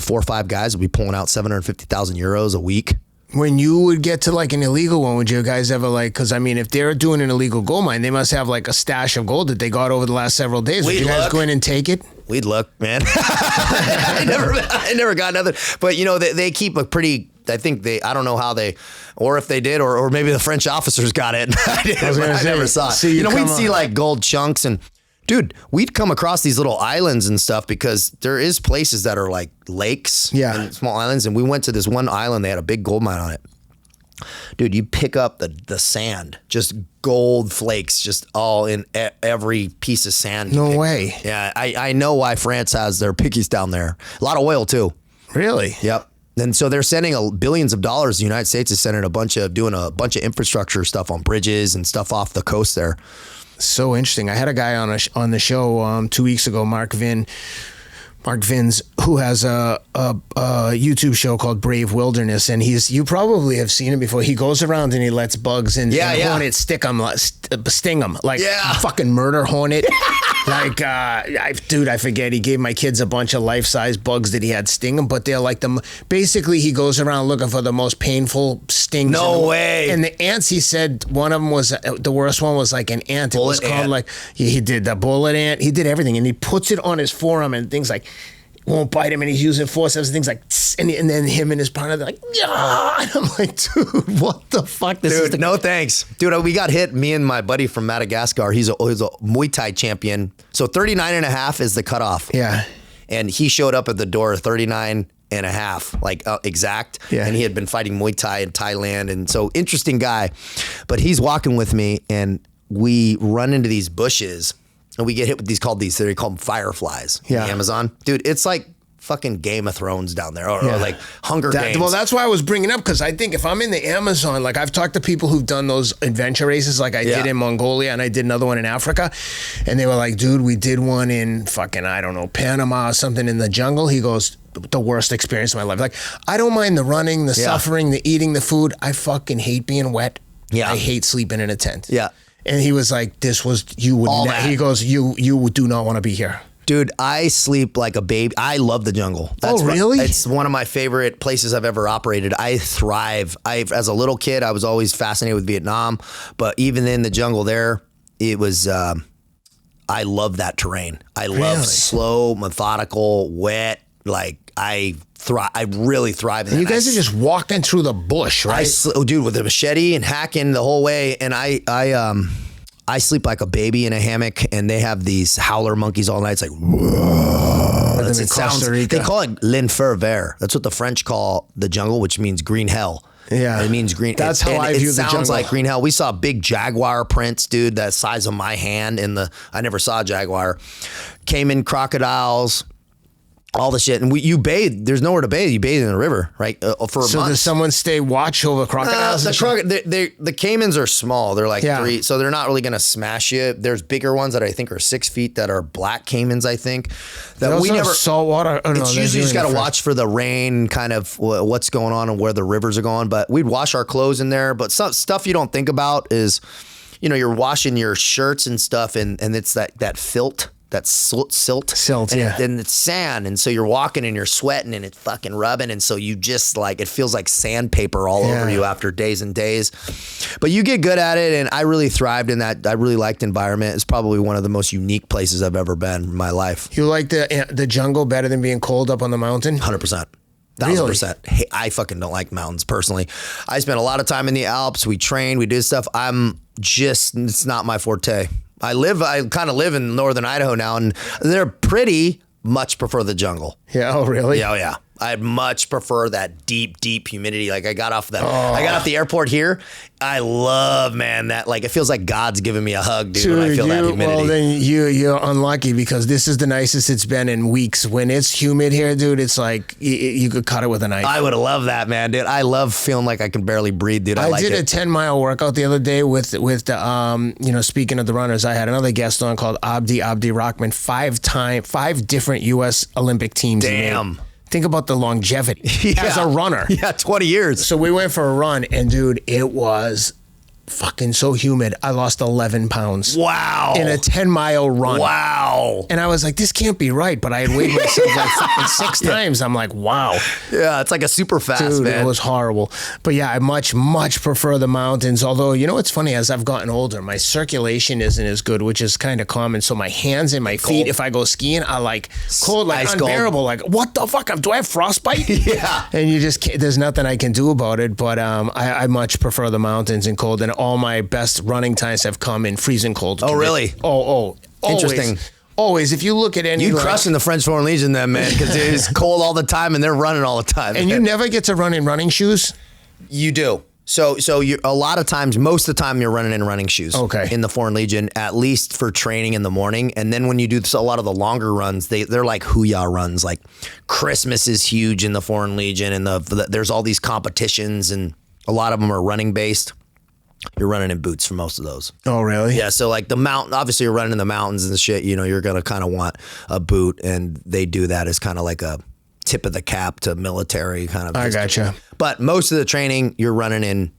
or 5 guys will be pulling out 750,000 euros a week. When you would get to like an illegal one, would you guys ever because I mean, if they're doing an illegal gold mine, they must have like a stash of gold that they got over the last several days. Would you guys go in and take it? We'd look, man. I never got nothing. But they keep a pretty, I don't know how they, or if they did, or maybe the French officers got it. I never saw it. We'd see like gold chunks and, dude, we'd come across these little islands and stuff because there is places that are like lakes and small islands. And we went to this one island. They had a big gold mine on it. Dude, you pick up the sand, just gold flakes, just all in every piece of sand. No way. Yeah, I know why France has their pickies down there. A lot of oil too. Really? Yep. And so they're sending billions of dollars. The United States is sending doing a bunch of infrastructure stuff on bridges and stuff off the coast there. So interesting. I had a guy on the show 2 weeks ago, Mark Vins, who has a YouTube show called Brave Wilderness, and you probably have seen him before. He goes around and he lets bugs and hornets sting him like fucking murder hornet. Like, I forget. He gave my kids a bunch of life-size bugs that he had sting them, but they're like basically he goes around looking for the most painful stings. No way. And the ants, he said one of them was, the worst one was like an ant. It was called like, he did the bullet ant. He did everything. And he puts it on his forearm and things like, won't bite him, and he's using forceps and things like, and then him and his partner, they're like, yeah. And I'm like, dude, what the fuck? No thanks. Dude, we got hit, me and my buddy from Madagascar. He's a Muay Thai champion. So 39.5 is the cutoff. Yeah. And he showed up at the door 39.5, like exact. Yeah. And he had been fighting Muay Thai in Thailand. And so interesting guy. But he's walking with me and we run into these bushes. And we get hit with these, they call them fireflies in the Amazon. Dude, it's like fucking Game of Thrones down there, or like Hunger Games. Well, that's why I was bringing up, because I think if I'm in the Amazon, like I've talked to people who've done those adventure races like I did in Mongolia, and I did another one in Africa, and they were like, dude, we did one in fucking, I don't know, Panama or something in the jungle. He goes, the worst experience of my life. Like, I don't mind the running, the suffering, the eating, the food. I fucking hate being wet. Yeah. I hate sleeping in a tent. Yeah. And he was like, you would he goes, you do not want to be here. Dude, I sleep like a baby. I love the jungle. Really? It's one of my favorite places I've ever operated. I thrive. As a little kid, I was always fascinated with Vietnam, but even in the jungle there, it was, I love that terrain. I love slow, methodical, wet, like I really thrive in that. And you guys are just walking through the bush, right? Dude, with a machete and hacking the whole way. And I sleep like a baby in a hammock, and they have these howler monkeys all night. It's like, whoa. They call it l'enfer vert. That's what the French call the jungle, which means green hell. Yeah. It means green. That's how I view the jungle. It sounds like green hell. We saw big jaguar prints, dude, that size of my hand I never saw a jaguar. Cayman crocodiles, all the shit. And you bathe. There's nowhere to bathe. You bathe in the river, right? For a month. So does someone stay watch over crocodiles? The caimans are small. They're like 3, so they're not really going to smash you. There's bigger ones that I think are 6 feet that are black caimans, I think. That we never salt water. Oh, it's usually just got to watch for the rain, kind of what's going on and where the rivers are going. But we'd wash our clothes in there. But some stuff you don't think about is, you're washing your shirts and stuff, and it's that filth. That's silt, and it's sand, and so you're walking and you're sweating and it's fucking rubbing, and so you just it feels like sandpaper all over you after days and days. But you get good at it, and I really thrived in that. I really liked the environment. It's probably one of the most unique places I've ever been in my life. You like the jungle better than being cold up on the mountain? 100%. 1,000%. Hey, I fucking don't like mountains personally. I spent a lot of time in the Alps. We trained, we did stuff. It's not my forte. I kind of live in northern Idaho now, and they're pretty much prefer the jungle. Yeah. Oh, really? Yeah. Oh, yeah. I'd much prefer that deep humidity. Like I got off the airport here. I love, man, that it feels like God's giving me a hug, dude, when I feel that humidity. Well, then you're unlucky because this is the nicest it's been in weeks. When it's humid here, dude, it's like you could cut it with a knife. I would have loved that, man, dude. I love feeling like I can barely breathe, dude. I did a 10-mile workout the other day with the speaking of the runners, I had another guest on called Abdi Rockman, 5 different U.S. Olympic teams. Damn. Think about the longevity as a runner. Yeah, 20 years. So we went for a run, and dude, it was fucking so humid. I lost 11 pounds. Wow. In a 10-mile run. Wow. And I was like, this can't be right. But I had weighed myself like fucking 6 times. I'm like, wow. Yeah, it's like a super fast, dude, man. It was horrible. But yeah, I much prefer the mountains. Although, it's funny, as I've gotten older, my circulation isn't as good, which is kind of common. So my hands and my feet, if I go skiing, are like cold, like unbearable. Like, what the fuck? Do I have frostbite? Yeah. And you just can't, there's nothing I can do about it. But I much prefer the mountains and cold. And all my best running times have come in freezing cold. Oh, really? Oh, interesting. Always. If you look at any... You crushing the French Foreign Legion then, man, because it's cold all the time and they're running all the time. And you never get to run in running shoes? You do. So you a lot of times, most of the time, you're running in running shoes. Okay. In the Foreign Legion, at least for training in the morning, and then when you do a lot of the longer runs, they're like hoo-yah runs. Like Christmas is huge in the Foreign Legion, and there's all these competitions, and a lot of them are running based. You're running in boots for most of those. Oh, really? Yeah. So like the mountain, obviously you're running in the mountains and shit. You're gonna kind of want a boot, and they do that as kind of like a tip of the cap to military kind of. I gotcha. But most of the training, you're running in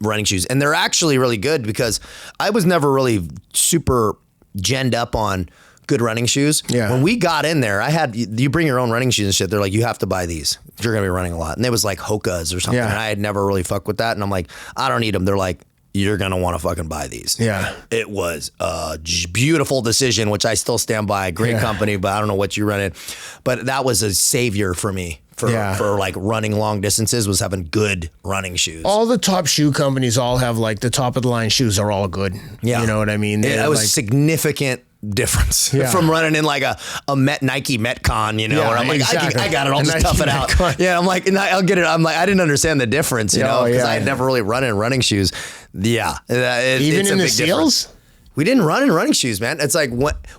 running shoes, and they're actually really good because I was never really super genned up on good running shoes. Yeah. When we got in there, you bring your own running shoes and shit. They're like, you have to buy these. You're going to be running a lot. And it was like Hokas or something. Yeah. And I had never really fucked with that. And I'm like, I don't need them. They're like, you're going to want to fucking buy these. Yeah. It was a beautiful decision, which I still stand by. Great company, but I don't know what you run in. But that was a savior for me. For like running long distances, was having good running shoes. All the top shoe companies all have like the top of the line shoes are all good. Yeah. You know what I mean? It was significant difference from running in like a Nike Metcon, where I'm like, exactly. I got it, I'll just tough it out. Metcon. Yeah, I'm like, I'll get it. I'm like, I didn't understand the difference, because I had never really run in running shoes. Yeah. Even it's in a the big SEALs? Difference. We didn't run in running shoes, man. It's like,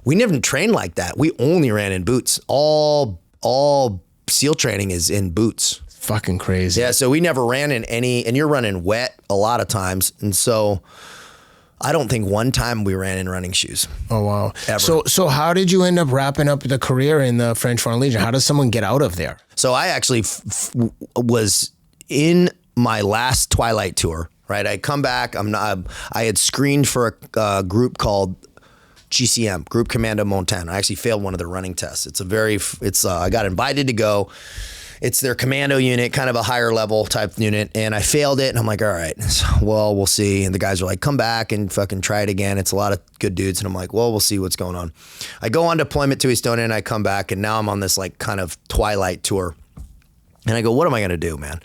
we never trained like that. We only ran in boots. All SEAL training is in boots. Fucking crazy. Yeah, so we never ran in any, and you're running wet a lot of times, and so I don't think one time we ran in running shoes. Oh, wow. Ever. So how did you end up wrapping up the career in the French Foreign Legion? How does someone get out of there? So I actually was in my last Twilight tour, right? I come back, I had screened for a group called GCM, Group Commando Montana. I actually failed one of their running tests. I got invited to go. It's their commando unit, kind of a higher level type unit, and I failed it, and I'm like, all right, well, we'll see. And the guys are like, come back and fucking try it again. It's a lot of good dudes, and I'm like, well, we'll see what's going on. I go on deployment to Estonia, and I come back, and now I'm on this like kind of Twilight tour. And I go, what am I going to do, man?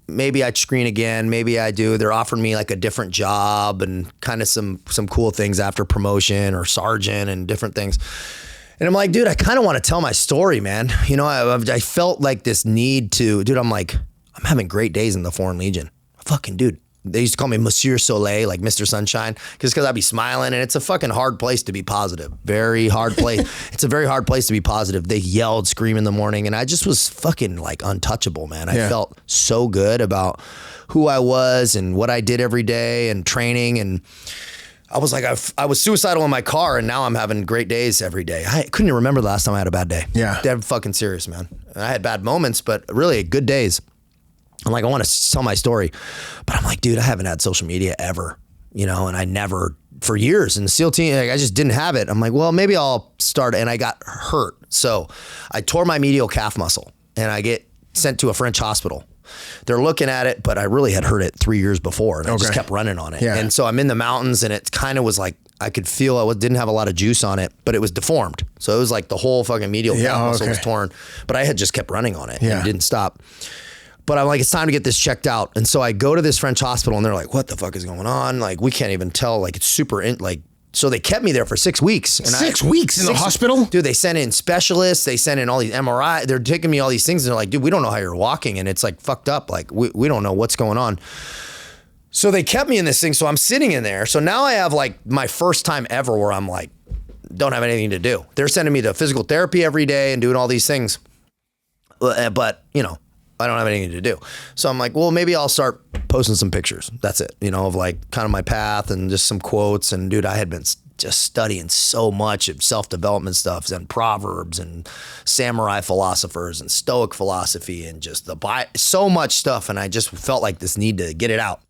Maybe I'd screen again. Maybe I do. They're offering me like a different job and kind of some cool things after promotion or sergeant and different things. And I'm like, dude, I kind of want to tell my story, man. I felt like this need to, dude, I'm I'm having great days in the Foreign Legion. Fucking dude. They used to call me Monsieur Soleil, like Mr. Sunshine, just because I'd be smiling, and it's a fucking hard place to be positive. Very hard place. It's a very hard place to be positive. They yelled, scream in the morning, and I just was fucking like untouchable, man. I felt so good about who I was and what I did every day and training, and I was like, I was suicidal in my car, and now I'm having great days every day. I couldn't even remember the last time I had a bad day. Yeah. Dead fucking serious, man. I had bad moments, but really good days. I'm like, I want to tell my story, but I'm like, dude, I haven't had social media ever, you know, and I never, for years in the SEAL team, like, I just didn't have it. I'm like, well, maybe I'll start, and I got hurt. So I tore my medial calf muscle, and I get sent to a French hospital. They're looking at it, but I really had hurt it 3 years before, and I just kept running on it. Yeah. And so I'm in the mountains, and it kind of was like, I could feel I didn't have a lot of juice on it, but it was deformed. So it was like the whole fucking medial calf muscle was torn, but I had just kept running on it and didn't stop. But I'm like, it's time to get this checked out. And so I go to this French hospital, and they're like, what the fuck is going on? Like, we can't even tell. Like, it's super, so they kept me there for 6 weeks. And 6 weeks in the hospital? Dude, they sent in specialists. They sent in all these MRI. They're taking me all these things. And they're like, dude, we don't know how you're walking. And it's like fucked up. Like, we don't know what's going on. So they kept me in this thing. So I'm sitting in there. So now I have like my first time ever where I'm like, don't have anything to do. They're sending me to physical therapy every day and doing all these things. But, you know, I don't have anything to do. So I'm like, well, maybe I'll start posting some pictures. That's it, you know, of like kind of my path and just some quotes. And dude, I had been just studying so much of self-development stuff and proverbs and samurai philosophers and stoic philosophy and just so much stuff. And I just felt like this need to get it out.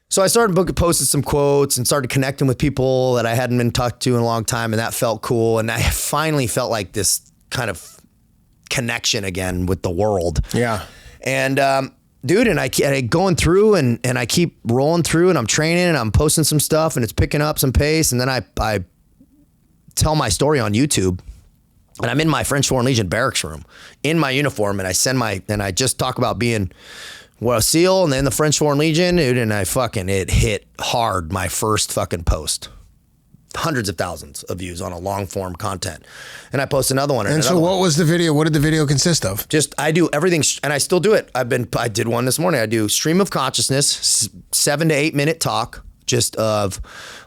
So I started posting some quotes and started connecting with people that I hadn't been talked to in a long time. And that felt cool. And I finally felt like this kind of connection again with the world. Yeah. And dude, and I going through and I keep rolling through, and I'm training and I'm posting some stuff, and it's picking up some pace. And then I tell my story on YouTube, and I'm in my French Foreign Legion barracks room in my uniform, and I just talk about being a SEAL and then the French Foreign Legion, dude, and it hit hard my first fucking post. Hundreds of thousands of views on a long form content. And I post another one. And so what was the video? What did the video consist of? Just, I do everything, and I still do it. I did one this morning. I do stream of consciousness, 7 to 8 minute talk, just of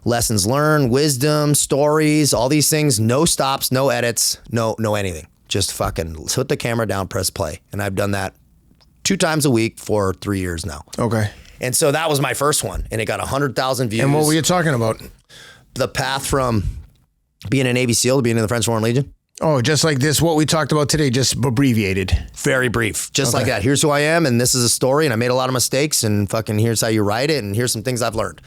lessons learned, wisdom, stories, all these things, no stops, no edits, no anything. Just fucking put the camera down, press play. And I've done that 2 times a week for 3 years now. Okay. And so that was my first one, and it got 100,000 views. And what were you talking about? The path from being a Navy SEAL to being in the French Foreign Legion. Oh, just like this, what we talked about today, just abbreviated. Very brief, just like that. Here's who I am, and this is a story, and I made a lot of mistakes, and fucking here's how you write it, and here's some things I've learned.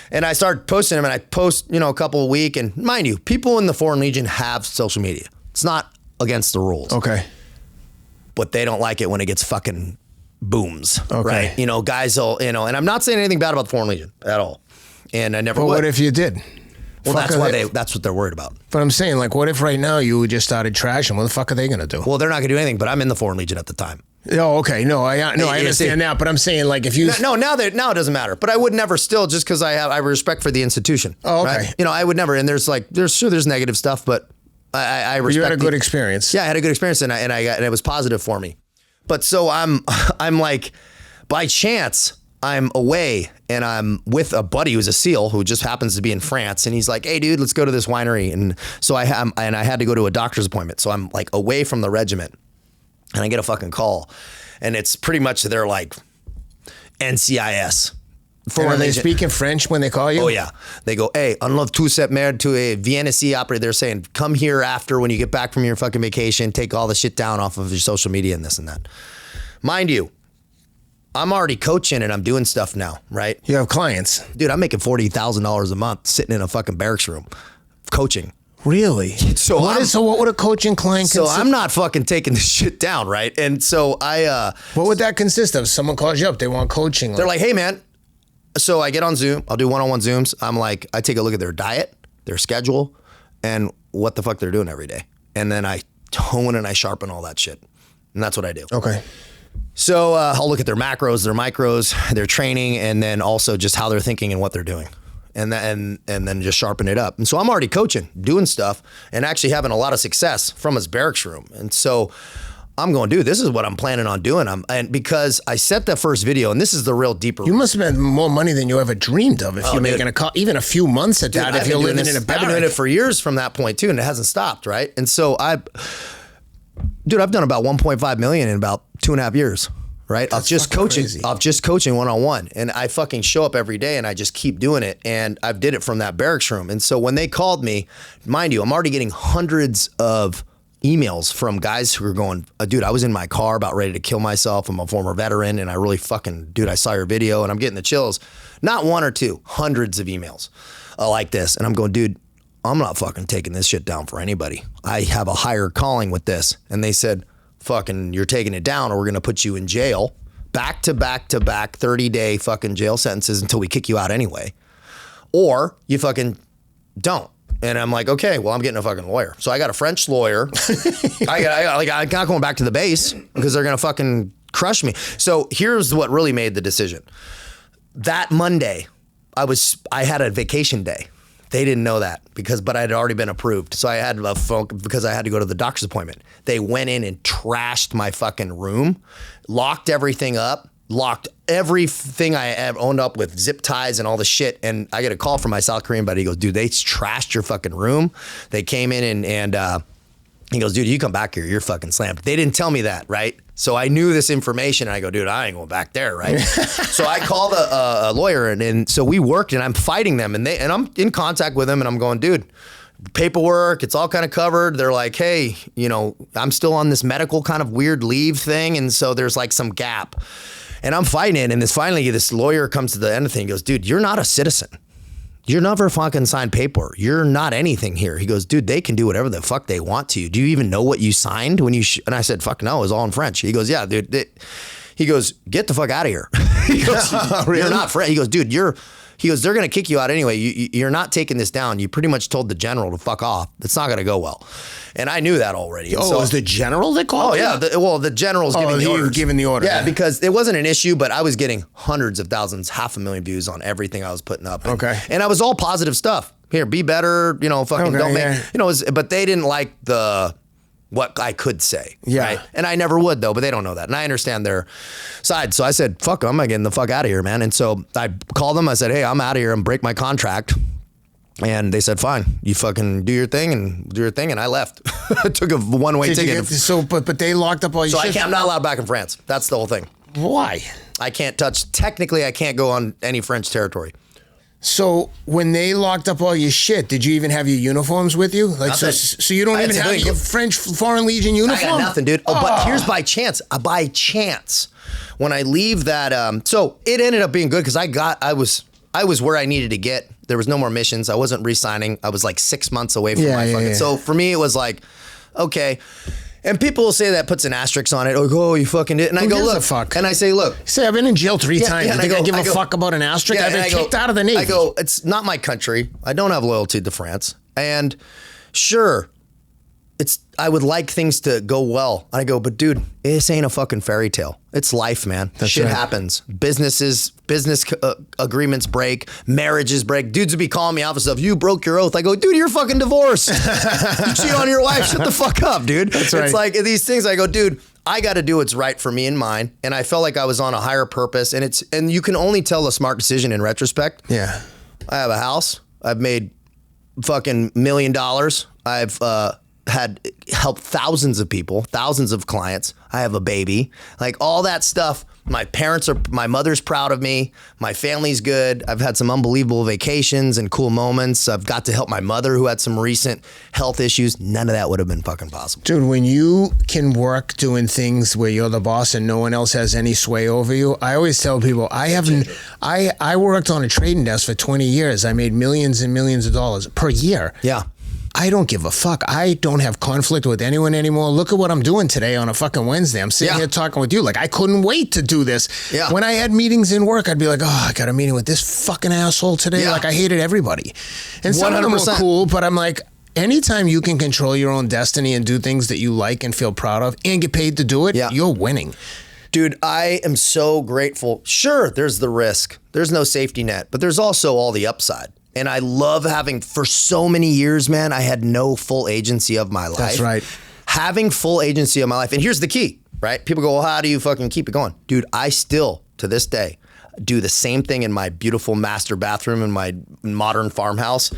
And I started posting them, and I post, a couple a week. And mind you, people in the Foreign Legion have social media. It's not against the rules. Okay. But they don't like it when it gets fucking booms, right? Guys will, and I'm not saying anything bad about the Foreign Legion at all. And I never would. What if you did? Well, that's what they're worried about. But I'm saying, like, what if right now you just started trashing? What the fuck are they going to do? Well, they're not going to do anything, but I'm in the Foreign Legion at the time. Oh, okay. No, I understand that, but I'm saying, like, if you... No, now it doesn't matter. But I would never still, just because I have respect for the institution. Oh, okay. Right? I would never, and there's negative stuff, but I respect... You had a good experience. Yeah, I had a good experience, and it was positive for me. But so I'm like, by chance... I'm away, and I'm with a buddy who's a SEAL who just happens to be in France, and he's like, "Hey, dude, let's go to this winery." And so I had to go to a doctor's appointment, so I'm like away from the regiment, and I get a fucking call, and it's pretty much they're like NCIS. Are they speaking French when they call you? Oh yeah, they go, "Hey, on love tout cette merde to a VNC operator." They're saying, "Come here after when you get back from your fucking vacation, take all the shit down off of your social media and this and that." Mind you, I'm already coaching and I'm doing stuff now, right? You have clients. Dude, I'm making $40,000 a month sitting in a fucking barracks room coaching. Really? So what would a coaching client consist? So I'm not fucking taking this shit down, right? And so what would that consist of? Someone calls you up, they want coaching. They're like, "Hey man." So I get on Zoom, I'll do one-on-one Zooms. I'm like, I take a look at their diet, their schedule, and what the fuck they're doing every day. And then I hone and I sharpen all that shit. And that's what I do. Okay. So I'll look at their macros, their micros, their training, and then also just how they're thinking and what they're doing. And then just sharpen it up. And so I'm already coaching, doing stuff, and actually having a lot of success from his barracks room. And so I'm going, dude, this is what I'm planning on doing. And because I set the first video, and this is the real deeper. You must have had more money than you ever dreamed of if you're making even a few months at that. If you're living in a barrack. I've been doing it for years from that point too, and it hasn't stopped, right? And so I've done about 1.5 million in about 2.5 years. Right. I'll just coaching one-on-one, and I fucking show up every day and I just keep doing it. And I've did it from that barracks room. And so when they called me, mind you, I'm already getting hundreds of emails from guys who are going, dude, I was in my car about ready to kill myself. I'm a former veteran and I really fucking, dude, I saw your video and I'm getting the chills. Not one or two, hundreds of emails like this. And I'm going, dude, I'm not fucking taking this shit down for anybody. I have a higher calling with this. And they said, fucking, you're taking it down or we're going to put you in jail, back to back 30-day fucking jail sentences until we kick you out anyway. Or you fucking don't. And I'm like, okay, well, I'm getting a fucking lawyer. So I got a French lawyer. I got going back to the base because they're going to fucking crush me. So here's what really made the decision. That Monday, I had a vacation day. They didn't know that but I had already been approved. So I had a phone because I had to go to the doctor's appointment. They went in and trashed my fucking room, locked everything up, locked everything I owned up with zip ties and all the shit. And I get a call from my South Korean buddy. He goes, dude, they trashed your fucking room. They came in and he goes, dude, you come back here, you're fucking slammed. They didn't tell me that, right? So I knew this information. And I go, dude, I ain't going back there, right? So I called a lawyer and so we worked and I'm fighting them and I'm in contact with them and I'm going, dude, paperwork, it's all kind of covered. They're like, hey, I'm still on this medical kind of weird leave thing. And so there's like some gap and I'm fighting it. And finally this lawyer comes to the end of the thing and goes, dude, you're not a citizen. You're never fucking signed paper. You're not anything here. He goes, dude, they can do whatever the fuck they want to you. Do you even know what you signed when you? And I said, fuck no, it was all in French. He goes, yeah, dude. He goes, get the fuck out of here. He goes, really? You're not French. He goes, dude, he goes, they're going to kick you out anyway. You're not taking this down. You pretty much told the general to fuck off. It's not going to go well. And I knew that already. So, it was the general that called you? Yeah. The general's giving the orders. Giving the order. Yeah, because it wasn't an issue, but I was getting hundreds of thousands, 500,000 views on everything I was putting up. And I was all positive stuff. Here, be better, fucking don't make, but they didn't like what I could say. Yeah. Right? And I never would though, but they don't know that. And I understand their side. So I said, fuck, I'm getting the fuck out of here, man. And so I called them. I said, hey, I'm out of here and break my contract. And they said, fine, you fucking do your thing. And I left. I took a one-way ticket. But they locked up all your shit? So I'm not allowed back in France. That's the whole thing. Why? Technically, I can't go on any French territory. So when they locked up all your shit, did you even have your uniforms with you? Like so you don't even have your French Foreign Legion uniform? I got nothing, dude. Oh, but here's by chance. When I leave that, so it ended up being good because I was where I needed to get. There was no more missions. I wasn't re-signing. I was like 6 months away from my fucking. So for me, it was like, okay. And people will say that puts an asterisk on it. Like, oh, you fucking did. And I go, look. Fuck? And I say, look. Say, I've been in jail 3 times. You think I give a fuck about an asterisk? I've been kicked out of the Navy. I go, it's not my country. I don't have loyalty to France. And sure, I would like things to go well. I go, but dude, this ain't a fucking fairy tale. It's life, man. Shit happens. Business agreements break. Marriages break. Dudes would be calling me out for stuff. You broke your oath. I go, dude, you're fucking divorced. You cheat on your wife. Shut the fuck up, dude. That's right. It's like these things. I go, dude, I got to do what's right for me and mine. And I felt like I was on a higher purpose. And you can only tell a smart decision in retrospect. Yeah. I have a house. I've made fucking $1 million. I've had helped thousands of people, thousands of clients. I have a baby, like all that stuff. My mother's proud of me. My family's good. I've had some unbelievable vacations and cool moments. I've got to help my mother who had some recent health issues. None of that would have been fucking possible. Dude, when you can work doing things where you're the boss and no one else has any sway over you, I always tell people, I worked on a trading desk for 20 years. I made millions and millions of dollars per year. Yeah. I don't give a fuck. I don't have conflict with anyone anymore. Look at what I'm doing today on a fucking Wednesday. I'm sitting here talking with you. Like, I couldn't wait to do this. Yeah. When I had meetings in work, I'd be like, oh, I got a meeting with this fucking asshole today. Yeah. Like, I hated everybody. And some 100%. Of them were cool, but I'm like, anytime you can control your own destiny and do things that you like and feel proud of and get paid to do it, you're winning. Dude, I am so grateful. Sure, there's the risk. There's no safety net, but there's also all the upside. And I love having, for so many years, man, I had no full agency of my life. That's right. having full agency of my life. And here's the key, right? People go, well, how do you fucking keep it going? Dude, I still, to this day, do the same thing in my beautiful master bathroom in my modern farmhouse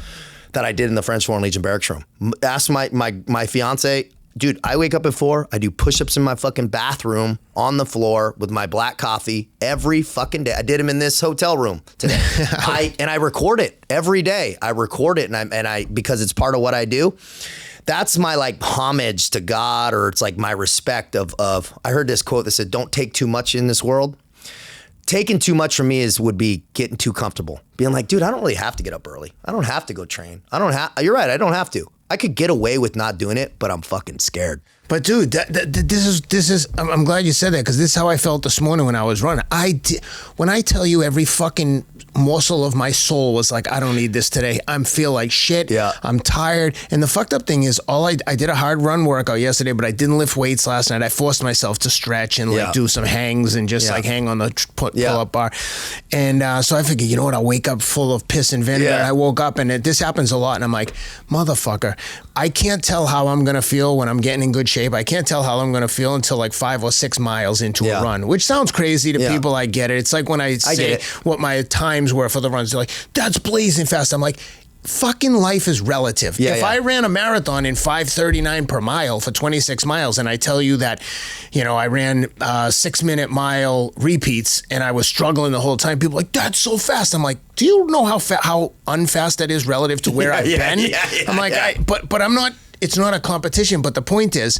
that I did in the French Foreign Legion barracks room. Ask my fiance, dude, I wake up at 4, I do push-ups in my fucking bathroom on the floor with my black coffee every fucking day. I did them in this hotel room today. I record it every day. I record it and I because it's part of what I do. That's my like homage to God, or it's like my respect of I heard this quote that said, don't take too much in this world. Taking too much from me would be getting too comfortable. Being like, dude, I don't really have to get up early. I don't have to go train. You're right, I don't have to. I could get away with not doing it, but I'm fucking scared. But dude, this is. I'm glad you said that, because this is how I felt this morning when I was running. When I tell you, every fucking morsel of my soul was like, I don't need this today. I feel like shit. Yeah. I'm tired. And the fucked up thing is, I did a hard run workout yesterday, but I didn't lift weights last night. I forced myself to stretch and like do some hangs and just like hang on the pull-up bar. And so I figured, you know what? I'll wake up full of piss and vinegar. And I woke up, and this happens a lot. And I'm like, motherfucker, I can't tell how I'm going to feel when I'm getting in good shape. I can't tell how I'm going to feel until like 5 or 6 miles into a run, which sounds crazy to people. I get it. It's like when I say what my times were for the runs. They're like, that's blazing fast. I'm like, fucking life is relative. If I ran a marathon in 5:39 per mile for 26 miles, and I tell you that, you know, I ran 6-minute mile repeats and I was struggling the whole time, people are like, that's so fast. I'm like, do you know how unfast that is relative to where I've been? I'm like, but I'm not. It's not a competition. But the point is,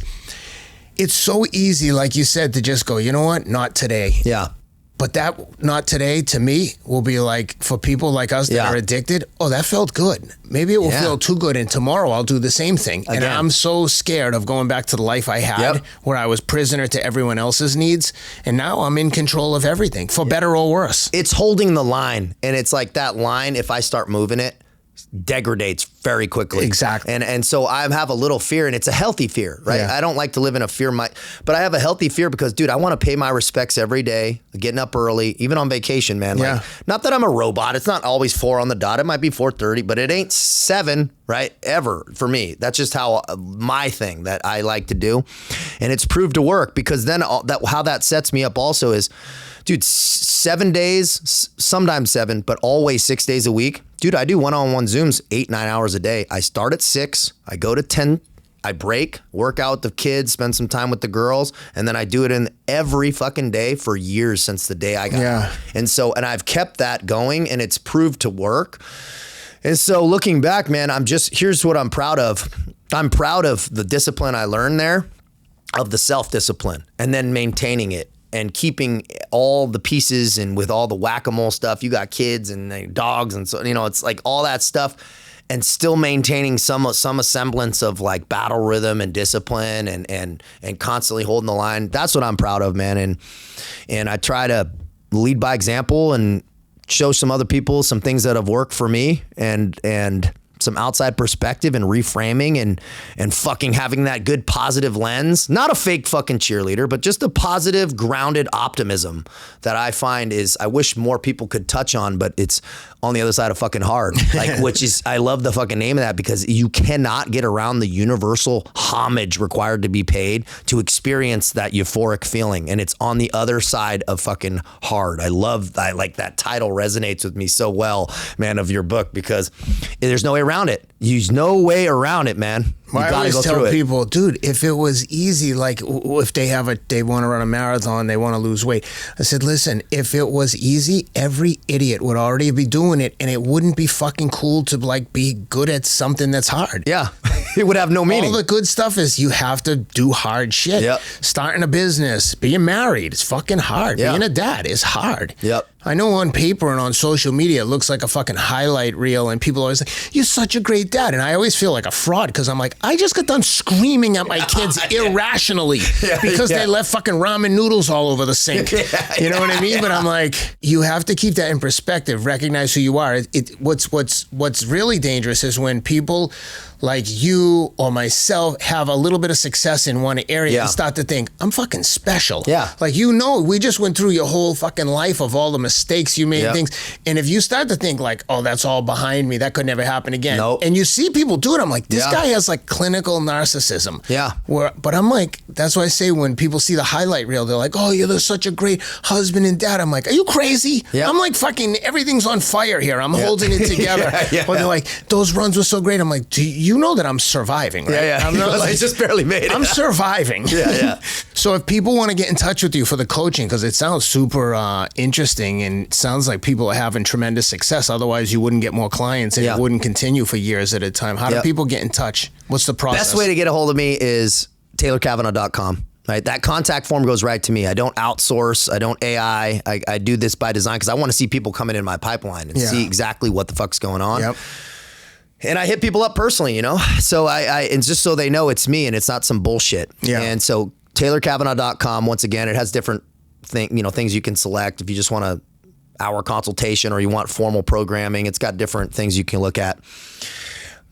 it's so easy, like you said, to just go, you know what, not today. Yeah. But that not today to me will be like, for people like us that are addicted, oh, that felt good. Maybe it will feel too good, and tomorrow I'll do the same thing. Again. And I'm so scared of going back to the life I had where I was prisoner to everyone else's needs. And now I'm in control of everything, for better or worse. It's holding the line. And it's like that line, if I start moving it, degradates very quickly. Exactly. And so I have a little fear, and it's a healthy fear, right? I don't like to live in a fear, but I have a healthy fear because, dude, I want to pay my respects every day, getting up early, even on vacation, man. Like, not that I'm a robot. It's not always 4 on the dot. It might be 4:30, but it ain't 7, right? Ever for me. That's just how my thing that I like to do. And it's proved to work, because then how that sets me up also is, dude, 7 days, sometimes 7, but always 6 days a week. Dude, I do one-on-one Zooms 8-9 hours a day. I start at 6, I go to 10, I break, work out with the kids, spend some time with the girls, and then I do it in every fucking day for years since the day I got it. And I've kept that going, and it's proved to work. And so looking back, man, here's what I'm proud of. I'm proud of the discipline I learned there, of the self-discipline, and then maintaining it. And keeping all the pieces, and with all the whack-a-mole stuff, you got kids and dogs, and so, you know, it's like all that stuff, and still maintaining some semblance of like battle rhythm and discipline, and constantly holding the line. That's what I'm proud of, man. And I try to lead by example and show some other people some things that have worked for me, and some outside perspective and reframing and fucking having that good positive lens. Not a fake fucking cheerleader, but just a positive, grounded optimism that I find is, I wish more people could touch on, but it's on the other side of fucking hard. Like, which is, I love the fucking name of that, because you cannot get around the universal homage required to be paid to experience that euphoric feeling. And it's on the other side of fucking hard. I like that title resonates with me so well, man, of your book, because there's no way around it. There's no way around it, man. I always tell people, dude, if it was easy, like if they want to run a marathon, they want to lose weight. I said, listen, if it was easy, every idiot would already be doing it, and it wouldn't be fucking cool to like be good at something that's hard. Yeah, it would have no meaning. All the good stuff is you have to do hard shit. Yep. Starting a business, being married, it's fucking hard. Yep. Being a dad is hard. Yep. I know on paper and on social media, it looks like a fucking highlight reel, and people always like, you're such a great dad. And I always feel like a fraud, because I'm like, I just got done screaming at my kids irrationally because they left fucking ramen noodles all over the sink. You know what I mean? But I'm like, you have to keep that in perspective, recognize who you are. What's really dangerous is when people like you or myself have a little bit of success in one area and start to think, I'm fucking special. Yeah. Like, you know, we just went through your whole fucking life of all the mistakes mistakes you made, things. And if you start to think like, oh, that's all behind me, that could never happen again. Nope. And you see people do it, I'm like, this guy has like clinical narcissism. Yeah. But I'm like, that's why I say when people see the highlight reel, they're like, oh, you're such a great husband and dad. I'm like, are you crazy? Yeah. I'm like, fucking everything's on fire here. I'm holding it together. But they're like, those runs were so great. I'm like, do you know that I'm surviving, right? Yeah. I'm not, I just barely made it. I'm surviving. Yeah. So if people want to get in touch with you for the coaching, because it sounds super interesting and it sounds like people are having tremendous success. Otherwise, you wouldn't get more clients and it wouldn't continue for years at a time. How do people get in touch? What's the process? Best way to get a hold of me is taylorcavanaugh.com. Right, that contact form goes right to me. I don't outsource. I don't AI. I do this by design because I want to see people coming in my pipeline and see exactly what the fuck's going on. Yep. And I hit people up personally, you know. So and just so they know it's me and it's not some bullshit. Yeah. And so taylorcavanaugh.com. Once again, it has different things you can select if you just want a hour consultation or you want formal programming. It's got different things you can look at.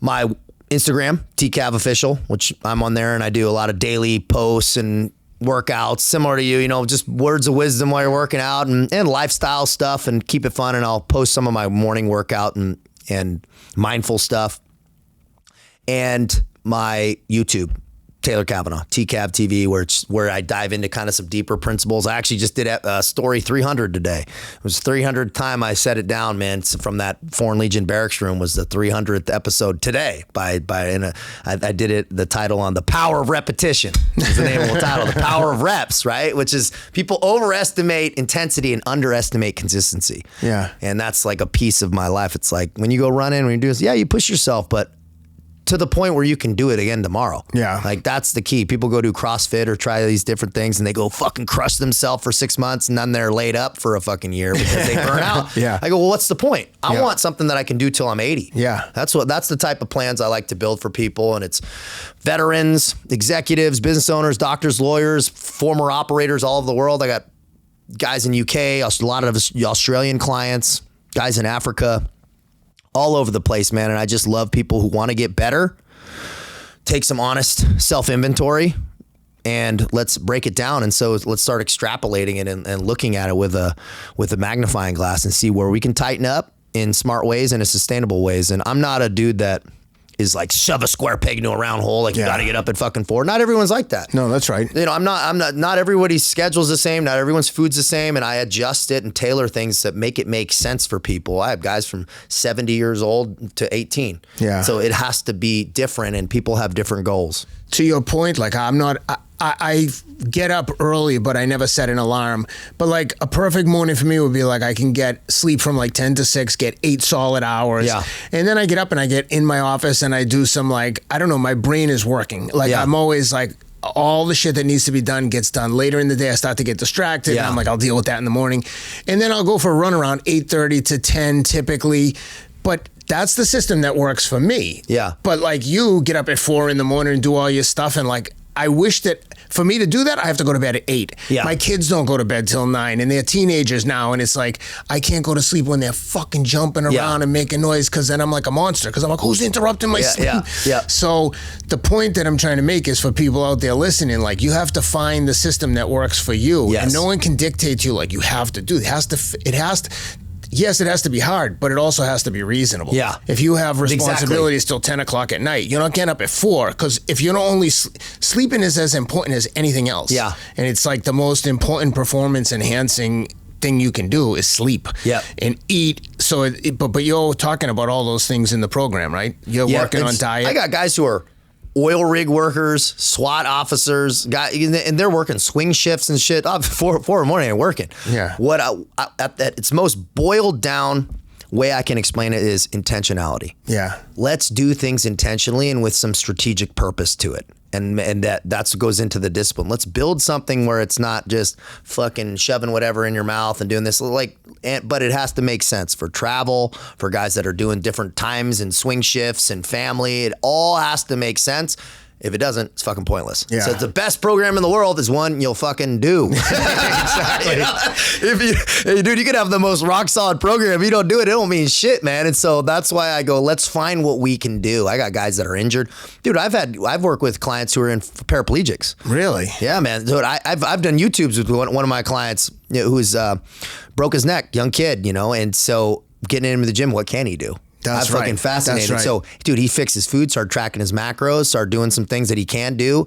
My Instagram, TCAV Official, which I'm on there and I do a lot of daily posts and workouts similar to you, you know, just words of wisdom while you're working out and lifestyle stuff and keep it fun. And I'll post some of my morning workout and mindful stuff. And my YouTube, Taylor Cavanaugh, TCAV TV, where I dive into kind of some deeper principles. I actually just did a story 300 today. It was 300th time I set it down, man. From that Foreign Legion barracks room was the 300th episode today. I did it, the title on The Power of Repetition is the name of the title, The Power of Reps, right? Which is people overestimate intensity and underestimate consistency. Yeah. And that's like a piece of my life. It's like when you go running, when you do this, you push yourself, but to the point where you can do it again tomorrow. Yeah. Like that's the key. People go do CrossFit or try these different things and they go fucking crush themselves for 6 months and then they're laid up for a fucking year because they burn out. Yeah. I go, well, what's the point? I want something that I can do till I'm 80. Yeah. That's the type of plans I like to build for people. And it's veterans, executives, business owners, doctors, lawyers, former operators all over the world. I got guys in UK, a lot of Australian clients, guys in Africa, all over the place, man. And I just love people who want to get better, take some honest self-inventory, and let's break it down. And so let's start extrapolating it and looking at it with a magnifying glass and see where we can tighten up in smart ways and in sustainable ways. And I'm not a dude that is like shove a square peg into a round hole. Like you got to get up at fucking 4. Not everyone's like that. No, that's right. You know, not everybody's schedule's the same. Not everyone's food's the same. And I adjust it and tailor things that make it make sense for people. I have guys from 70 years old to 18. Yeah. So it has to be different and people have different goals. To your point, like I get up early, but I never set an alarm. But like a perfect morning for me would be like I can get sleep from like 10 to 6, get 8 solid hours. Yeah. And then I get up and I get in my office and I do some like, I don't know, my brain is working. Like I'm always like, all the shit that needs to be done gets done. Later in the day, I start to get distracted. Yeah. I'm like, I'll deal with that in the morning. And then I'll go for a run around 8:30 to 10 typically. But that's the system that works for me. Yeah. But like you get up at 4 in the morning and do all your stuff. And like, I wish that for me to do that, I have to go to bed at 8. Yeah. My kids don't go to bed till 9 and they're teenagers now. And it's like, I can't go to sleep when they're fucking jumping around and making noise. Cause then I'm like a monster. Cause I'm like, who's interrupting my sleep? Yeah. So the point that I'm trying to make is for people out there listening, like you have to find the system that works for you. Yes. And no one can dictate to you like you have to do it. Yes, it has to be hard, but it also has to be reasonable. Yeah. If you have responsibilities till 10 o'clock at night, you're not getting up at 4 because if you're not only sleeping is as important as anything else. Yeah. And it's like the most important performance enhancing thing you can do is sleep. Yeah. And eat. So, but you're talking about all those things in the program, right? You're working on diet. I got guys who are oil rig workers, SWAT officers, and they're working swing shifts and shit. 4 in the morning and working. Yeah. What at its most boiled down way I can explain it is intentionality. Yeah. Let's do things intentionally and with some strategic purpose to it. And that goes into the discipline. Let's build something where it's not just fucking shoving whatever in your mouth and doing this but it has to make sense for travel, for guys that are doing different times and swing shifts and family. It all has to make sense. If it doesn't, it's fucking pointless. Yeah. So the best program in the world is one you'll fucking do. Exactly. Dude, you could have the most rock solid program. If you don't do it, it don't mean shit, man. And so that's why I go, let's find what we can do. I got guys that are injured. Dude, I've worked with clients who are in paraplegics. Really? Yeah, man. Dude, I've done YouTubes with one of my clients who's broke his neck, young kid, and so getting him to the gym, what can he do? That's I'm fucking fascinated. That's right. So, dude, he fixed his food, started tracking his macros, started doing some things that he can do.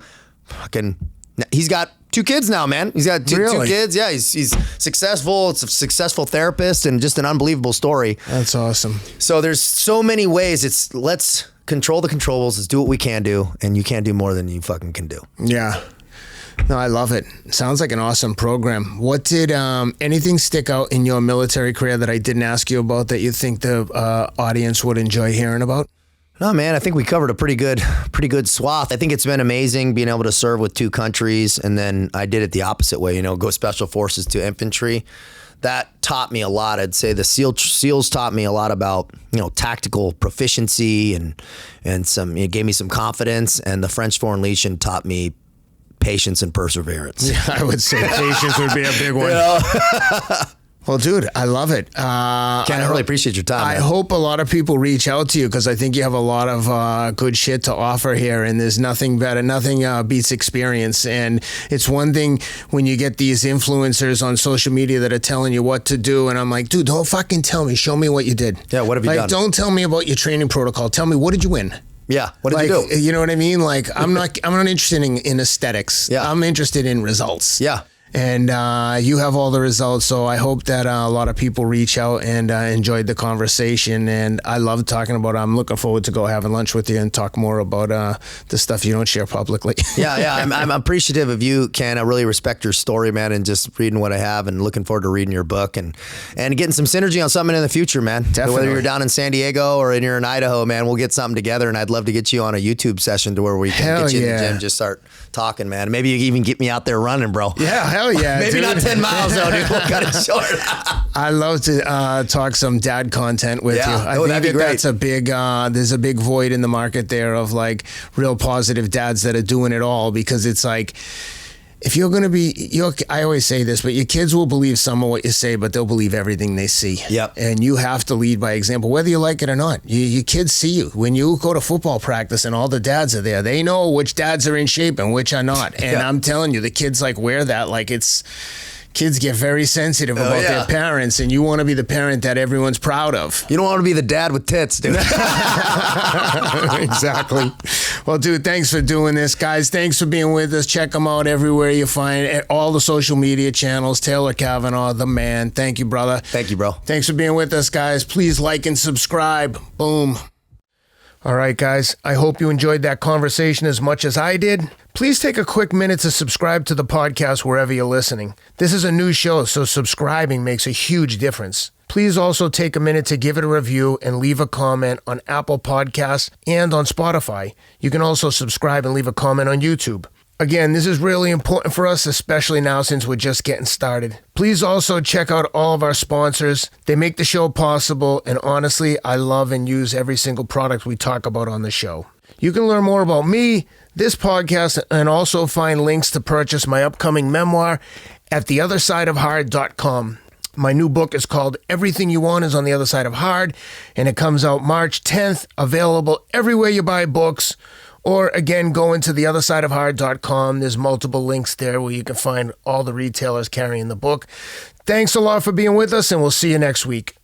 He's got 2 kids now, man. He's got two kids. Yeah, he's successful. It's a successful therapist and just an unbelievable story. That's awesome. So there's so many ways. Let's control the controllables. Let's do what we can do, and you can't do more than you fucking can do. Yeah. No, I love it. Sounds like an awesome program. What did anything stick out in your military career that I didn't ask you about that you think the audience would enjoy hearing about? No, man, I think we covered a pretty good swath. I think it's been amazing being able to serve with 2 countries, and then I did it the opposite way, go special forces to infantry. That taught me a lot. I'd say the SEALs taught me a lot about, tactical proficiency and some, it gave me some confidence, and the French Foreign Legion taught me patience and perseverance. Yeah, I would say patience would be a big one. Well, dude, I love it. I really appreciate your time. I hope a lot of people reach out to you because I think you have a lot of good shit to offer here, and there's nothing better. Nothing beats experience. And it's one thing when you get these influencers on social media that are telling you what to do, and I'm like, dude, don't fucking tell me. Show me what you did. Yeah, what have you done? Don't tell me about your training protocol. Tell me, what did you win? Yeah, what did you do? You know what I mean? Like, I'm not interested in aesthetics. Yeah. I'm interested in results. Yeah. And you have all the results, so I hope that a lot of people reach out and enjoyed the conversation. And I love talking about it. I'm looking forward to go having lunch with you and talk more about the stuff you don't share publicly. Yeah. I'm appreciative of you, Ken. I really respect your story, man, and just reading what I have and looking forward to reading your book and getting some synergy on something in the future, man. Definitely. Whether you're down in San Diego or you're in Idaho, man, we'll get something together, and I'd love to get you on a YouTube session to where we can get you in the gym, just start talking, man. Maybe you can even get me out there running, bro. Yeah, hell yeah. Maybe dude. not 10 miles though, dude. We'll cut it short. I love to talk some dad content with you. I think that'd be great. That's a big, there's a big void in the market there of like real positive dads that are doing it all, because it's like, if you're going to be, I always say this, but your kids will believe some of what you say, but they'll believe everything they see. Yep. And you have to lead by example, whether you like it or not. Your kids see you. When you go to football practice and all the dads are there, they know which dads are in shape and which are not. And I'm telling you, the kids like wear that like it's... Kids get very sensitive about their parents, and you want to be the parent that everyone's proud of. You don't want to be the dad with tits, dude. Exactly. Well, dude, thanks for doing this. Guys, thanks for being with us. Check them out everywhere you find all the social media channels. Taylor Cavanaugh, the man. Thank you, brother. Thank you, bro. Thanks for being with us, guys. Please like and subscribe. Boom. All right, guys, I hope you enjoyed that conversation as much as I did. Please take a quick minute to subscribe to the podcast wherever you're listening. This is a new show, so subscribing makes a huge difference. Please also take a minute to give it a review and leave a comment on Apple Podcasts and on Spotify. You can also subscribe and leave a comment on YouTube. Again, this is really important for us, especially now since we're just getting started. Please also check out all of our sponsors. They make the show possible, and honestly, I love and use every single product we talk about on the show. You can learn more about me, this podcast, and also find links to purchase my upcoming memoir at theothersideofhard.com. My new book is called Everything You Want Is on the Other Side of Hard, and it comes out March 10th, available everywhere you buy books. Or again, go into theothersideofhard.com. There's multiple links there where you can find all the retailers carrying the book. Thanks a lot for being with us, and we'll see you next week.